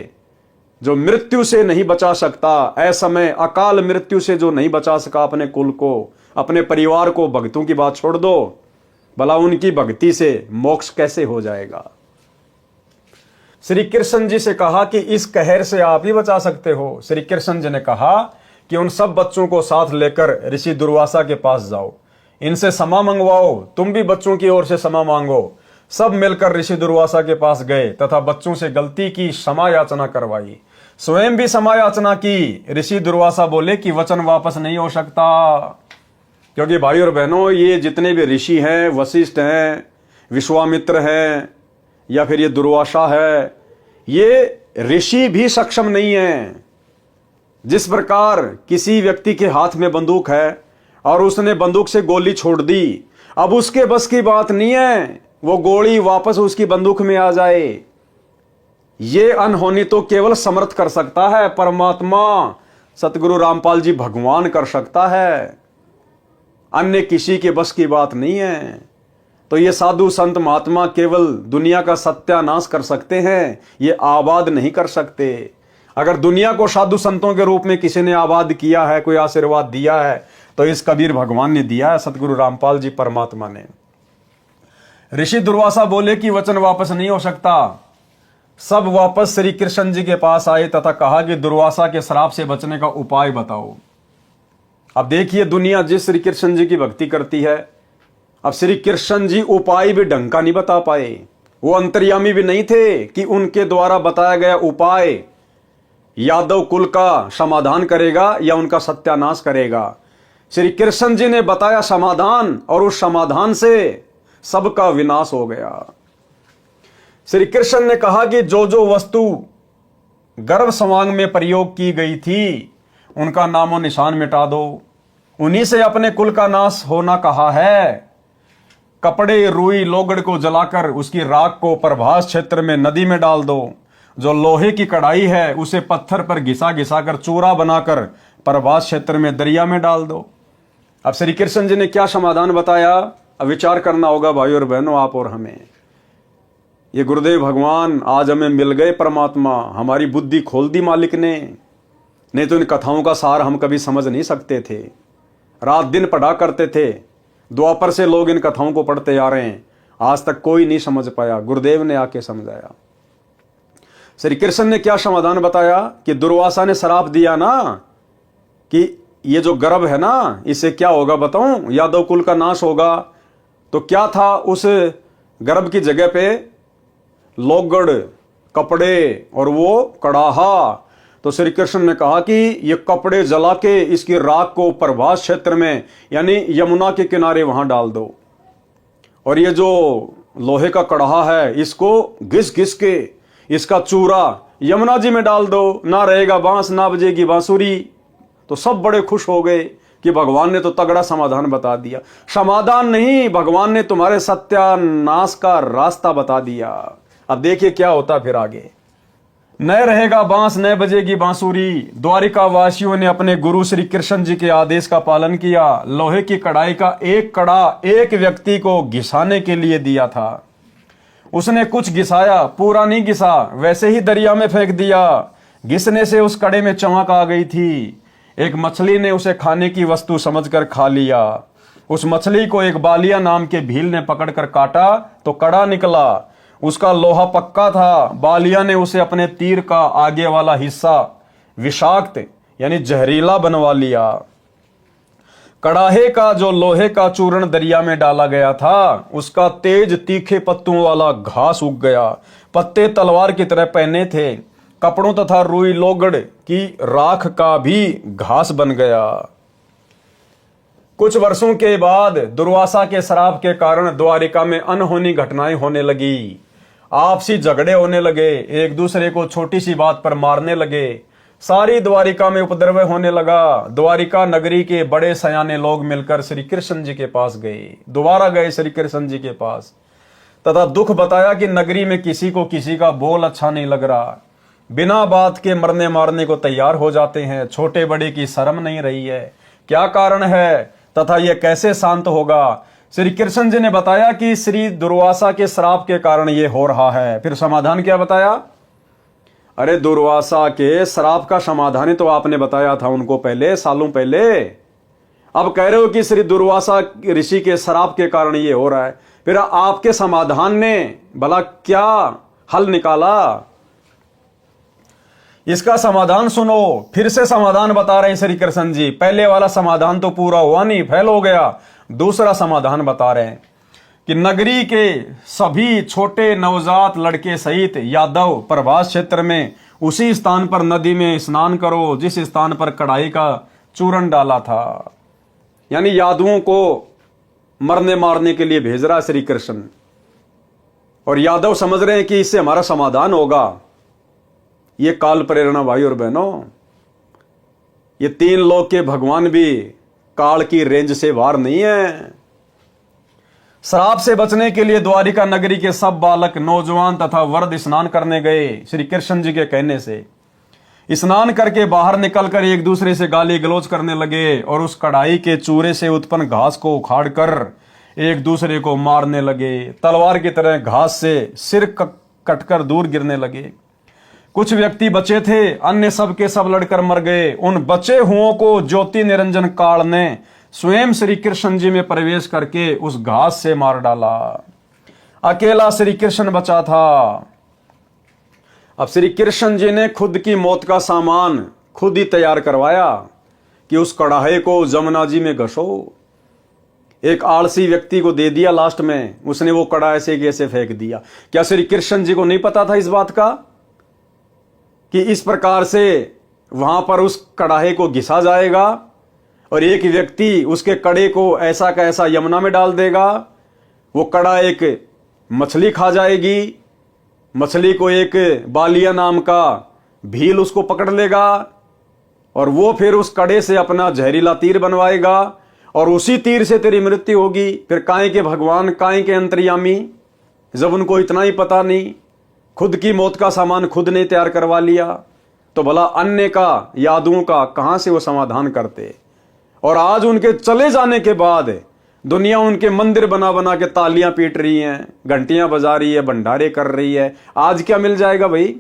जो मृत्यु से नहीं बचा सकता। असमय अकाल मृत्यु से जो नहीं बचा सका अपने कुल को, अपने परिवार को, भक्तों की बात छोड़ दो, भला उनकी भक्ति से मोक्ष कैसे हो जाएगा। श्री कृष्ण जी से कहा कि इस कहर से आप ही बचा सकते हो। श्री कृष्ण जी ने कहा कि उन सब बच्चों को साथ लेकर ऋषि दुर्वासा के पास जाओ, इनसे क्षमा मंगवाओ, तुम भी बच्चों की ओर से क्षमा मांगो। सब मिलकर ऋषि दुर्वासा के पास गए तथा बच्चों से गलती की क्षमा याचना करवाई, स्वयं भी क्षमा याचना की। ऋषि दुर्वासा बोले कि वचन वापस नहीं हो सकता, क्योंकि भाई और बहनों ये जितने भी ऋषि हैं, वशिष्ठ हैं, विश्वामित्र है या फिर ये दुर्वासा है, ये ऋषि भी सक्षम नहीं है। जिस प्रकार किसी व्यक्ति के हाथ में बंदूक है और उसने बंदूक से गोली छोड़ दी, अब उसके बस की बात नहीं है वो गोली वापस उसकी बंदूक में आ जाए। ये अनहोनी तो केवल समर्थ कर सकता है, परमात्मा सतगुरु रामपाल जी भगवान कर सकता है, अन्य किसी के बस की बात नहीं है। तो ये साधु संत महात्मा केवल दुनिया का सत्यानाश कर सकते हैं, ये आबाद नहीं कर सकते। अगर दुनिया को साधु संतों के रूप में किसी ने आबाद किया है, कोई आशीर्वाद दिया है, तो इस कबीर भगवान ने दिया है, सतगुरु रामपाल जी परमात्मा ने। ऋषि दुर्वासा बोले कि वचन वापस नहीं हो सकता। सब वापस श्री कृष्ण जी के पास आए तथा कहा कि दुर्वासा के श्राप से बचने का उपाय बताओ। अब देखिए दुनिया जिस श्री कृष्ण जी की भक्ति करती है, अब श्री कृष्ण जी उपाय भी ढंग का नहीं बता पाए। वो अंतर्यामी भी नहीं थे कि उनके द्वारा बताया गया उपाय यादव कुल का समाधान करेगा या उनका सत्यानाश करेगा। श्री कृष्ण जी ने बताया समाधान और उस समाधान से सबका विनाश हो गया। श्री कृष्ण ने कहा कि जो जो वस्तु गर्भ समांग में प्रयोग की गई थी उनका नामो निशान मिटा दो, उन्हीं से अपने कुल का नाश होना कहा है। कपड़े रुई लोगड़ को जलाकर उसकी राख को प्रभास क्षेत्र में नदी में डाल दो। जो लोहे की कढ़ाई है उसे पत्थर पर घिसा घिसा कर चूरा बनाकर प्रभास क्षेत्र में दरिया में डाल दो। अब श्री कृष्ण जी ने क्या समाधान बताया, अब विचार करना होगा भाई और बहनों, आप और हमें। ये गुरुदेव भगवान आज हमें मिल गए परमात्मा, हमारी बुद्धि खोल दी मालिक ने, नहीं तो इन कथाओं का सार हम कभी समझ नहीं सकते थे। रात दिन पढ़ा करते थे, द्वापर से लोग इन कथाओं को पढ़ते आ रहे हैं, आज तक कोई नहीं समझ पाया, गुरुदेव ने आके समझाया। श्री कृष्ण ने क्या समाधान बताया कि दुर्वासा ने श्राप दिया ना कि ये जो गर्भ है ना इससे क्या होगा बताऊं, यादव कुल का नाश होगा। तो क्या था उस गर्भ की जगह पे, लोगड़, कपड़े और वो कड़ाहा। तो श्री कृष्ण ने कहा कि ये कपड़े जला के इसकी राख को प्रभास क्षेत्र में यानी यमुना के किनारे वहां डाल दो, और ये जो लोहे का कड़ाहा है इसको घिस घिस के इसका चूरा यमुना जी में डाल दो, ना रहेगा बांस ना बजेगी बांसुरी। तो सब बड़े खुश हो गए कि भगवान ने तो तगड़ा समाधान बता दिया। समाधान नहीं, भगवान ने तुम्हारे सत्यानाश का रास्ता बता दिया। अब देखिए क्या होता फिर आगे। न रहेगा बांस न बजेगी बांसुरी। द्वारिका वासियों ने अपने गुरु श्री कृष्ण जी के आदेश का पालन किया। लोहे की कढ़ाई का एक कड़ा एक व्यक्ति को घिसाने के लिए दिया था। उसने कुछ घिसाया, पूरा नहीं घिसा, वैसे ही दरिया में फेंक दिया। घिसने से उस कड़े में चमक आ गई थी। एक मछली ने उसे खाने की वस्तु समझकर खा लिया। उस मछली को एक बालिया नाम के भील ने पकड़कर काटा तो कड़ा निकला। उसका लोहा पक्का था। बालिया ने उसे अपने तीर का आगे वाला हिस्सा विषाक्त यानी जहरीला बनवा लिया। कड़ाहे का जो लोहे का चूर्ण दरिया में डाला गया था, उसका तेज तीखे पत्तों वाला घास उग गया। पत्ते तलवार की तरह पहने थे। कपड़ों तथा रुई लोगड़ की राख का भी घास बन गया। कुछ वर्षों के बाद दुर्वासा के श्राप के कारण द्वारिका में अनहोनी घटनाएं होने लगी। आपसी झगड़े होने लगे, एक दूसरे को छोटी सी बात पर मारने लगे। सारी द्वारिका में उपद्रव होने लगा। द्वारिका नगरी के बड़े सयाने लोग मिलकर श्री कृष्ण जी के पास गए। दोबारा गए श्री कृष्ण जी के पास तथा दुख बताया कि नगरी में किसी को किसी का बोल अच्छा नहीं लग रहा। बिना बात के मरने मारने को तैयार हो जाते हैं। छोटे बड़े की शर्म नहीं रही है। क्या कारण है तथा यह कैसे शांत होगा? श्री कृष्ण जी ने बताया कि श्री दुर्वासा के श्राप के कारण यह हो रहा है। फिर समाधान क्या बताया? अरे दुर्वासा के श्राप का समाधान ही तो आपने बताया था उनको पहले, सालों पहले। अब कह रहे हो कि श्री दुर्वासा ऋषि के श्राप के कारण ये हो रहा है। फिर आपके समाधान ने भला क्या हल निकाला? इसका समाधान सुनो। फिर से समाधान बता रहे हैं श्री कृष्ण जी। पहले वाला समाधान तो पूरा हुआ नहीं, फेल हो गया। दूसरा समाधान बता रहे हैं कि नगरी के सभी छोटे नवजात लड़के सहित यादव प्रभास क्षेत्र में उसी स्थान पर नदी में स्नान करो जिस स्थान पर कढ़ाई का चूर्ण डाला था। यानी यादवों को मरने मारने के लिए भेज रहा श्री कृष्ण। और यादव समझ रहे हैं कि इससे हमारा समाधान होगा। ये काल प्रेरणा भाई और बहनों, ये तीन लोक के भगवान भी काल की रेंज से बाहर नहीं है। श्राप से बचने के लिए द्वारिका नगरी के सब बालक, नौजवान तथा वृद्ध स्नान करने गए। श्री कृष्ण जी के कहने से स्नान करके बाहर निकलकर एक दूसरे से गाली गलौज करने लगे और उस कढ़ाई के चूरे से उत्पन्न घास को उखाड़कर एक दूसरे को मारने लगे। तलवार की तरह घास से सिर कटकर दूर गिरने लगे। कुछ व्यक्ति बचे थे, अन्य सब के सब लड़कर मर गए। उन बचे हुओं को ज्योति निरंजन काल ने स्वयं श्री कृष्ण जी में प्रवेश करके उस घास से मार डाला। अकेला श्री कृष्ण बचा था। अब श्री कृष्ण जी ने खुद की मौत का सामान खुद ही तैयार करवाया कि उस कढ़ाई को जमुना जी में घसो। एक आलसी व्यक्ति को दे दिया, लास्ट में उसने वो कढ़ाई से कैसे फेंक दिया। क्या श्री कृष्ण जी को नहीं पता था इस बात का कि इस प्रकार से वहां पर उस कढ़ाई को घिसा जाएगा और एक व्यक्ति उसके कड़े को ऐसा का ऐसा यमुना में डाल देगा, वो कड़ा एक मछली खा जाएगी, मछली को एक बालिया नाम का भील उसको पकड़ लेगा और वो फिर उस कड़े से अपना जहरीला तीर बनवाएगा और उसी तीर से तेरी मृत्यु होगी। फिर काहे के भगवान, काहे के अंतर्यामी, जब उनको इतना ही पता नहीं, खुद की मौत का सामान खुद ने तैयार करवा लिया, तो भला अन्य का, यादुओं का कहां से वो समाधान करते। और आज उनके चले जाने के बाद दुनिया उनके मंदिर बना बना के तालियां पीट रही हैं, घंटियां बजा रही है, भंडारे कर रही है। आज क्या मिल जाएगा भाई,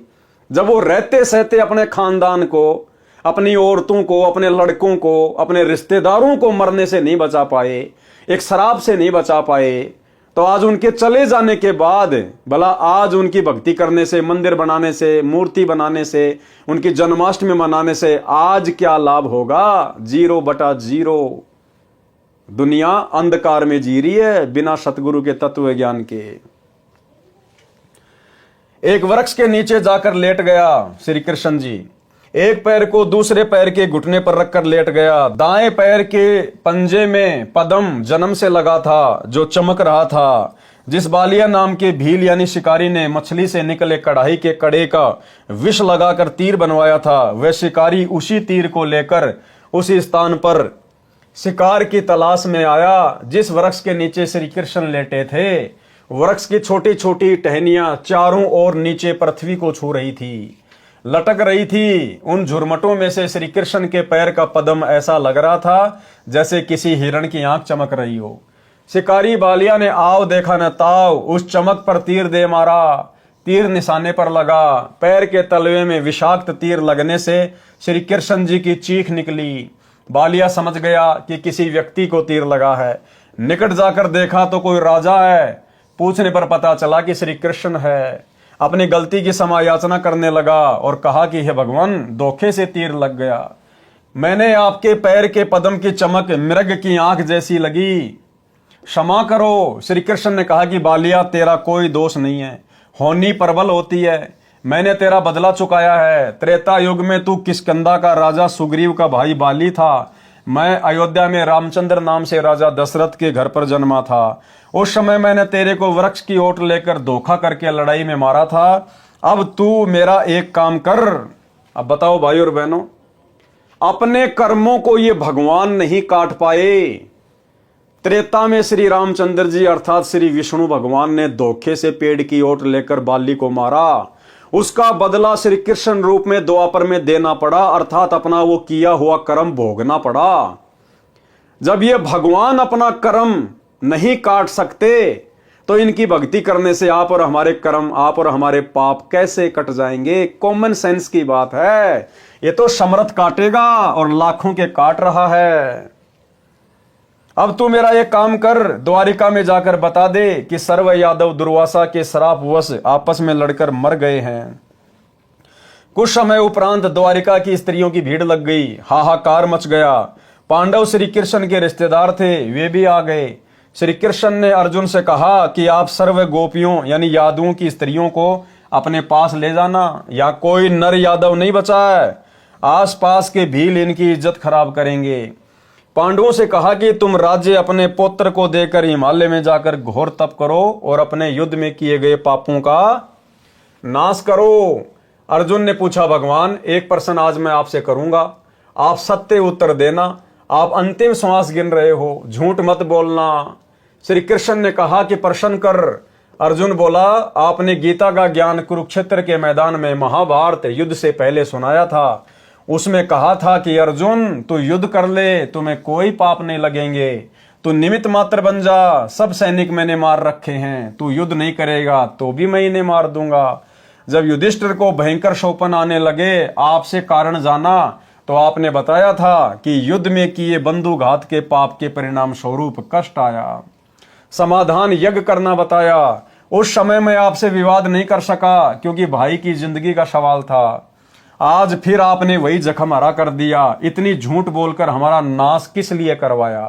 जब वो रहते सहते अपने खानदान को, अपनी औरतों को, अपने लड़कों को, अपने रिश्तेदारों को मरने से नहीं बचा पाए, एक शराब से नहीं बचा पाए, तो आज उनके चले जाने के बाद भला आज उनकी भक्ति करने से, मंदिर बनाने से, मूर्ति बनाने से, उनकी जन्माष्टमी मनाने से आज क्या लाभ होगा? 0/0। दुनिया अंधकार में जी रही है बिना सतगुरु के तत्व ज्ञान के। एक वृक्ष के नीचे जाकर लेट गया श्री कृष्ण जी। एक पैर को दूसरे पैर के घुटने पर रखकर लेट गया। दाएं पैर के पंजे में पद्म जन्म से लगा था जो चमक रहा था। जिस बालिया नाम के भील यानी शिकारी ने मछली से निकले कढ़ाई के कड़े का विष लगाकर तीर बनवाया था, वह शिकारी उसी तीर को लेकर उसी स्थान पर शिकार की तलाश में आया जिस वृक्ष के नीचे श्री कृष्ण लेटे थे। वृक्ष की छोटी छोटी टहनियां चारों ओर नीचे पृथ्वी को छू रही थी, लटक रही थी। उन झुरमटों में से श्री कृष्ण के पैर का पद्म ऐसा लग रहा था जैसे किसी हिरण की आंख चमक रही हो। शिकारी बालिया ने आव देखा न ताव, उस चमक पर तीर दे मारा। तीर निशाने पर लगा। पैर के तलवे में विषाक्त तीर लगने से श्री कृष्ण जी की चीख निकली। बालिया समझ गया कि किसी व्यक्ति को तीर लगा है। निकट जाकर देखा तो कोई राजा है। पूछने पर पता चला कि श्री कृष्ण है। अपनी गलती की क्षमा याचना करने लगा और कहा कि हे भगवान, धोखे से तीर लग गया। मैंने आपके पैर के पद्म की चमक मृग की आंख जैसी लगी, क्षमा करो। श्री कृष्ण ने कहा कि बालिया, तेरा कोई दोष नहीं है, होनी प्रबल होती है। मैंने तेरा बदला चुकाया है। त्रेता युग में तू किष्किंधा का राजा सुग्रीव का भाई बाली था। मैं अयोध्या में रामचंद्र नाम से राजा दशरथ के घर पर जन्मा था। उस समय मैंने तेरे को वृक्ष की ओट लेकर धोखा करके लड़ाई में मारा था। अब तू मेरा एक काम कर। अब बताओ भाई और बहनों, अपने कर्मों को ये भगवान नहीं काट पाए। त्रेता में श्री रामचंद्र जी अर्थात श्री विष्णु भगवान ने धोखे से पेड़ की ओट लेकर बाली को मारा। उसका बदला श्री कृष्ण रूप में द्वापर में देना पड़ा, अर्थात अपना वो किया हुआ कर्म भोगना पड़ा। जब ये भगवान अपना कर्म नहीं काट सकते तो इनकी भक्ति करने से आप और हमारे कर्म, आप और हमारे पाप कैसे कट जाएंगे? कॉमन सेंस की बात है। ये तो समर्थ काटेगा और लाखों के काट रहा है। अब तू मेरा एक काम कर, द्वारिका में जाकर बता दे कि सर्व यादव दुर्वासा के श्रापवश आपस में लड़कर मर गए हैं। कुछ समय उपरांत द्वारिका की स्त्रियों की भीड़ लग गई, हाहाकार मच गया। पांडव श्री कृष्ण के रिश्तेदार थे, वे भी आ गए। श्री कृष्ण ने अर्जुन से कहा कि आप सर्व गोपियों यानी यादवों की स्त्रियों को अपने पास ले जाना, या कोई नर यादव नहीं बचा है। आसपास के भील इनकी इज्जत खराब करेंगे। पांडवों से कहा कि तुम राज्य अपने पुत्र को देकर हिमालय में जाकर घोर तप करो और अपने युद्ध में किए गए पापों का नाश करो। अर्जुन ने पूछा, भगवान एक प्रश्न आज मैं आपसे करूंगा, आप सत्य उत्तर देना। आप अंतिम श्वास गिन रहे हो, झूठ मत बोलना। श्री कृष्ण ने कहा कि प्रश्न कर। अर्जुन बोला, आपने गीता का ज्ञान कुरुक्षेत्र के मैदान में महाभारत युद्ध से पहले सुनाया था। उसमें कहा था कि अर्जुन तू युद्ध कर ले, तुम्हें कोई पाप नहीं लगेंगे, तू निमित्त मात्र बन जा, सब सैनिक मैंने मार रखे हैं, तू युद्ध नहीं करेगा तो भी मैं इन्हें मार दूंगा। जब युधिष्ठिर को भयंकर शोपन आने लगे, आपसे कारण जाना तो आपने बताया था कि युद्ध में किए बंधुघात के पाप के परिणाम स्वरूप कष्ट आया। समाधान यज्ञ करना बताया। उस समय मैं आपसे विवाद नहीं कर सका क्योंकि भाई की जिंदगी का सवाल था। आज फिर आपने वही जख्म हरा कर दिया। इतनी झूठ बोलकर हमारा नाश किस लिए करवाया?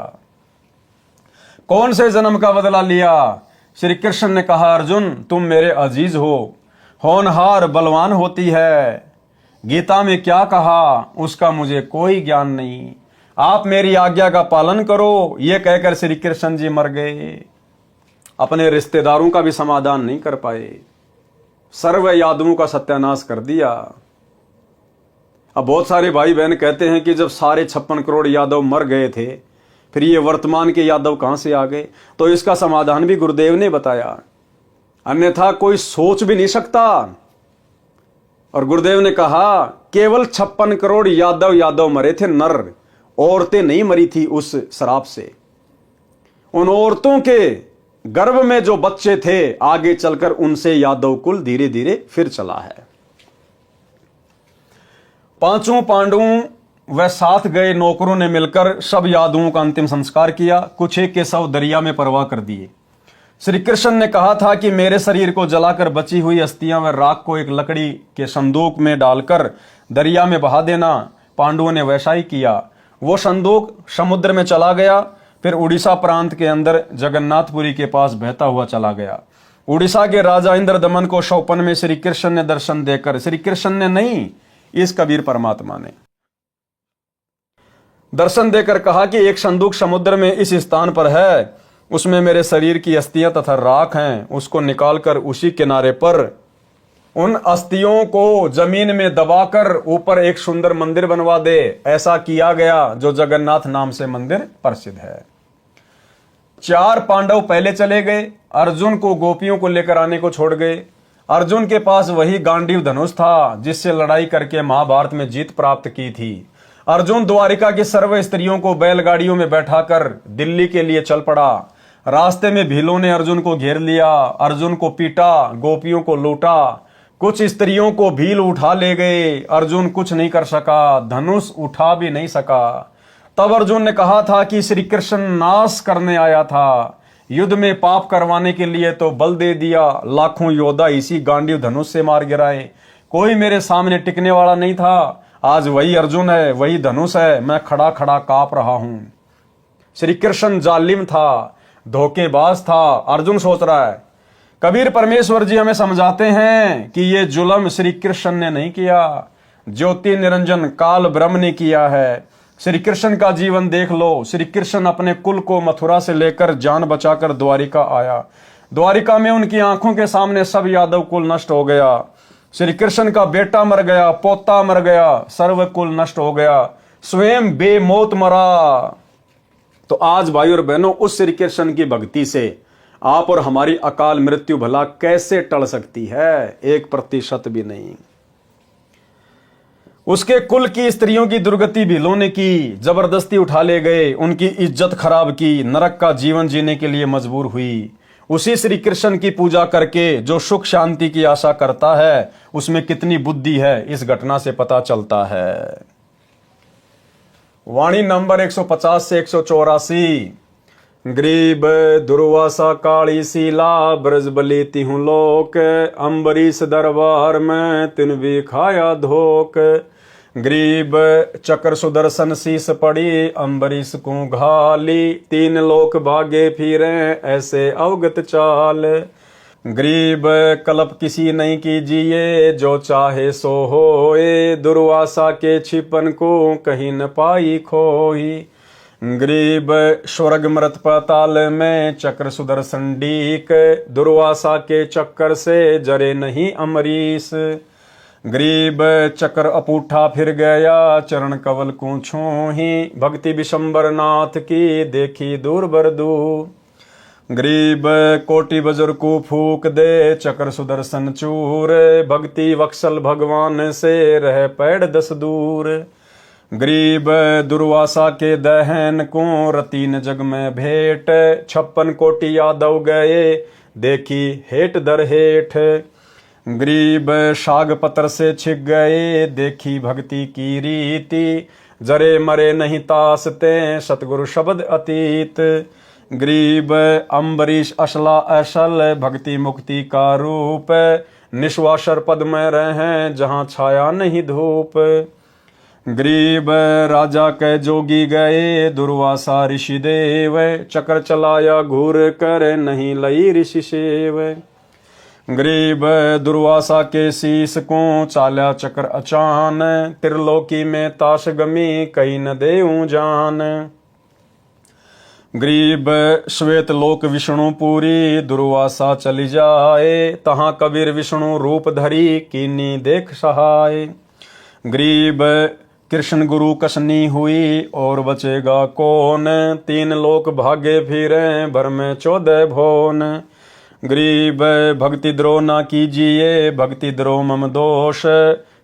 कौन से जन्म का बदला लिया? श्री कृष्ण ने कहा, अर्जुन तुम मेरे अजीज हो, होनहार बलवान होती है। गीता में क्या कहा उसका मुझे कोई ज्ञान नहीं, आप मेरी आज्ञा का पालन करो। ये कहकर श्री कृष्ण जी मर गए। अपने रिश्तेदारों का भी समाधान नहीं कर पाए, सर्व यादवों का सत्यानाश कर दिया। अब बहुत सारे भाई बहन कहते हैं कि जब सारे 56 करोड़ यादव मर गए थे, फिर ये वर्तमान के यादव कहां से आ गए? तो इसका समाधान भी गुरुदेव ने बताया, अन्यथा कोई सोच भी नहीं सकता। और गुरुदेव ने कहा केवल 56 करोड़ यादव मरे थे नर, औरतें नहीं मरी थी उस शराब से। उन औरतों के गर्भ में जो बच्चे थे, आगे चलकर उनसे यादव कुल धीरे धीरे फिर चला है। पांचों पांडवों व साथ गए नौकरों ने मिलकर सब यादवों का अंतिम संस्कार किया। कुछ एक के शव दरिया में परवाह कर दिए। श्री कृष्ण ने कहा था कि मेरे शरीर को जलाकर बची हुई अस्थियां व राख को एक लकड़ी के संदूक में डालकर दरिया में बहा देना। पांडवों ने वैसा ही किया। वो संदूक समुद्र में चला गया, फिर उड़ीसा प्रांत के अंदर जगन्नाथपुरी के पास बहता हुआ चला गया। उड़ीसा के राजा इंद्रदमन को शौपन में श्री कृष्ण ने दर्शन देकर, श्री कृष्ण ने नहीं, इस कबीर परमात्मा ने दर्शन देकर कहा कि एक संदूक समुद्र में इस स्थान पर है, उसमें मेरे शरीर की अस्थियां तथा राख हैं, उसको निकालकर उसी किनारे पर उन अस्थियों को जमीन में दबाकर ऊपर एक सुंदर मंदिर बनवा दे। ऐसा किया गया, जो जगन्नाथ नाम से मंदिर प्रसिद्ध है। 4 पांडव पहले चले गए, अर्जुन को गोपियों को लेकर आने को छोड़ गए। अर्जुन के पास वही गांडीव धनुष था जिससे लड़ाई करके महाभारत में जीत प्राप्त की थी। अर्जुन द्वारिका की सर्व स्त्रियों को बैलगाड़ियों में बैठाकर दिल्ली के लिए चल पड़ा। रास्ते में भीलों ने अर्जुन को घेर लिया, अर्जुन को पीटा, गोपियों को लूटा, कुछ स्त्रियों को भील उठा ले गए। अर्जुन कुछ नहीं कर सका, धनुष उठा भी नहीं सका। तब अर्जुन ने कहा था कि श्री कृष्ण नाश करने आया था, युद्ध में पाप करवाने के लिए तो बल दे दिया। लाखों योद्धा इसी गांडीव धनुष से मार गिराए, कोई मेरे सामने टिकने वाला नहीं था। आज वही अर्जुन है, वही धनुष है, मैं खड़ा खड़ा कांप रहा हूं। श्री कृष्ण जालिम था, धोखेबाज था, अर्जुन सोच रहा है। कबीर परमेश्वर जी हमें समझाते हैं कि ये जुल्म श्री कृष्ण ने नहीं किया, ज्योति निरंजन काल ब्रह्म ने किया है। श्री कृष्ण का जीवन देख लो। श्री कृष्ण अपने कुल को मथुरा से लेकर जान बचाकर द्वारिका आया। द्वारिका में उनकी आंखों के सामने सब यादव कुल नष्ट हो गया। श्री कृष्ण का बेटा मर गया, पोता मर गया, सर्व कुल नष्ट हो गया, स्वयं बेमौत मरा। तो आज भाई और बहनों, उस श्री कृष्ण की भक्ति से आप और हमारी अकाल मृत्यु भला कैसे टल सकती है? 1% भी नहीं। उसके कुल की स्त्रियों की दुर्गति भीलों ने की, जबरदस्ती उठा ले गए, उनकी इज्जत खराब की, नरक का जीवन जीने के लिए मजबूर हुई। उसी श्री कृष्ण की पूजा करके जो सुख शांति की आशा करता है, उसमें कितनी बुद्धि है, इस घटना से पता चलता है। वाणी नंबर 150 से 184। ग्रीब दुर्वासा काली सीला ब्रजबली तिहु लोक, अम्बरीश दरबार में तिन भी खाया धोक। ग्रीब चक्र सुदर्शन शीस पड़ी, अम्बरीश को घाली, 3 लोक भागे फिरे ऐसे अवगत चाल। ग्रीब कलप किसी नहीं कीजिए, जो चाहे सो होए, दुर्वासा के छिपन को कहीं न पाई खोही। गरीब स्वर्ग मृत पाताल में चक्र सुदर्शन डीक, दुर्वासा के चक्कर से जरे नहीं अमरीश। गरीब चक्र अपूठा फिर गया चरण कवल को छूही, भक्ति विशंबर नाथ की देखी दूर बरदू। गरीब कोटि बजर को फूक दे चक्र सुदर्शन चूर, भक्ति वत्सल भगवान से रह पैड़ 10 दूर। गरीब दुर्वासा के दहन को रतीन जग में भेंट, 56 कोटि यादव गए देखी हेठ दर हेठ। गरीब शाग पत्र से छिक गए देखी भक्ति की रीति, जरे मरे नहीं तासते सतगुरु शब्द अतीत। गरीब अम्बरीश असला असल भक्ति मुक्ति का रूप, निश्वासर पद में रहें जहाँ छाया नहीं धूप। गरीब राजा के जोगी गए दुर्वासा ऋषि देव, चक्र चलाया घूर कर नहीं लई ऋषि सेव। गरीब दुर्वासा के शीस को चाल्या चक्र अचान, त्रिलोकी में ताश गमी कहीं न देऊं जान। गरीब श्वेत लोक विष्णु पूरी दुर्वासा चली जाए, तहाँ कबीर विष्णु रूप धरी कीनी देख सहाय। गरीब कृष्ण गुरु कसनी हुई और बचेगा कौन, 3 लोक भागे फिरे भर में 14 भुवन। गरीब भक्ति द्रोह ना कीजिए भक्ति द्रोह मम दोष,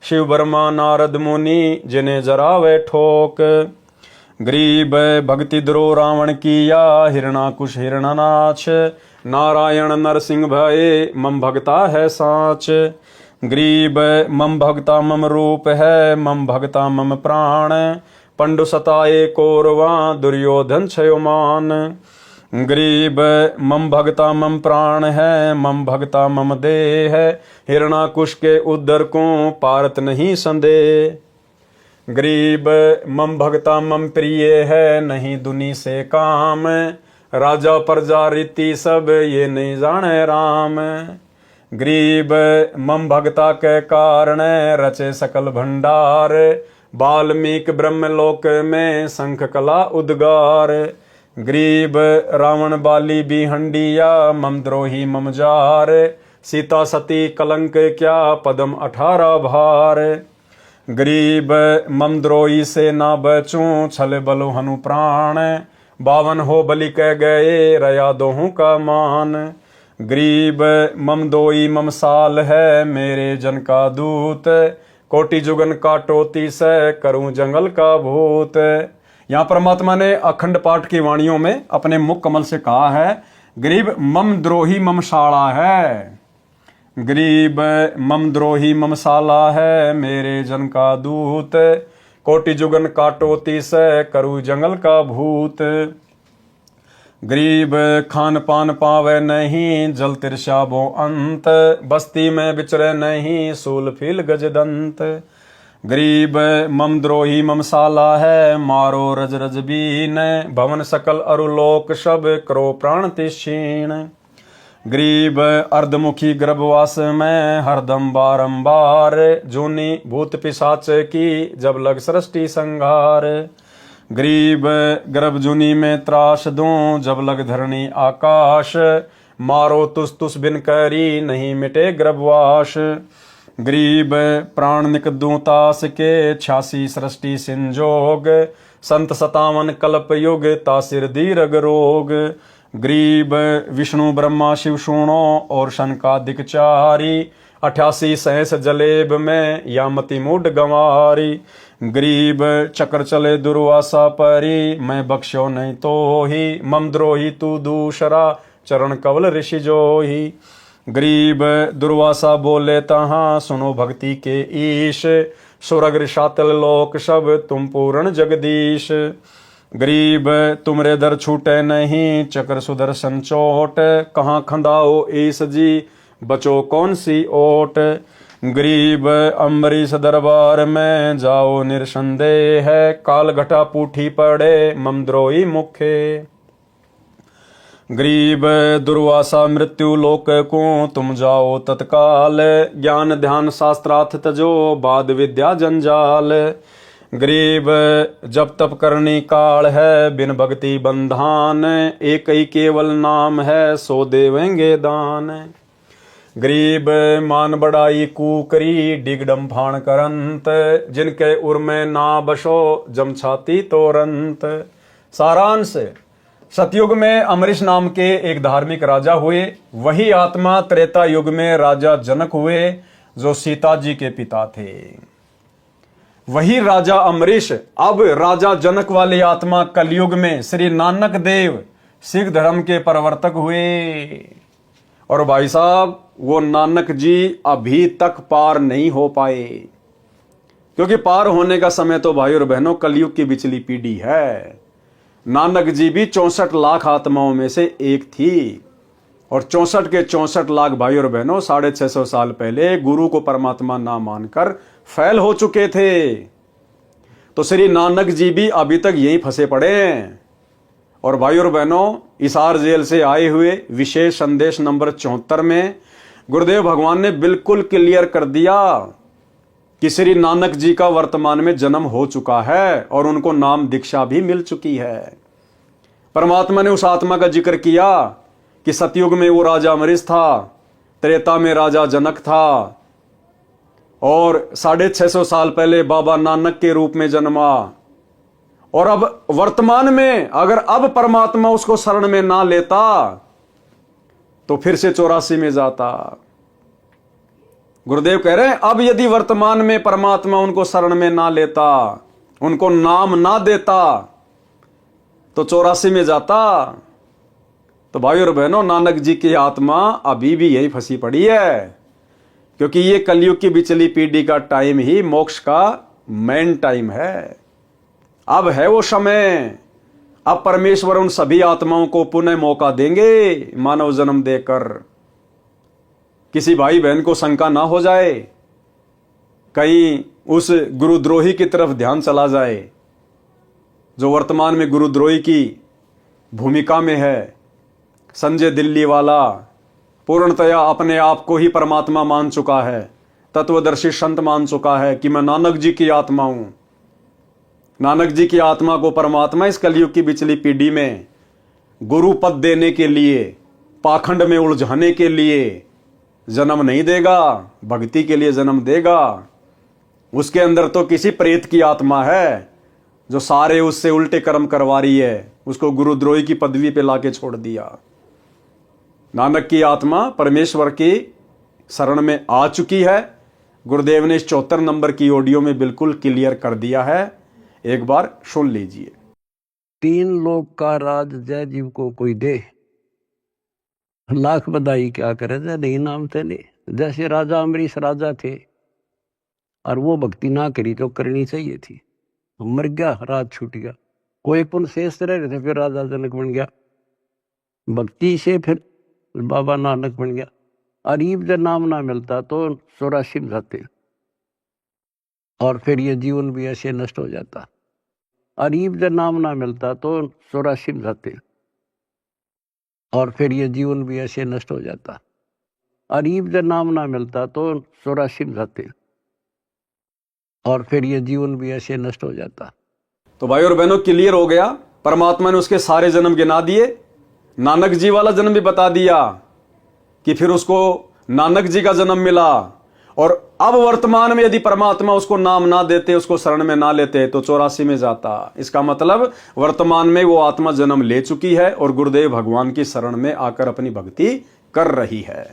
शिव ब्रह्मा नारद मुनि जिन्हें जरावे ठोक। गरीब भक्ति द्रोह रावण किया हिरणाकुश हिरणानाच, नारायण नरसिंह भये मम भगता है साच। गरीब मम भगता मम रूप है मम भगता मम प्राण, पंडु सताए कौरवा दुर्योधन क्षयोमान। गरीब मम भगता मम प्राण है मम भगता मम देह, हिरणाकुश के उदर को पारत नहीं संदेह। गरीब मम भगता मम प्रिय है नहीं दुनी से काम, राजा प्रजा रीति सब ये नहीं जाने राम। गरीब मम भगता के कारण रचे सकल भंडार, वाल्मीकि ब्रह्मलोक में शंख कला उद्गार। गरीब रावण बाली भी हंडिया मम द्रोही मम जार, सीता सती कलंक क्या पदम 18 भार। गरीब मम द्रोही से ना बचूं छल बलो हनु प्राण, 52 हो बलि कह गए रया दोहूं का मान। गरीब मम दोई मम साल है मेरे जन का दूत, कोटि जुगन काटोती से करूं जंगल का भूत। यहाँ परमात्मा ने अखंड पाठ की वाणियों में अपने मुख कमल से कहा है, गरीब मम द्रोही मम साला है। गरीब मम द्रोही मम साला है मेरे जन का दूत, कोटि जुगन काटोती से करूं जंगल का भूत। गरीब खान पान पावे नहीं जल तिरशाबो अंत, बस्ती में विचरे नहीं सूल फील गजदंत। गरीब मम द्रोही मम साला है मारो रज रज बीन, भवन सकल अरुलोक सब करो प्राण तिक्षीण। गरीब अर्धमुखी गर्भवास में हरदम बारंबार, जूनी भूत पिशाच की जब लग सृष्टि संहार। गरीब गर्भ जूनी में त्रास दूं जब लग धरणी आकाश, मारो तुस तुस बिन करी नहीं मिटे गर्भवास। गरीब प्राण निक दूं तास के 86 सृष्टि संजोग, संत 57 कल्प युग तासिर दीर्घ रोग। गरीब विष्णु ब्रह्मा शिव सुनो और शनकादिक चारी, 88 सहस जलेब में यामति मूड गंवारी। गरीब चक्र चले दुर्वासा परी, मैं बख्शो नहीं तो ही मम द्रोही तू दूसरा चरण कवल ऋषि जोही। गरीब दुर्वासा बोले तहाँ सुनो भक्ति के ईश, स्वर्ग शातल लोक सब तुम पूर्ण जगदीश। गरीब तुमरे दर छूटे नहीं चक्र सुदर्शन चोट, कहाँ खंदाओ ईस जी बचो कौन सी ओट। गरीब अम्बरीश दरबार में जाओ निरसंदेह, काल घटा पूठी पड़े मम द्रोही मुखे। गरीब दुर्वासा मृत्यु लोक को तुम जाओ तत्काल, ज्ञान ध्यान शास्त्रार्थ तजो बाद विद्या जंजाल। गरीब जब तप करनी काल है, बिन भक्ति बंधान, एक ही केवल नाम है, सो देवेंगे दान। गरीब मान बड़ाई कूकरी, डिगडम फाण करंत, जिनके उर में ना बसो, जम छाती तोरंत। सारांश, सतयुग में अमरीश नाम के एक धार्मिक राजा हुए। वही आत्मा त्रेता युग में राजा जनक हुए, जो सीता जी के पिता थे। वही राजा अमरीश अब राजा जनक वाली आत्मा कलयुग में श्री नानक देव सिख धर्म के प्रवर्तक हुए। और भाई साहब, वो नानक जी अभी तक पार नहीं हो पाए, क्योंकि पार होने का समय तो भाई और बहनों कलयुग की बिचली पीढ़ी है। नानक जी भी 64 लाख आत्माओं में से एक थी, और 64 के 64 लाख भाई और बहनों 650 साल पहले गुरु को परमात्मा ना मानकर फैल हो चुके थे। तो श्री नानक जी भी अभी तक यहीं फंसे पड़े हैं। और भाई और बहनों, हिसार जेल से आए हुए विशेष संदेश नंबर 74 में गुरुदेव भगवान ने बिल्कुल क्लियर कर दिया कि श्री नानक जी का वर्तमान में जन्म हो चुका है और उनको नाम दीक्षा भी मिल चुकी है। परमात्मा ने उस आत्मा का जिक्र किया कि सतयुग में वो राजा अमरीश था, त्रेता में राजा जनक था, और 650 साल पहले बाबा नानक के रूप में जन्मा। और अब वर्तमान में अगर अब परमात्मा उसको शरण में ना लेता तो फिर से 84 में जाता। गुरुदेव कह रहे हैं, अब यदि वर्तमान में परमात्मा उनको शरण में ना लेता, उनको नाम ना देता, तो 84 में जाता। तो भाई और बहनों, नानक जी की आत्मा अभी भी यही फंसी पड़ी है, क्योंकि ये कलयुग की बिचली पीढ़ी का टाइम ही मोक्ष का मेन टाइम है। अब है वो समय, अब परमेश्वर उन सभी आत्माओं को पुनः मौका देंगे मानव जन्म देकर। किसी भाई बहन को शंका ना हो जाए, कहीं उस गुरुद्रोही की तरफ ध्यान चला जाए जो वर्तमान में गुरुद्रोही की भूमिका में है। संजय दिल्ली वाला पूर्णतया अपने आप को ही परमात्मा मान चुका है, तत्वदर्शी संत मान चुका है कि मैं नानक जी की आत्मा हूं। नानक जी की आत्मा को परमात्मा इस कलयुग की बिचली पीढ़ी में गुरु पद देने के लिए, पाखंड में उलझाने के लिए जन्म नहीं देगा, भक्ति के लिए जन्म देगा। उसके अंदर तो किसी प्रेत की आत्मा है जो सारे उससे उल्टे कर्म करवा रही है, उसको गुरुद्रोही की पदवी पे लाके छोड़ दिया। नानक की आत्मा परमेश्वर की शरण में आ चुकी है। गुरुदेव ने इस 74 नंबर की ऑडियो में बिल्कुल क्लियर कर दिया है, एक बार सुन लीजिए। 3 लोक का राज जय जीव को कोई दे, लाख बधाई क्या करे जय नहीं नाम थे नहीं। जैसे राजा अमरीश राजा थे और वो भक्ति ना करी जो करनी चाहिए थी, मर गया, राज छूट गया। कोई पुण्य शेष रह रहे थे, फिर राजा जनक बन गया। भक्ति से फिर बाबा नानक बन गया। अरीब जब नाम ना मिलता तो 84 में जाते, और फिर ये जीवन भी ऐसे नष्ट हो जाता। अरीब जब नाम ना मिलता तो 84 में जाते, और फिर ये जीवन भी ऐसे नष्ट हो जाता। अरीब जब नाम ना मिलता तो 84 में जाते, और फिर ये जीवन भी ऐसे नष्ट हो जाता। तो भाई और बहनों, क्लियर हो गया। परमात्मा ने उसके सारे जन्म गिना दिए, नानक जी वाला जन्म भी बता दिया कि फिर उसको नानक जी का जन्म मिला। और अब वर्तमान में यदि परमात्मा उसको नाम ना देते, उसको शरण में ना लेते, तो 84 में जाता। इसका मतलब वर्तमान में वो आत्मा जन्म ले चुकी है और गुरुदेव भगवान की शरण में आकर अपनी भक्ति कर रही है।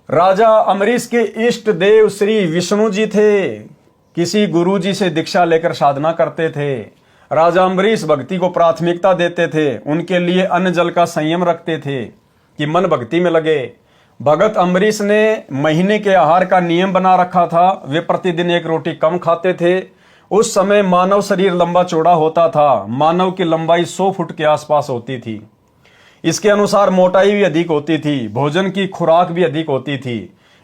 राजा अमरीश के इष्ट देव श्री विष्णु जी थे, किसी गुरु जी से दीक्षा लेकर साधना करते थे। राजा अमरीश भक्ति को प्राथमिकता देते थे, उनके लिए अन्न जल का संयम रखते थे कि मन भक्ति में लगे। भगत अमरीश ने महीने के आहार का नियम बना रखा था, वे प्रतिदिन 1 रोटी कम खाते थे। उस समय मानव शरीर लंबा चौड़ा होता था, मानव की लंबाई 100 फुट के आसपास होती थी। इसके अनुसार मोटाई भी अधिक होती थी, भोजन की खुराक भी अधिक होती थी।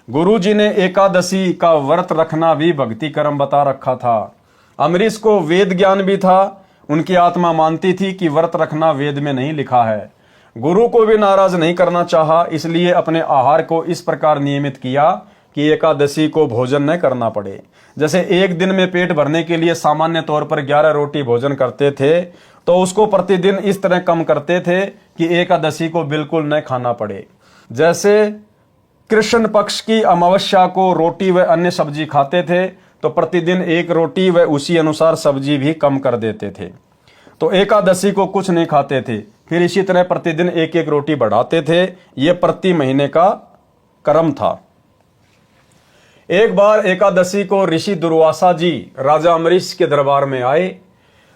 गुरु जी ने एकादशी का व्रत रखना भी भक्ति कर्म बता रखा था। अमरीश को वेद ज्ञान भी था, उनकी आत्मा मानती थी कि व्रत रखना वेद में नहीं लिखा है। गुरु को भी नाराज नहीं करना चाहा, इसलिए अपने आहार को इस प्रकार नियमित किया कि एकादशी को भोजन न करना पड़े। जैसे एक दिन में पेट भरने के लिए सामान्य तौर पर 11 रोटी भोजन करते थे, तो उसको प्रतिदिन इस तरह कम करते थे कि एकादशी को बिल्कुल न खाना पड़े। जैसे कृष्ण पक्ष की अमावस्या को रोटी व अन्य सब्जी खाते थे, तो प्रतिदिन एक रोटी व उसी अनुसार सब्जी भी कम कर देते थे। तो एकादशी को कुछ नहीं खाते थे, फिर इसी तरह प्रतिदिन एक एक रोटी बढ़ाते थे। यह प्रति महीने का क्रम था। एक बार एकादशी को ऋषि दुर्वासा जी राजा अम्बरीश के दरबार में आए।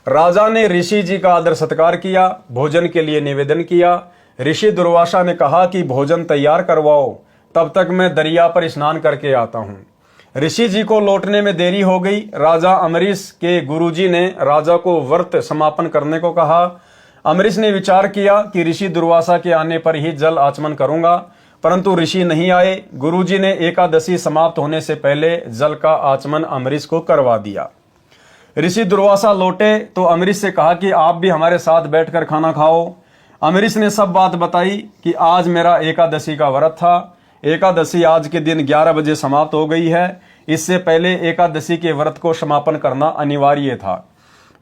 राजा ने ऋषि जी का आदर सत्कार किया, भोजन के लिए निवेदन किया। ऋषि दुर्वासा ने कहा कि भोजन तैयार करवाओ, तब तक मैं दरिया पर स्नान करके आता हूं। ऋषि जी को लौटने में देरी हो गई। राजा अम्बरीश के गुरुजी ने राजा को व्रत समापन करने को कहा। अम्बरीश ने विचार किया कि ऋषि दुर्वासा के आने पर ही जल आचमन करूंगा, परंतु ऋषि नहीं आए। गुरुजी ने एकादशी समाप्त होने से पहले जल का आचमन अम्बरीश को करवा दिया। ऋषि दुर्वासा लौटे तो अम्बरीश से कहा कि आप भी हमारे साथ बैठकर खाना खाओ। अम्बरीश ने सब बात बताई कि आज मेरा एकादशी का व्रत था। एकादशी आज के दिन 11 बजे समाप्त हो गई है। इससे पहले एकादशी के व्रत को समापन करना अनिवार्य था।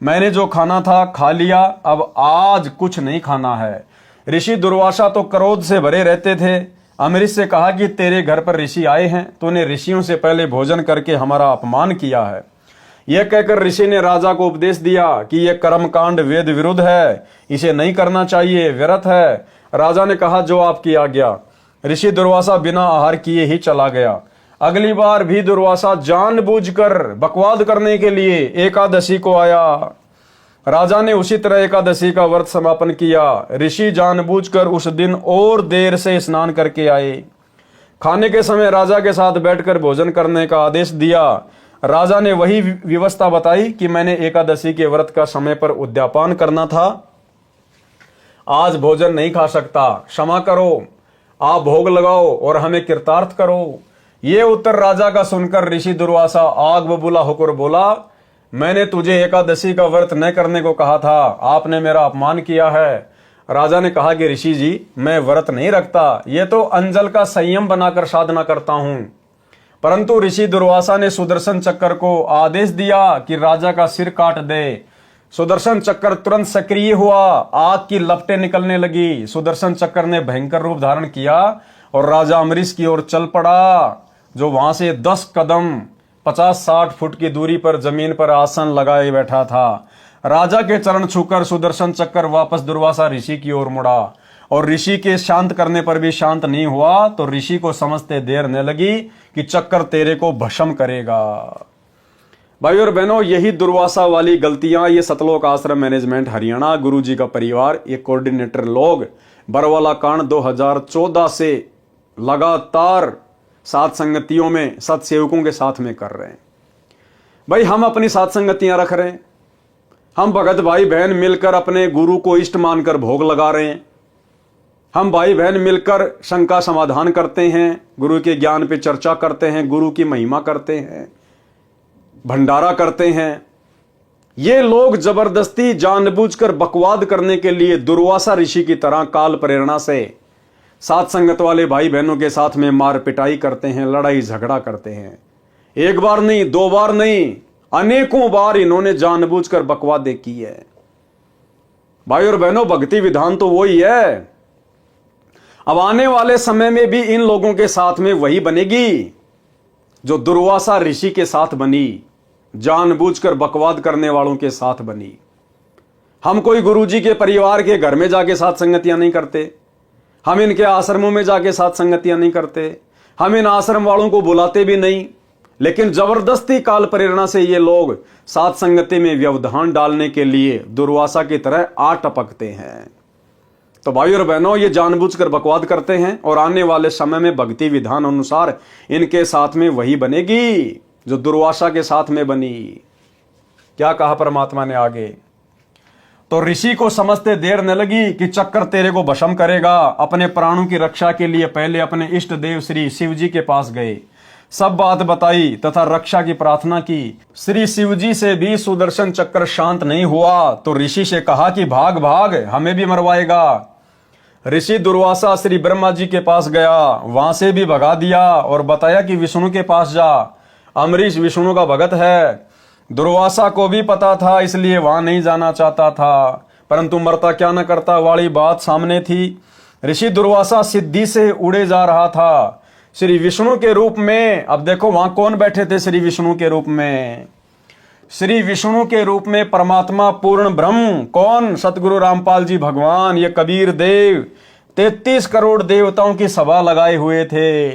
मैंने जो खाना था खा लिया, अब आज कुछ नहीं खाना है। ऋषि दुर्वासा तो क्रोध से भरे रहते थे। अम्बरीश से कहा कि तेरे घर पर ऋषि आए हैं, तूने ऋषियों से पहले भोजन करके हमारा अपमान किया है। यह कहकर ऋषि ने राजा को उपदेश दिया कि यह कर्मकांड वेद विरुद्ध है, इसे नहीं करना चाहिए, व्यर्थ है। राजा ने कहा जो आपकी आज्ञा। ऋषि दुर्वासा बिना आहार किए ही चला गया। अगली बार भी दुर्वासा जानबूझकर बकवाद करने के लिए एकादशी को आया। राजा ने उसी तरह एकादशी का व्रत समापन किया। ऋषि जानबूझकर उस दिन और देर से स्नान करके आए। खाने के समय राजा के साथ बैठकर भोजन करने का आदेश दिया। राजा ने वही व्यवस्था बताई कि मैंने एकादशी के व्रत का समय पर उद्यापन करना था, आज भोजन नहीं खा सकता, क्षमा करो, आप भोग लगाओ और हमें कृतार्थ करो। ये उत्तर राजा का सुनकर ऋषि दुर्वासा आग बबूला होकर बोला, मैंने तुझे एकादशी का व्रत न करने को कहा था, आपने मेरा अपमान किया है। राजा ने कहा कि ऋषि जी, मैं व्रत नहीं रखता, ये तो अंजल का संयम बनाकर साधना करता हूं। परंतु ऋषि दुर्वासा ने सुदर्शन चक्र को आदेश दिया कि राजा का सिर काट दे। सुदर्शन चक्र तुरंत सक्रिय हुआ, आग की लपटें निकलने लगी। सुदर्शन चक्र ने भयंकर रूप धारण किया और राजा अम्बरीश की ओर चल पड़ा, जो वहां से 10 कदम 50-60 फुट की दूरी पर जमीन पर आसन लगाए बैठा था। राजा के चरण छूकर सुदर्शन चक्र वापस दुर्वासा ऋषि की ओर मुड़ा और ऋषि के शांत करने पर भी शांत नहीं हुआ, तो ऋषि को समझते देर न लगी कि चक्र तेरे को भस्म करेगा। भाई और बहनों, यही दुर्वासा वाली गलतियां ये सतलोक आश्रम मैनेजमेंट हरियाणा, गुरुजी का परिवार, ये कोऑर्डिनेटर लोग बरवाला कांड 2014 से लगातार सात संगतियों में सत्सेवकों के साथ में कर रहे हैं। भाई हम अपनी सात संगतियां रख रहे हैं, हम भगत भाई बहन मिलकर अपने गुरु को इष्ट मानकर भोग लगा रहे हैं, हम भाई बहन मिलकर शंका समाधान करते हैं, गुरु के ज्ञान पे चर्चा करते हैं, गुरु की महिमा करते हैं, भंडारा करते हैं। ये लोग जबरदस्ती जानबूझकर बकवाद करने के लिए दुर्वासा ऋषि की तरह काल प्रेरणा से सात संगत वाले भाई बहनों के साथ में मार पिटाई करते हैं, लड़ाई झगड़ा करते हैं। एक बार नहीं, 2 बार नहीं, अनेकों बार इन्होंने जानबूझकर बकवादें की है। भाई और बहनों, भक्ति विधान तो वही है। अब आने वाले समय में भी इन लोगों के साथ में वही बनेगी जो दुर्वासा ऋषि के साथ बनी, जानबूझकर बकवाद करने वालों के साथ बनी। हम कोई गुरुजी के परिवार के घर में जाके साथ संगतियां नहीं करते, हम इनके आश्रमों में जाके साथ संगतियां नहीं करते, हम इन आश्रम वालों को बुलाते भी नहीं, लेकिन जबरदस्ती काल प्रेरणा से ये लोग साथ संगति में व्यवधान डालने के लिए दुर्वासा की तरह आ टपकते हैं। तो भाई और बहनों, ये जानबूझकर बकवाद करते हैं और आने वाले समय में भक्ति विधान अनुसार इनके साथ में वही बनेगी जो दुर्वासा के साथ में बनी। क्या कहा परमात्मा ने आगे? तो ऋषि को समझते देर न लगी कि चक्कर तेरे को भस्म करेगा। अपने प्राणों की रक्षा के लिए पहले अपने इष्ट देव श्री शिव जी के पास गए, सब बात बताई तथा रक्षा की प्रार्थना की। श्री शिव जी से भी सुदर्शन चक्र शांत नहीं हुआ, तो ऋषि से कहा कि भाग भाग, हमें भी मरवाएगा। ऋषि दुर्वासा श्री ब्रह्मा जी के पास गया, वहां से भी भगा दिया और बताया कि विष्णु के पास जा। अम्बरीश विष्णु का भगत है। दुर्वासा को भी पता था, इसलिए वहां नहीं जाना चाहता था, परंतु मरता क्या न करता वाली बात सामने थी। ऋषि दुर्वासा सिद्धि से उड़े जा रहा था श्री विष्णु के रूप में। अब देखो वहां कौन बैठे थे श्री विष्णु के रूप में? श्री विष्णु के रूप में परमात्मा पूर्ण ब्रह्म। कौन? सतगुरु रामपाल जी भगवान, ये कबीर देव 33 करोड़ देवताओं की सभा लगाए हुए थे।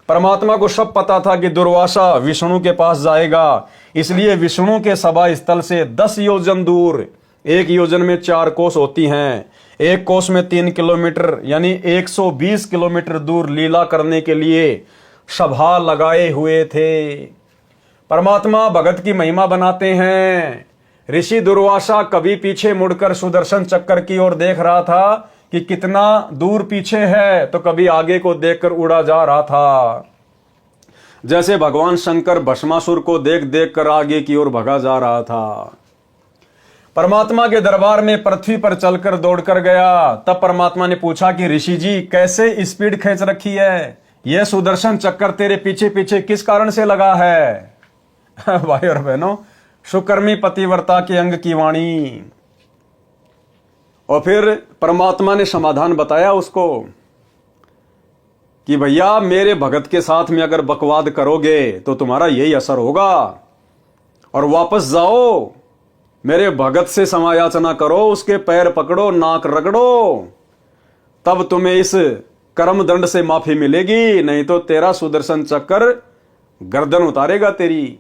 परमात्मा को सब पता था कि दुर्वासा विष्णु के पास जाएगा, इसलिए विष्णु के सभा स्थल से 10 योजन दूर, एक योजन में 4 कोस होती हैं, एक कोस में 3 किलोमीटर यानी 120 किलोमीटर दूर लीला करने के लिए सभा लगाए हुए थे। परमात्मा भगत की महिमा बनाते हैं। ऋषि दुर्वासा कभी पीछे मुड़कर सुदर्शन चक्कर की ओर देख रहा था कि कितना दूर पीछे है, तो कभी आगे को देखकर उड़ा जा रहा था। जैसे भगवान शंकर भस्मासुर को देख देख कर आगे की ओर भगा जा रहा था। परमात्मा के दरबार में पृथ्वी पर चलकर दौड़कर गया। तब परमात्मा ने पूछा कि ऋषि जी कैसे स्पीड खींच रखी है, यह सुदर्शन चक्कर तेरे पीछे पीछे किस कारण से लगा है? भाई और बहनों, सुकर्मी पतिव्रता के अंग की वाणी। और फिर परमात्मा ने समाधान बताया उसको कि भैया मेरे भगत के साथ में अगर बकवाद करोगे तो तुम्हारा यही असर होगा, और वापस जाओ, मेरे भगत से समायाचना करो, उसके पैर पकड़ो, नाक रगड़ो, तब तुम्हें इस कर्म दंड से माफी मिलेगी, नहीं तो तेरा सुदर्शन चक्कर गर्दन उतारेगा तेरी।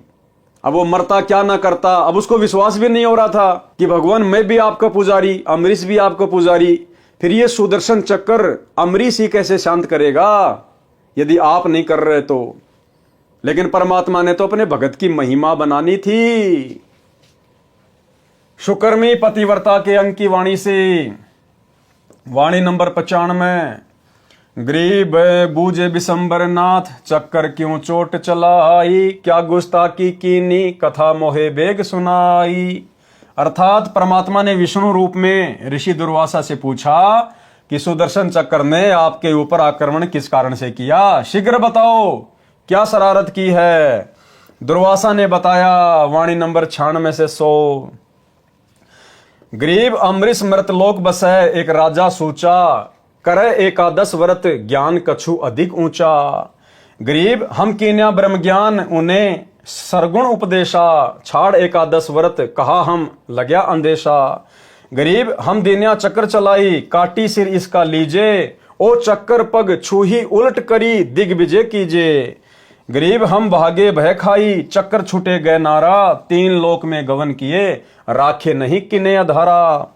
अब वो मरता क्या ना करता, अब उसको विश्वास भी नहीं हो रहा था कि भगवान मैं भी आपका पुजारी, अम्बरीश भी आपका पुजारी, फिर ये सुदर्शन चक्कर अम्बरीश ही कैसे शांत करेगा यदि आप नहीं कर रहे तो। लेकिन परमात्मा ने तो अपने भगत की महिमा बनानी थी। सुकर्मी पतिव्रता के अंग की वाणी से, वाणी नंबर 95। गरीब बूझे बिशंबर नाथ, चक्कर क्यों चोट चलाई, क्या गुस्ताखी कीनी, कथा मोहे बेग सुनाई। अर्थात परमात्मा ने विष्णु रूप में ऋषि दुर्वासा से पूछा कि सुदर्शन चक्कर ने आपके ऊपर आक्रमण किस कारण से किया, शीघ्र बताओ क्या शरारत की है। दुर्वासा ने बताया, वाणी नंबर 96 से 100। गरीब अम्बरीश मृतलोक बसै, एक राजा सूचा, करे एकादश व्रत, ज्ञान कछु अधिक ऊंचा। गरीब हम कीन्या ब्रह्म ज्ञान, उन्हें सरगुण उपदेशा, छाड़ एकादश व्रत, कहा हम लग्या अंदेशा। गरीब हम दीन्या चक्कर चलाई, काटी सिर इसका लीजे, ओ चक्कर पग छूही उलट करी, दिग्विजय कीजे। गरीब हम भागे भय खाई, चक्कर छूटे गए नारा, 3 लोक में गवन किए, राखे नहीं किने अधारा।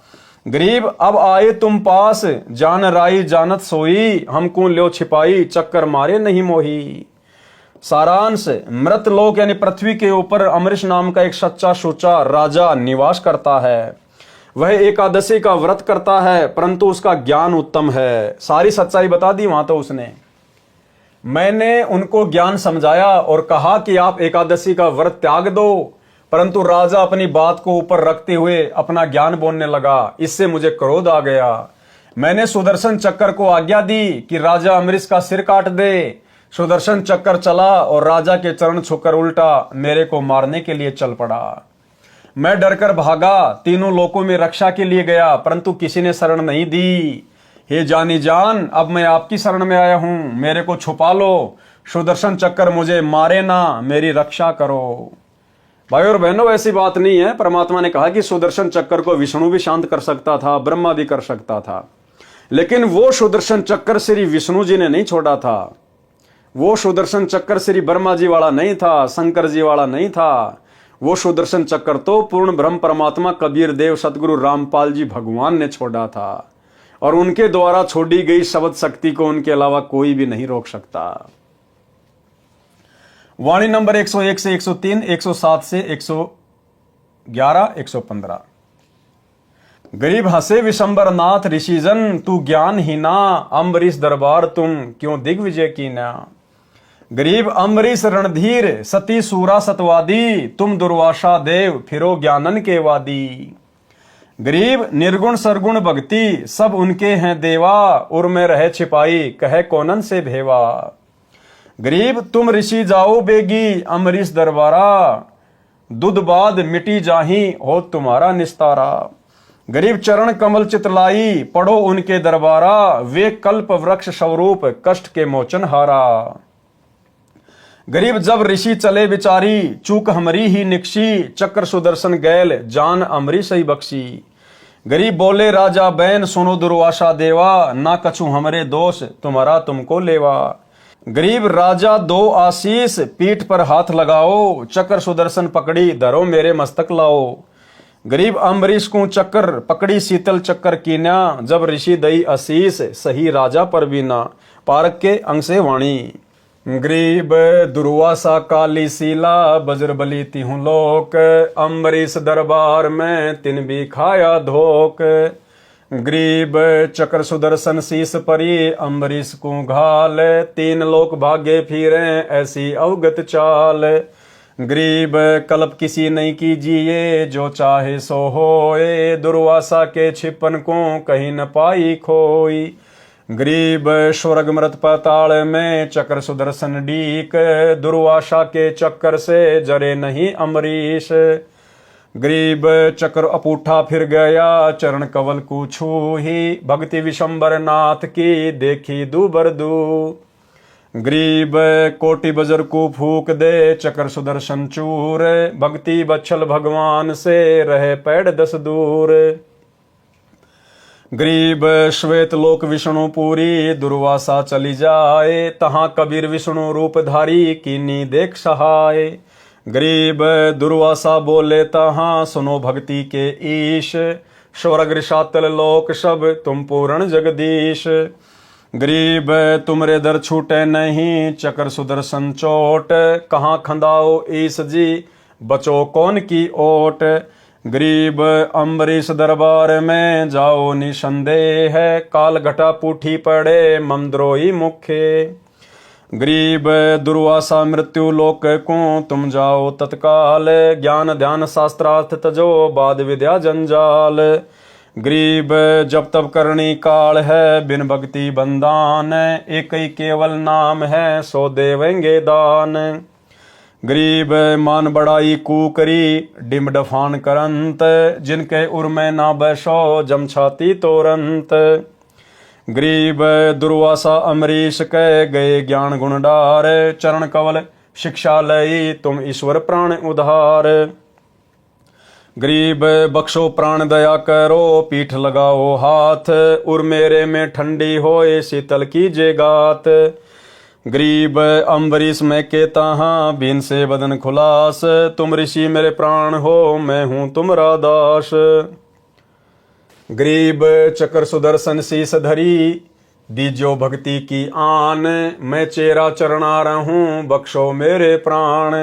गरीब अब आए तुम पास, जान राई जानत सोई, हमको ल्यो छिपाई, चक्कर मारे नहीं मोही। सारांश, मृत लोक यानी पृथ्वी के ऊपर अम्बरीश नाम का एक सच्चा सोचा राजा निवास करता है। वह एकादशी का व्रत करता है, परंतु उसका ज्ञान उत्तम है। सारी सच्चाई बता दी वहां तो उसने। मैंने उनको ज्ञान समझाया और कहा कि आप एकादशी का व्रत त्याग दो, परंतु राजा अपनी बात को ऊपर रखते हुए अपना ज्ञान बोलने लगा। इससे मुझे क्रोध आ गया। मैंने सुदर्शन चक्कर को आज्ञा दी कि राजा अम्बरीश का सिर काट दे। सुदर्शन चक्कर चला और राजा के चरण छूकर उल्टा मेरे को मारने के लिए चल पड़ा। मैं डरकर भागा, तीनों लोकों में रक्षा के लिए गया, परंतु किसी ने शरण नहीं दी। हे जानी जान, अब मैं आपकी शरण में आया हूं, मेरे को छुपा लो, सुदर्शन चक्कर मुझे मारे ना, मेरी रक्षा करो। भाई और बहनों, ऐसी बात नहीं है। परमात्मा ने कहा कि सुदर्शन चक्कर को विष्णु भी शांत कर सकता था, ब्रह्मा भी कर सकता था, लेकिन वो सुदर्शन चक्कर श्री विष्णु जी ने नहीं छोड़ा था। वो सुदर्शन चक्कर श्री ब्रह्मा जी वाला नहीं था, शंकर जी वाला नहीं था। वो सुदर्शन चक्कर तो पूर्ण ब्रह्म परमात्मा कबीर देव सतगुरु रामपाल जी भगवान ने छोड़ा था, और उनके द्वारा छोड़ी गई शब्द शक्ति को उनके अलावा कोई भी नहीं रोक सकता। वाणी नंबर 101 से 103, 107 से 111, 115। गरीब हंसे विशंबर नाथ, ऋषिजन तू ज्ञान हीना, अम्बरीश दरबार तुम क्यों दिग्विजय कीना। गरीब अम्बरीश रणधीर, सती सूरा सतवादी, तुम दुर्वासा देव फिरो ज्ञानन के वादी। गरीब निर्गुण सरगुण भक्ति, सब उनके हैं देवा, उर में रहे छिपाई, कहे कोनन से भेवा। गरीब तुम ऋषि जाओ बेगी अम्बरीश दरबारा, दुध बाद मिटी जाही हो तुम्हारा निस्तारा। गरीब चरण कमल चितलाई पढ़ो उनके दरबारा, वे कल्प वृक्ष स्वरूप कष्ट के मोचन हारा। गरीब जब ऋषि चले विचारी, चूक हमरी ही निकशी, चक्र सुदर्शन गैल जान अमरीश ही बख्शी। गरीब बोले राजा बैन सुनो दुर्वासा देवा, ना कछु हमरे दोष तुम्हारा तुमको लेवा। गरीब राजा दो आशीष पीठ पर हाथ लगाओ, चक्र सुदर्शन पकड़ी धरो मेरे मस्तक लाओ। गरीब अम्बरीश को चक्कर पकड़ी शीतल चक्कर कीन्या, जब ऋषि दई आशीष सही राजा पर बीना। पारक के अंग से वाणी। गरीब दुर्वासा काली सीला बजरबली तिहु लोक, अम्बरीश दरबार में तिन भी खाया धोक। गरीब चक्र सुदर्शन शीस परी अम्बरीश को घाल, तीन लोक भागे फिरे ऐसी अवगत चाल। गरीब कल्प किसी नहीं कीजिए, जो चाहे सो होए, दुर्वासा के छिपन को कहीं न पाई खोई। गरीब स्वर्ग मृत पाताल में चक्र सुदर्शन डीक, दुर्वासा के चक्कर से जरे नहीं अम्बरीश। गरीब चक्र अपूठा फिर गया चरण कवल को छूही, भक्ति विशंबर नाथ की देखी दूबर दू। गरीब कोटि बजर को फूक दे चक्र सुदर्शन चूर, भक्ति बच्छल भगवान से रहे पैड़ 10 दूर। गरीब श्वेत लोक विष्णु पूरी दुर्वासा चली जाए, तहां कबीर विष्णु रूपधारी कीनी देख सहाय। गरीब दुर्वासा बोले तहां सुनो भक्ति के ईश, स्वर्ग रसातल लोक सब तुम पूर्ण जगदीश। गरीब तुमरे दर छूटे नहीं चक्र सुदर्शन चोट, कहाँ खंदाओ ईश जी बचो कौन की ओट। गरीब अम्बरीश दरबार में जाओ निसंदेह, काल घटा पूठी पड़े ममद्रोही मुखे। गरीब दुर्वासा मृत्यु लोक को तुम जाओ तत्काल, ज्ञान ध्यान शास्त्रार्थ तजो बाद विद्या जंजाल। गरीब जब तब करनी काल है बिन भक्ति बंदान, एक ही केवल नाम है सो देवेंगे दान। गरीब मान बड़ाई कूकरी डिम डफान करंत, जिनके उर में ना बैसो जम छाती तोरंत। गरीब दुर्वासा अम्बरीश कह गए ज्ञान गुण डार, चरण कवल शिक्षा लई तुम ईश्वर प्राण उधार। गरीब बख्शो प्राण दया करो पीठ लगाओ हाथ, उर मेरे में ठंडी होए शीतल कीजे गात। गरीब अम्बरीश मैं कहता हाँ बीन से बदन खुलास, तुम ऋषि मेरे प्राण हो मैं हूं तुमरा दास। गरीब चक्र सुदर्शन शीस धरी दीजो भक्ति की आन, मैं चेरा चरणा रहूं बख्शो मेरे प्राण।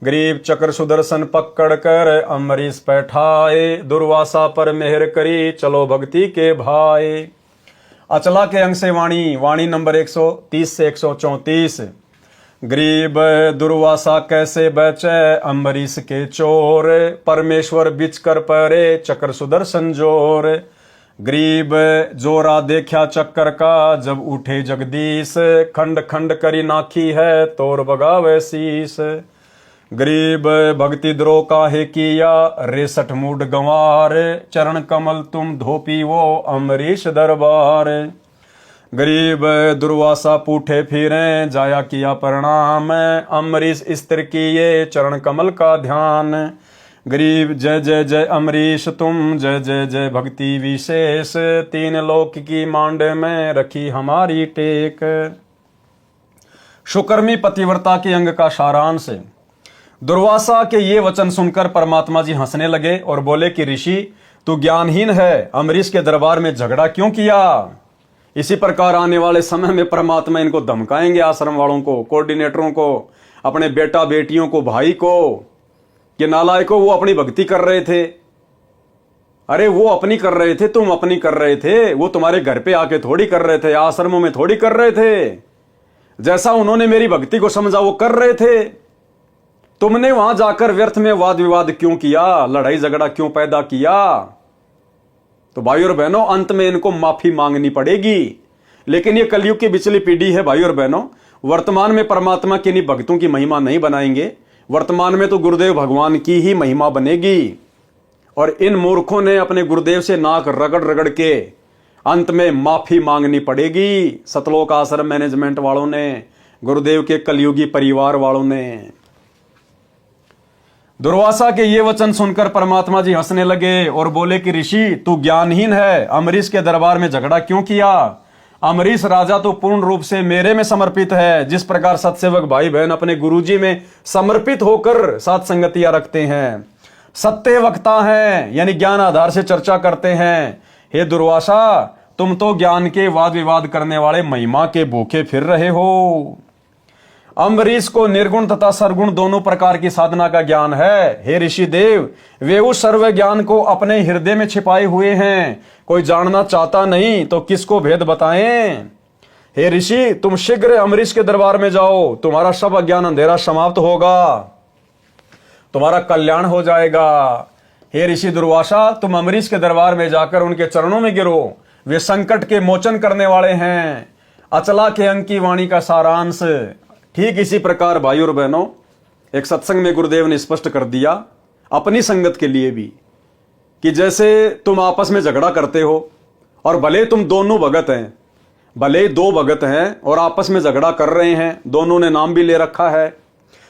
गरीब चक्र सुदर्शन पकड़ कर अम्बरीश बैठाए, दुर्वासा पर मेहर करी चलो भक्ति के भाई। अचला के अंग से वाणी। वाणी नंबर 130 से 134। गरीब दुर्वासा कैसे बचे अम्बरीश के चोर, परमेश्वर बिच कर परे चक्र सुदर्शन जोर। गरीब जोरा देखा चक्कर का जब उठे जगदीश, खंड खंड करी नाखी है तोर बगावे शीस। गरीब भक्ति द्रोह काहे किया रेसठ मूड गंवार, चरण कमल तुम धोपी वो अम्बरीश दरबार। गरीब दुर्वासा पूठे फिरे जाया किया प्रणाम, अम्बरीश स्थिर किए चरण कमल का ध्यान। गरीब जय जय जय अम्बरीश तुम जय जय जय भक्ति विशेष, तीन लोक की मांड में रखी हमारी टेक। शुकर्मी पतिव्रता के अंग का सारांश। दुर्वासा के ये वचन सुनकर परमात्मा जी हंसने लगे और बोले कि ऋषि तू ज्ञानहीन है, अम्बरीश के दरबार में झगड़ा क्यों किया। इसी प्रकार आने वाले समय में परमात्मा इनको धमकाएंगे, आश्रम वालों को, कोऑर्डिनेटरों को, अपने बेटा बेटियों को, भाई को, कि नालायकों वो अपनी भक्ति कर रहे थे। अरे वो अपनी कर रहे थे, तुम अपनी कर रहे थे, वो तुम्हारे घर पे आके थोड़ी कर रहे थे, आश्रमों में थोड़ी कर रहे थे। जैसा उन्होंने मेरी भक्ति को समझा वो कर रहे थे। तुमने वहां जाकर व्यर्थ में वाद विवाद क्यों किया, लड़ाई झगड़ा क्यों पैदा किया। तो भाई और बहनों अंत में इनको माफी मांगनी पड़ेगी। लेकिन ये कलयुग की बिचली पीढ़ी है भाई और बहनों, वर्तमान में परमात्मा किन्हीं भक्तों की महिमा नहीं बनाएंगे, वर्तमान में तो गुरुदेव भगवान की ही महिमा बनेगी। और इन मूर्खों ने अपने गुरुदेव से नाक रगड़ रगड़ के अंत में माफी मांगनी पड़ेगी। सतलोक आश्रम मैनेजमेंट वालों ने, गुरुदेव के कलयुगी परिवार वालों ने। दुर्वासा के ये वचन सुनकर परमात्मा जी हंसने लगे और बोले कि ऋषि तू ज्ञानहीन है, अम्बरीश के दरबार में झगड़ा क्यों किया? अम्बरीश राजा तो पूर्ण रूप से मेरे में समर्पित है। जिस प्रकार सत्सेवक भाई बहन अपने गुरुजी में समर्पित होकर साथ संगतियां रखते हैं, सत्य वक्ता हैं, यानी ज्ञान आधार से चर्चा करते हैं। हे दुर्वासा, तुम तो ज्ञान के वाद विवाद करने वाले महिमा के भूखे फिर रहे हो। अम्बरीश को निर्गुण तथा सरगुण दोनों प्रकार की साधना का ज्ञान है। हे ऋषि देव, वे उस सर्व ज्ञान को अपने हृदय में छिपाए हुए हैं। कोई जानना चाहता नहीं तो किसको भेद बताएं? हे ऋषि, तुम शीघ्र अम्बरीश के दरबार में जाओ, तुम्हारा सब अज्ञान अंधेरा समाप्त होगा, तुम्हारा कल्याण हो जाएगा। हे ऋषि दुर्वासा, तुम अम्बरीश के दरबार में जाकर उनके चरणों में गिरो, वे संकट के मोचन करने वाले हैं। अचला के अंक की वाणी का सारांश। ठीक इसी प्रकार भाइयों और बहनों, एक सत्संग में गुरुदेव ने स्पष्ट कर दिया अपनी संगत के लिए भी कि जैसे तुम आपस में झगड़ा करते हो और भले तुम दोनों भगत हैं, भले दो भगत हैं और आपस में झगड़ा कर रहे हैं, दोनों ने नाम भी ले रखा है,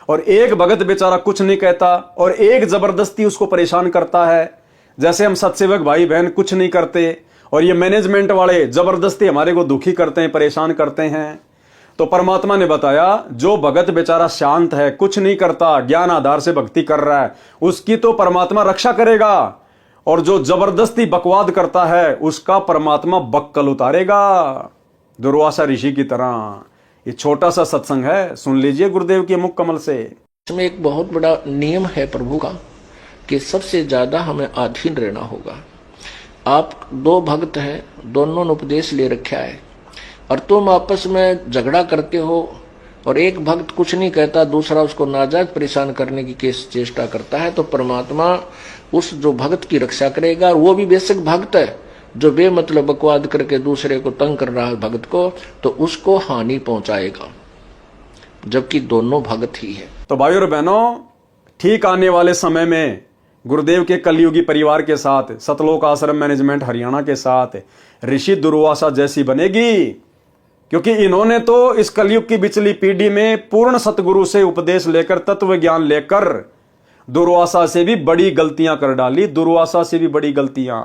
और एक भगत बेचारा कुछ नहीं कहता और एक जबरदस्ती उसको परेशान करता है। जैसे हम सत्सेवक भाई बहन कुछ नहीं करते और ये मैनेजमेंट वाले जबरदस्ती हमारे को दुखी करते हैं, परेशान करते हैं। तो परमात्मा ने बताया जो भगत बेचारा शांत है, कुछ नहीं करता, ज्ञान आधार से भक्ति कर रहा है, उसकी तो परमात्मा रक्षा करेगा, और जो जबरदस्ती बकवाद करता है उसका परमात्मा बक्कल उतारेगा, दुर्वासा ऋषि की तरह। ये छोटा सा सत्संग है, सुन लीजिए गुरुदेव के मुख कमल से। इसमें एक बहुत बड़ा नियम है प्रभु का कि सबसे ज्यादा हमें अधीन रहना होगा। आप दो भक्त हैं, दोनों ने उपदेश ले रखा है, और तुम आपस में झगड़ा करते हो और एक भक्त कुछ नहीं कहता, दूसरा उसको नाजायज परेशान करने की चेष्टा करता है, तो परमात्मा उस जो भक्त की रक्षा करेगा। और वो भी बेशक भक्त है, जो बेमतलब बकवाद करके दूसरे को तंग कर रहा है भक्त को, तो उसको हानि पहुंचाएगा, जबकि दोनों भक्त ही है। तो भाइयों और बहनों, ठीक आने वाले समय में गुरुदेव के कलयुगी परिवार के साथ, सतलोक आश्रम मैनेजमेंट हरियाणा के साथ ऋषि दुर्वासा जैसी बनेगी, क्योंकि इन्होंने तो इस कलयुग की बिचली पीढ़ी में पूर्ण सतगुरु से उपदेश लेकर, तत्व ज्ञान लेकर दुर्वासा से भी बड़ी गलतियां कर डाली, दुर्वासा से भी बड़ी गलतियां।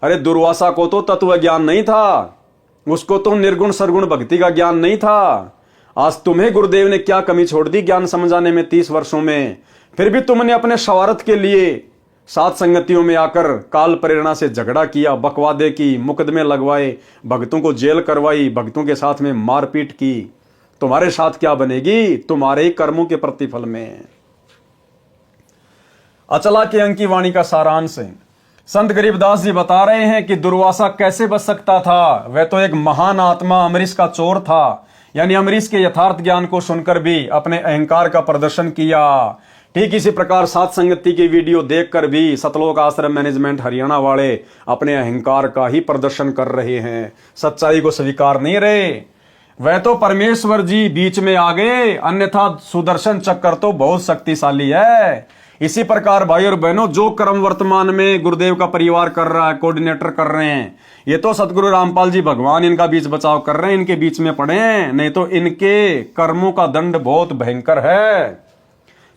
अरे दुर्वासा को तो तत्व ज्ञान नहीं था, उसको तो निर्गुण सरगुण भक्ति का ज्ञान नहीं था। आज तुम्हें गुरुदेव ने क्या कमी छोड़ दी ज्ञान समझाने में 30 वर्षों में, फिर भी तुमने अपने स्वार्थ के लिए सात संगतियों में आकर काल प्रेरणा से झगड़ा किया, बकवादे की, मुकदमे लगवाए, भक्तों को जेल करवाई, भक्तों के साथ में मारपीट की। तुम्हारे साथ क्या बनेगी? तुम्हारे ही कर्मों के प्रतिफल में। अचला के अंक की वाणी का सारांश है। संत गरीबदास जी बता रहे हैं कि दुर्वासा कैसे बच सकता था। वह तो एक महान आत्मा अम्बरीश का चोर था, यानी अम्बरीश के यथार्थ ज्ञान को सुनकर भी अपने अहंकार का प्रदर्शन किया। ठीक इसी प्रकार सात संगति की वीडियो देखकर भी सतलोक आश्रम मैनेजमेंट हरियाणा वाले अपने अहंकार का ही प्रदर्शन कर रहे हैं, सच्चाई को स्वीकार नहीं रहे। वह तो परमेश्वर जी बीच में आ गए, अन्यथा सुदर्शन चक्र तो बहुत शक्तिशाली है। इसी प्रकार भाई और बहनों, जो कर्म वर्तमान में गुरुदेव का परिवार कर रहा है, कोऑर्डिनेटर कर रहे हैं, ये तो सतगुरु रामपाल जी भगवान इनका बीच बचाव कर रहे हैं, इनके बीच में पड़े हैं, नहीं तो इनके कर्मों का दंड बहुत भयंकर है।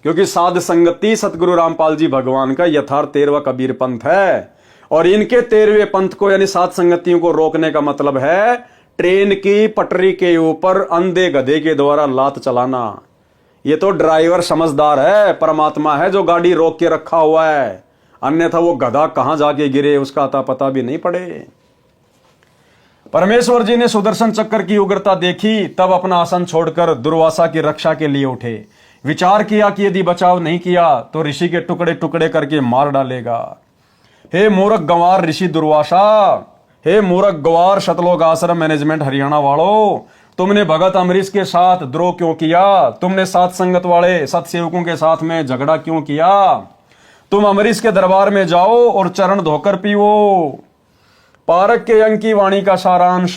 क्योंकि साध संगति सतगुरु रामपाल जी भगवान का यथार्थ 13वां कबीर पंथ है, और इनके 13वें पंथ को यानी सात संगतियों को रोकने का मतलब है ट्रेन की पटरी के ऊपर अंधे गधे के द्वारा लात चलाना। ये तो ड्राइवर समझदार है, परमात्मा है जो गाड़ी रोक के रखा हुआ है, अन्यथा वो गधा कहां जाके गिरे उसका अता पता भी नहीं पड़े। परमेश्वर जी ने सुदर्शन चक्र की उग्रता देखी, तब अपना आसन छोड़कर दुर्वासा की रक्षा के लिए उठे। विचार किया कि यदि बचाव नहीं किया तो ऋषि के टुकड़े टुकड़े करके मार डालेगा। हे मूर्ख गंवार ऋषि दुर्वासा, हे मूर्ख गंवार सतलोक आश्रम मैनेजमेंट हरियाणा वालों, तुमने भगत अम्बरीश के साथ द्रोह क्यों किया? तुमने सात संगत वाले सतसेवकों के साथ में झगड़ा क्यों किया? तुम अम्बरीश के दरबार में जाओ और चरण धोकर पीओ। पारक के अंक की वाणी का सारांश।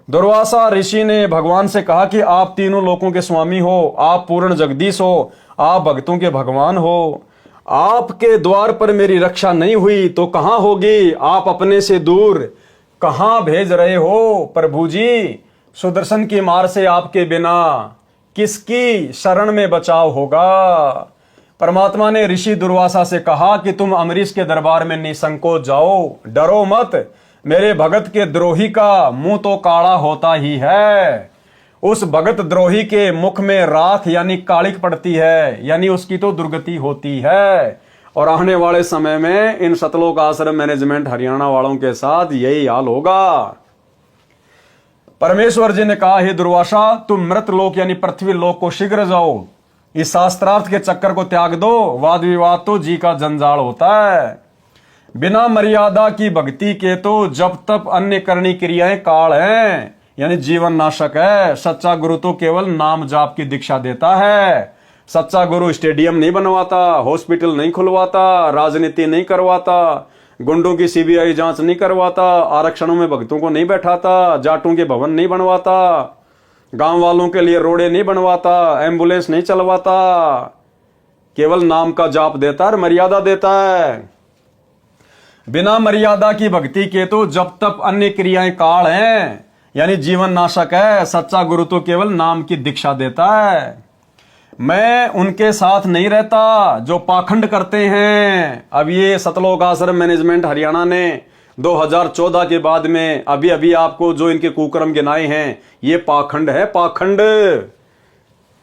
दुर्वासा ऋषि ने भगवान से कहा कि आप तीनों लोकों के स्वामी हो, आप पूर्ण जगदीश हो, आप भक्तों के भगवान हो। आपके द्वार पर मेरी रक्षा नहीं हुई तो कहां होगी? आप अपने से दूर कहां भेज रहे हो प्रभु जी? सुदर्शन की मार से आपके बिना किसकी शरण में बचाव होगा? परमात्मा ने ऋषि दुर्वासा से कहा कि तुम अम्बरीश के दरबार में निसंकोच जाओ, डरो मत। मेरे भगत के द्रोही का मुंह तो काला होता ही है। उस भगत द्रोही के मुख में राख यानी कालिक पड़ती है, यानी उसकी तो दुर्गति होती है। और आने वाले समय में इन सतलोक आश्रम मैनेजमेंट हरियाणा वालों के साथ यही हाल होगा। परमेश्वर जी ने कहा, हे दुर्वासा, तुम मृत लोक यानी पृथ्वी लोक को शीघ्र जाओ, इस शास्त्रार्थ के चक्कर को त्याग दो। वाद विवाद तो जी का जंजाल होता है। बिना मर्यादा की भक्ति के तो जब तप अन्य करनी क्रियाएं काल हैं, यानी जीवन नाशक है। सच्चा गुरु तो केवल नाम जाप की दीक्षा देता है। सच्चा गुरु स्टेडियम नहीं बनवाता, हॉस्पिटल नहीं खुलवाता, राजनीति नहीं करवाता, गुंडों की सीबीआई जांच नहीं करवाता, आरक्षणों में भक्तों को नहीं बैठाता, जाटों के भवन नहीं बनवाता, गांव वालों के लिए रोडे नहीं बनवाता, एम्बुलेंस नहीं चलवाता। केवल नाम का जाप देता है, मर्यादा देता है। बिना मर्यादा की भक्ति के तो जब तक अन्य क्रियाएं काल हैं, यानी जीवन नाशक है। सच्चा गुरु तो केवल नाम की दीक्षा देता है। मैं उनके साथ नहीं रहता जो पाखंड करते हैं। अब ये सतलोक आश्रम मैनेजमेंट हरियाणा ने 2014 के बाद में अभी अभी आपको जो इनके कुकर्म गिनाए हैं, ये पाखंड है, पाखंड।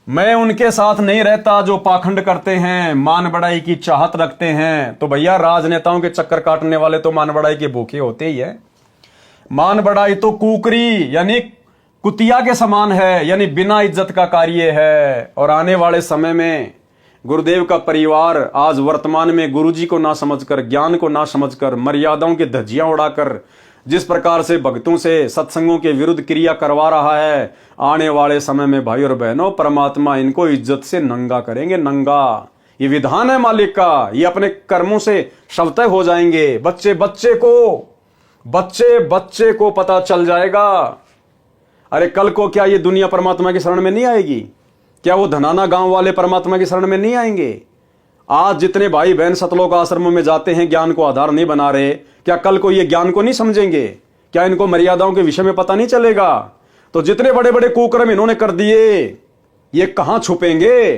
मैं उनके साथ नहीं रहता जो पाखंड करते हैं, मान बढ़ाई की चाहत रखते हैं। तो भैया, राजनेताओं के चक्कर काटने वाले तो मान बढ़ाई के भूखे होते ही है। मान बढ़ाई तो कुकरी यानी कुतिया के समान है, यानी बिना इज्जत का कार्य है। और आने वाले समय में गुरुदेव का परिवार आज वर्तमान में गुरुजी को ना समझकर, ज्ञान को ना समझकर, मर्यादाओं की धज्जियां उड़ाकर जिस प्रकार से भक्तों से सत्संगों के विरुद्ध क्रिया करवा रहा है, आने वाले समय में भाई और बहनों, परमात्मा इनको इज्जत से नंगा करेंगे, नंगा। ये विधान है मालिक का। ये अपने कर्मों से शवतः हो जाएंगे। बच्चे बच्चे को पता चल जाएगा। अरे कल को क्या ये दुनिया परमात्मा की शरण में नहीं आएगी? क्या वो धनाना गांव वाले परमात्मा की शरण में नहीं आएंगे? आज जितने भाई बहन सतलोक आश्रमों में जाते हैं, ज्ञान को आधार नहीं बना रहे, क्या कल को ये ज्ञान को नहीं समझेंगे? क्या इनको मर्यादाओं के विषय में पता नहीं चलेगा? तो जितने बड़े बड़े कुकर्म इन्होंने कर दिए, ये कहां छुपेंगे?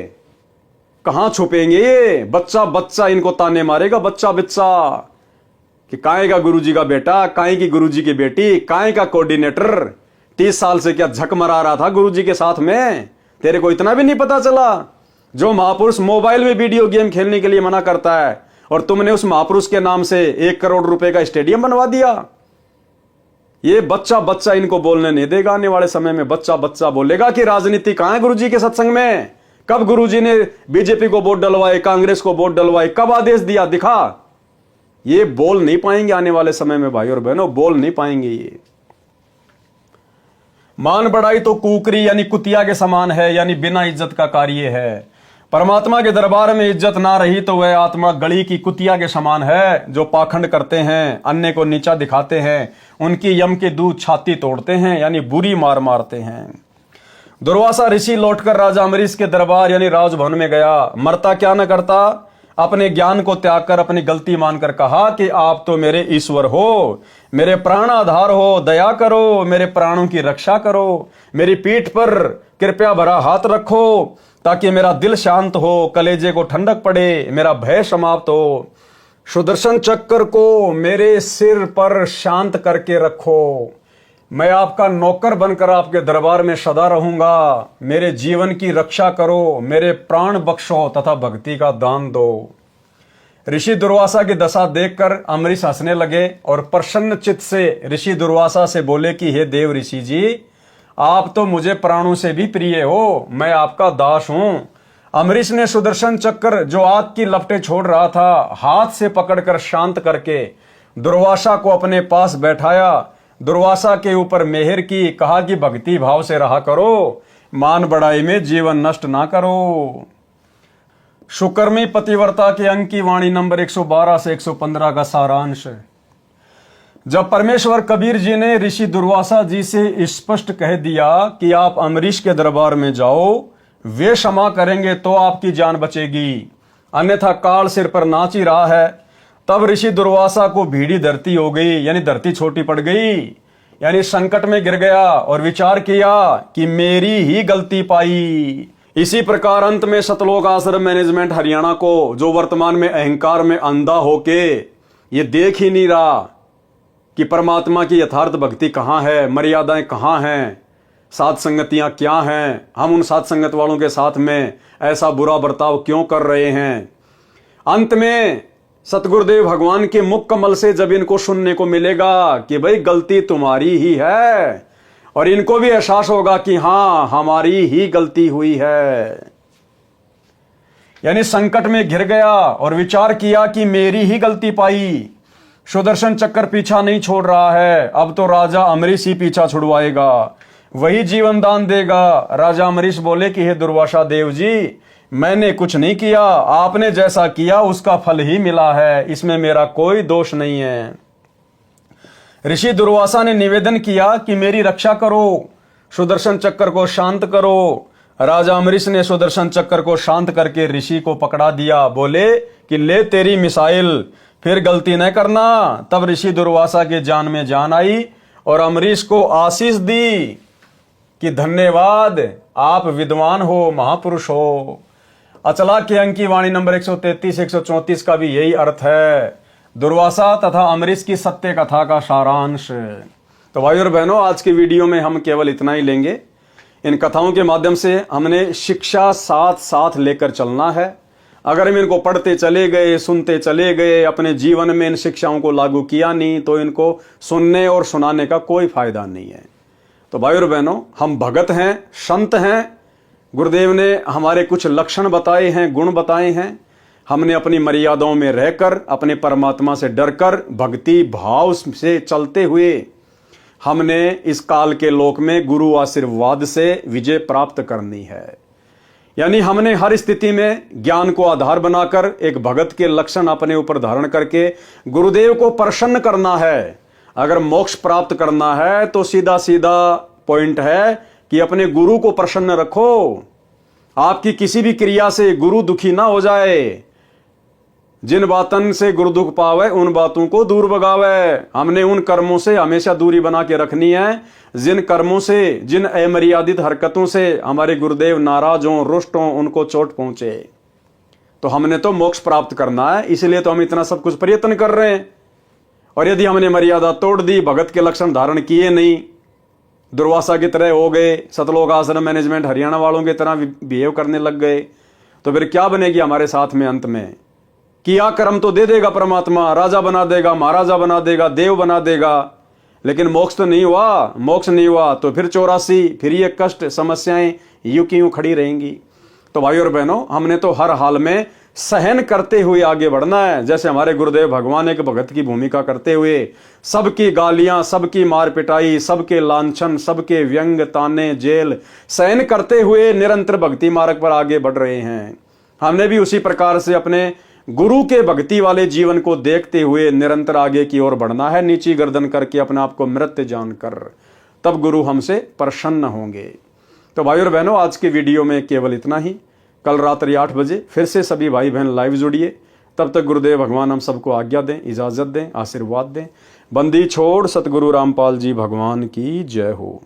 कहां छुपेंगे? ये बच्चा इनको ताने मारेगा, बच्चा कि काहे का गुरुजी का बेटा, काहे की गुरुजी की बेटी, काहे का कोऑर्डिनेटर 30 साल से क्या झक मरा रहा था गुरुजी के साथ में? तेरे को इतना भी नहीं पता चला? जो महापुरुष मोबाइल में वीडियो गेम खेलने के लिए मना करता है, और तुमने उस महापुरुष के नाम से 1 करोड़ रुपए का स्टेडियम बनवा दिया। ये बच्चा इनको बोलने नहीं देगा। आने वाले समय में बच्चा बोलेगा कि राजनीति कहां है गुरुजी के सत्संग में? कब गुरुजी ने बीजेपी को वोट डलवाए, कांग्रेस को वोट डलवाए, कब आदेश दिया? दिखा। ये बोल नहीं पाएंगे आने वाले समय में भाई और बहनों, बोल नहीं पाएंगे। ये मान बढ़ाई तो कुकरी यानी कुतिया के समान है, यानी बिना इज्जत का कार्य है। परमात्मा के दरबार में इज्जत ना रही तो वह आत्मा गली की कुतिया के समान है। जो पाखंड करते हैं, अन्य को नीचा दिखाते हैं, उनकी यम के दूध छाती तोड़ते हैं, यानी बुरी मार मारते हैं। दुर्वासा ऋषि लौटकर राजा अम्बरीश के दरबार यानी राजभवन में गया। मरता क्या न करता, अपने ज्ञान को त्याग कर अपनी गलती मानकर कहा कि आप तो मेरे ईश्वर हो, मेरे प्राण आधार हो, दया करो, मेरे प्राणों की रक्षा करो, मेरी पीठ पर कृपया भरा हाथ रखो ताकि मेरा दिल शांत हो, कलेजे को ठंडक पड़े, मेरा भय समाप्त हो। सुदर्शन चक्र को मेरे सिर पर शांत करके रखो। मैं आपका नौकर बनकर आपके दरबार में सदा रहूंगा। मेरे जीवन की रक्षा करो, मेरे प्राण बख्शो तथा भक्ति का दान दो। ऋषि दुर्वासा की दशा देखकर अम्बरीश हंसने लगे और प्रसन्न चित्त से ऋषि दुर्वासा से बोले कि हे देव ऋषि जी, आप तो मुझे प्राणों से भी प्रिय हो, मैं आपका दास हूं। अम्बरीश ने सुदर्शन चक्र जो आग की लपटें छोड़ रहा था, हाथ से पकड़कर शांत करके दुर्वासा को अपने पास बैठाया। दुर्वासा के ऊपर मेहर की, कहा कि भक्ति भाव से रहा करो, मान बढ़ाई में जीवन नष्ट ना करो। सुकर्मी पतिव्रता के अंक की वाणी नंबर 112 से 115 का सारांश। जब परमेश्वर कबीर जी ने ऋषि दुर्वासा जी से स्पष्ट कह दिया कि आप अम्बरीश के दरबार में जाओ, वे क्षमा करेंगे तो आपकी जान बचेगी, अन्यथा काल सिर पर नाच ही रहा है, तब ऋषि दुर्वासा को भीड़ी धरती हो गई, यानी धरती छोटी पड़ गई, यानी संकट में गिर गया और विचार किया कि मेरी ही गलती पाई। इसी प्रकार अंत में सतलोक आश्रम मैनेजमेंट हरियाणा को, जो वर्तमान में अहंकार में अंधा होके ये देख ही नहीं रहा कि परमात्मा की यथार्थ भक्ति कहाँ है, मर्यादाएं कहाँ हैं, साथ संगतियां क्या हैं, हम उन साथ संगत वालों के साथ में ऐसा बुरा बर्ताव क्यों कर रहे हैं। अंत में सतगुरुदेव भगवान के मुख कमल से जब इनको सुनने को मिलेगा कि भाई गलती तुम्हारी ही है, और इनको भी एहसास होगा कि हां हमारी ही गलती हुई है, यानी संकट में घिर गया और विचार किया कि मेरी ही गलती पाई। सुदर्शन चक्र पीछा नहीं छोड़ रहा है, अब तो राजा अम्बरीश ही पीछा छुड़वाएगा, वही जीवन दान देगा। राजा अम्बरीश बोले कि हे दुर्वासा देव जी, मैंने कुछ नहीं किया, आपने जैसा किया उसका फल ही मिला है, इसमें मेरा कोई दोष नहीं है। ऋषि दुर्वासा ने निवेदन किया कि मेरी रक्षा करो, सुदर्शन चक्र को शांत करो। राजा अम्बरीश ने सुदर्शन चक्र को शांत करके ऋषि को पकड़ा दिया, बोले कि ले तेरी मिसाइल, फिर गलती न करना। तब ऋषि दुर्वासा के जान में जान आई और अम्बरीश को आशीष दी कि धन्यवाद, आप विद्वान हो, महापुरुष हो। अचला के अंक की वाणी नंबर 133 134 का भी यही अर्थ है, दुर्वासा तथा अम्बरीश की सत्य कथा का सारांश। तो भाई और बहनों, आज के वीडियो में हम केवल इतना ही लेंगे। इन कथाओं के माध्यम से हमने शिक्षा साथ साथ लेकर चलना है। अगर हम इनको पढ़ते चले गए, सुनते चले गए, अपने जीवन में इन शिक्षाओं को लागू किया नहीं, तो इनको सुनने और सुनाने का कोई फायदा नहीं है। तो भाई और बहनों, हम भगत हैं, संत हैं, गुरुदेव ने हमारे कुछ लक्षण बताए हैं, गुण बताए हैं। हमने अपनी मर्यादाओं में रहकर, अपने परमात्मा से डरकर, भक्ति भाव से चलते हुए हमने इस काल के लोक में गुरु आशीर्वाद से विजय प्राप्त करनी है। यानी हमने हर स्थिति में ज्ञान को आधार बनाकर एक भगत के लक्षण अपने ऊपर धारण करके गुरुदेव को प्रसन्न करना है। अगर मोक्ष प्राप्त करना है तो सीधा सीधा पॉइंट है कि अपने गुरु को प्रसन्न रखो। आपकी किसी भी क्रिया से गुरु दुखी ना हो जाए। जिन बातन से गुरु दुख पावे उन बातों को दूर भगावे। हमने उन कर्मों से हमेशा दूरी बना के रखनी है जिन कर्मों से, जिन अमर्यादित हरकतों से हमारे गुरुदेव नाराज हों, रुष्ट हों, उनको चोट पहुंचे। तो हमने तो मोक्ष प्राप्त करना है, इसलिए तो हम इतना सब कुछ प्रयत्न कर रहे हैं। और यदि हमने मर्यादा तोड़ दी, भगत के लक्षण धारण किए नहीं, दुर्वासा की तरह हो गए, सतलोक आश्रम मैनेजमेंट हरियाणा वालों की तरह बिहेव करने लग गए, तो फिर क्या बनेगी हमारे साथ में। अंत में किया कर्म तो दे देगा परमात्मा, राजा बना देगा, महाराजा बना देगा, देव बना देगा, लेकिन मोक्ष तो नहीं हुआ। मोक्ष नहीं हुआ तो फिर 84, फिर ये कष्ट, समस्याएं यूं की यूं खड़ी रहेंगी। तो भाई और बहनों, हमने तो हर हाल में सहन करते हुए आगे बढ़ना है। जैसे हमारे गुरुदेव भगवान एक भगत की भूमिका करते हुए सबकी गालियां, सबकी मार पिटाई, सबके लांछन, सबके व्यंग, ताने, जेल सहन करते हुए निरंतर भक्ति मार्ग पर आगे बढ़ रहे हैं। हमने भी उसी प्रकार से अपने गुरु के भक्ति वाले जीवन को देखते हुए निरंतर आगे की ओर बढ़ना है, नीची गर्दन करके अपने आप को मृत जानकर। तब गुरु हमसे प्रसन्न होंगे। तो भाई और बहनों, आज के वीडियो में केवल इतना ही। कल रात्रि 8 बजे फिर से सभी भाई बहन लाइव जुड़िए। तब तक गुरुदेव भगवान हम सबको आज्ञा दें, इजाजत दें, आशीर्वाद दें। बंदी छोड़ सतगुरु रामपाल जी भगवान की जय हो।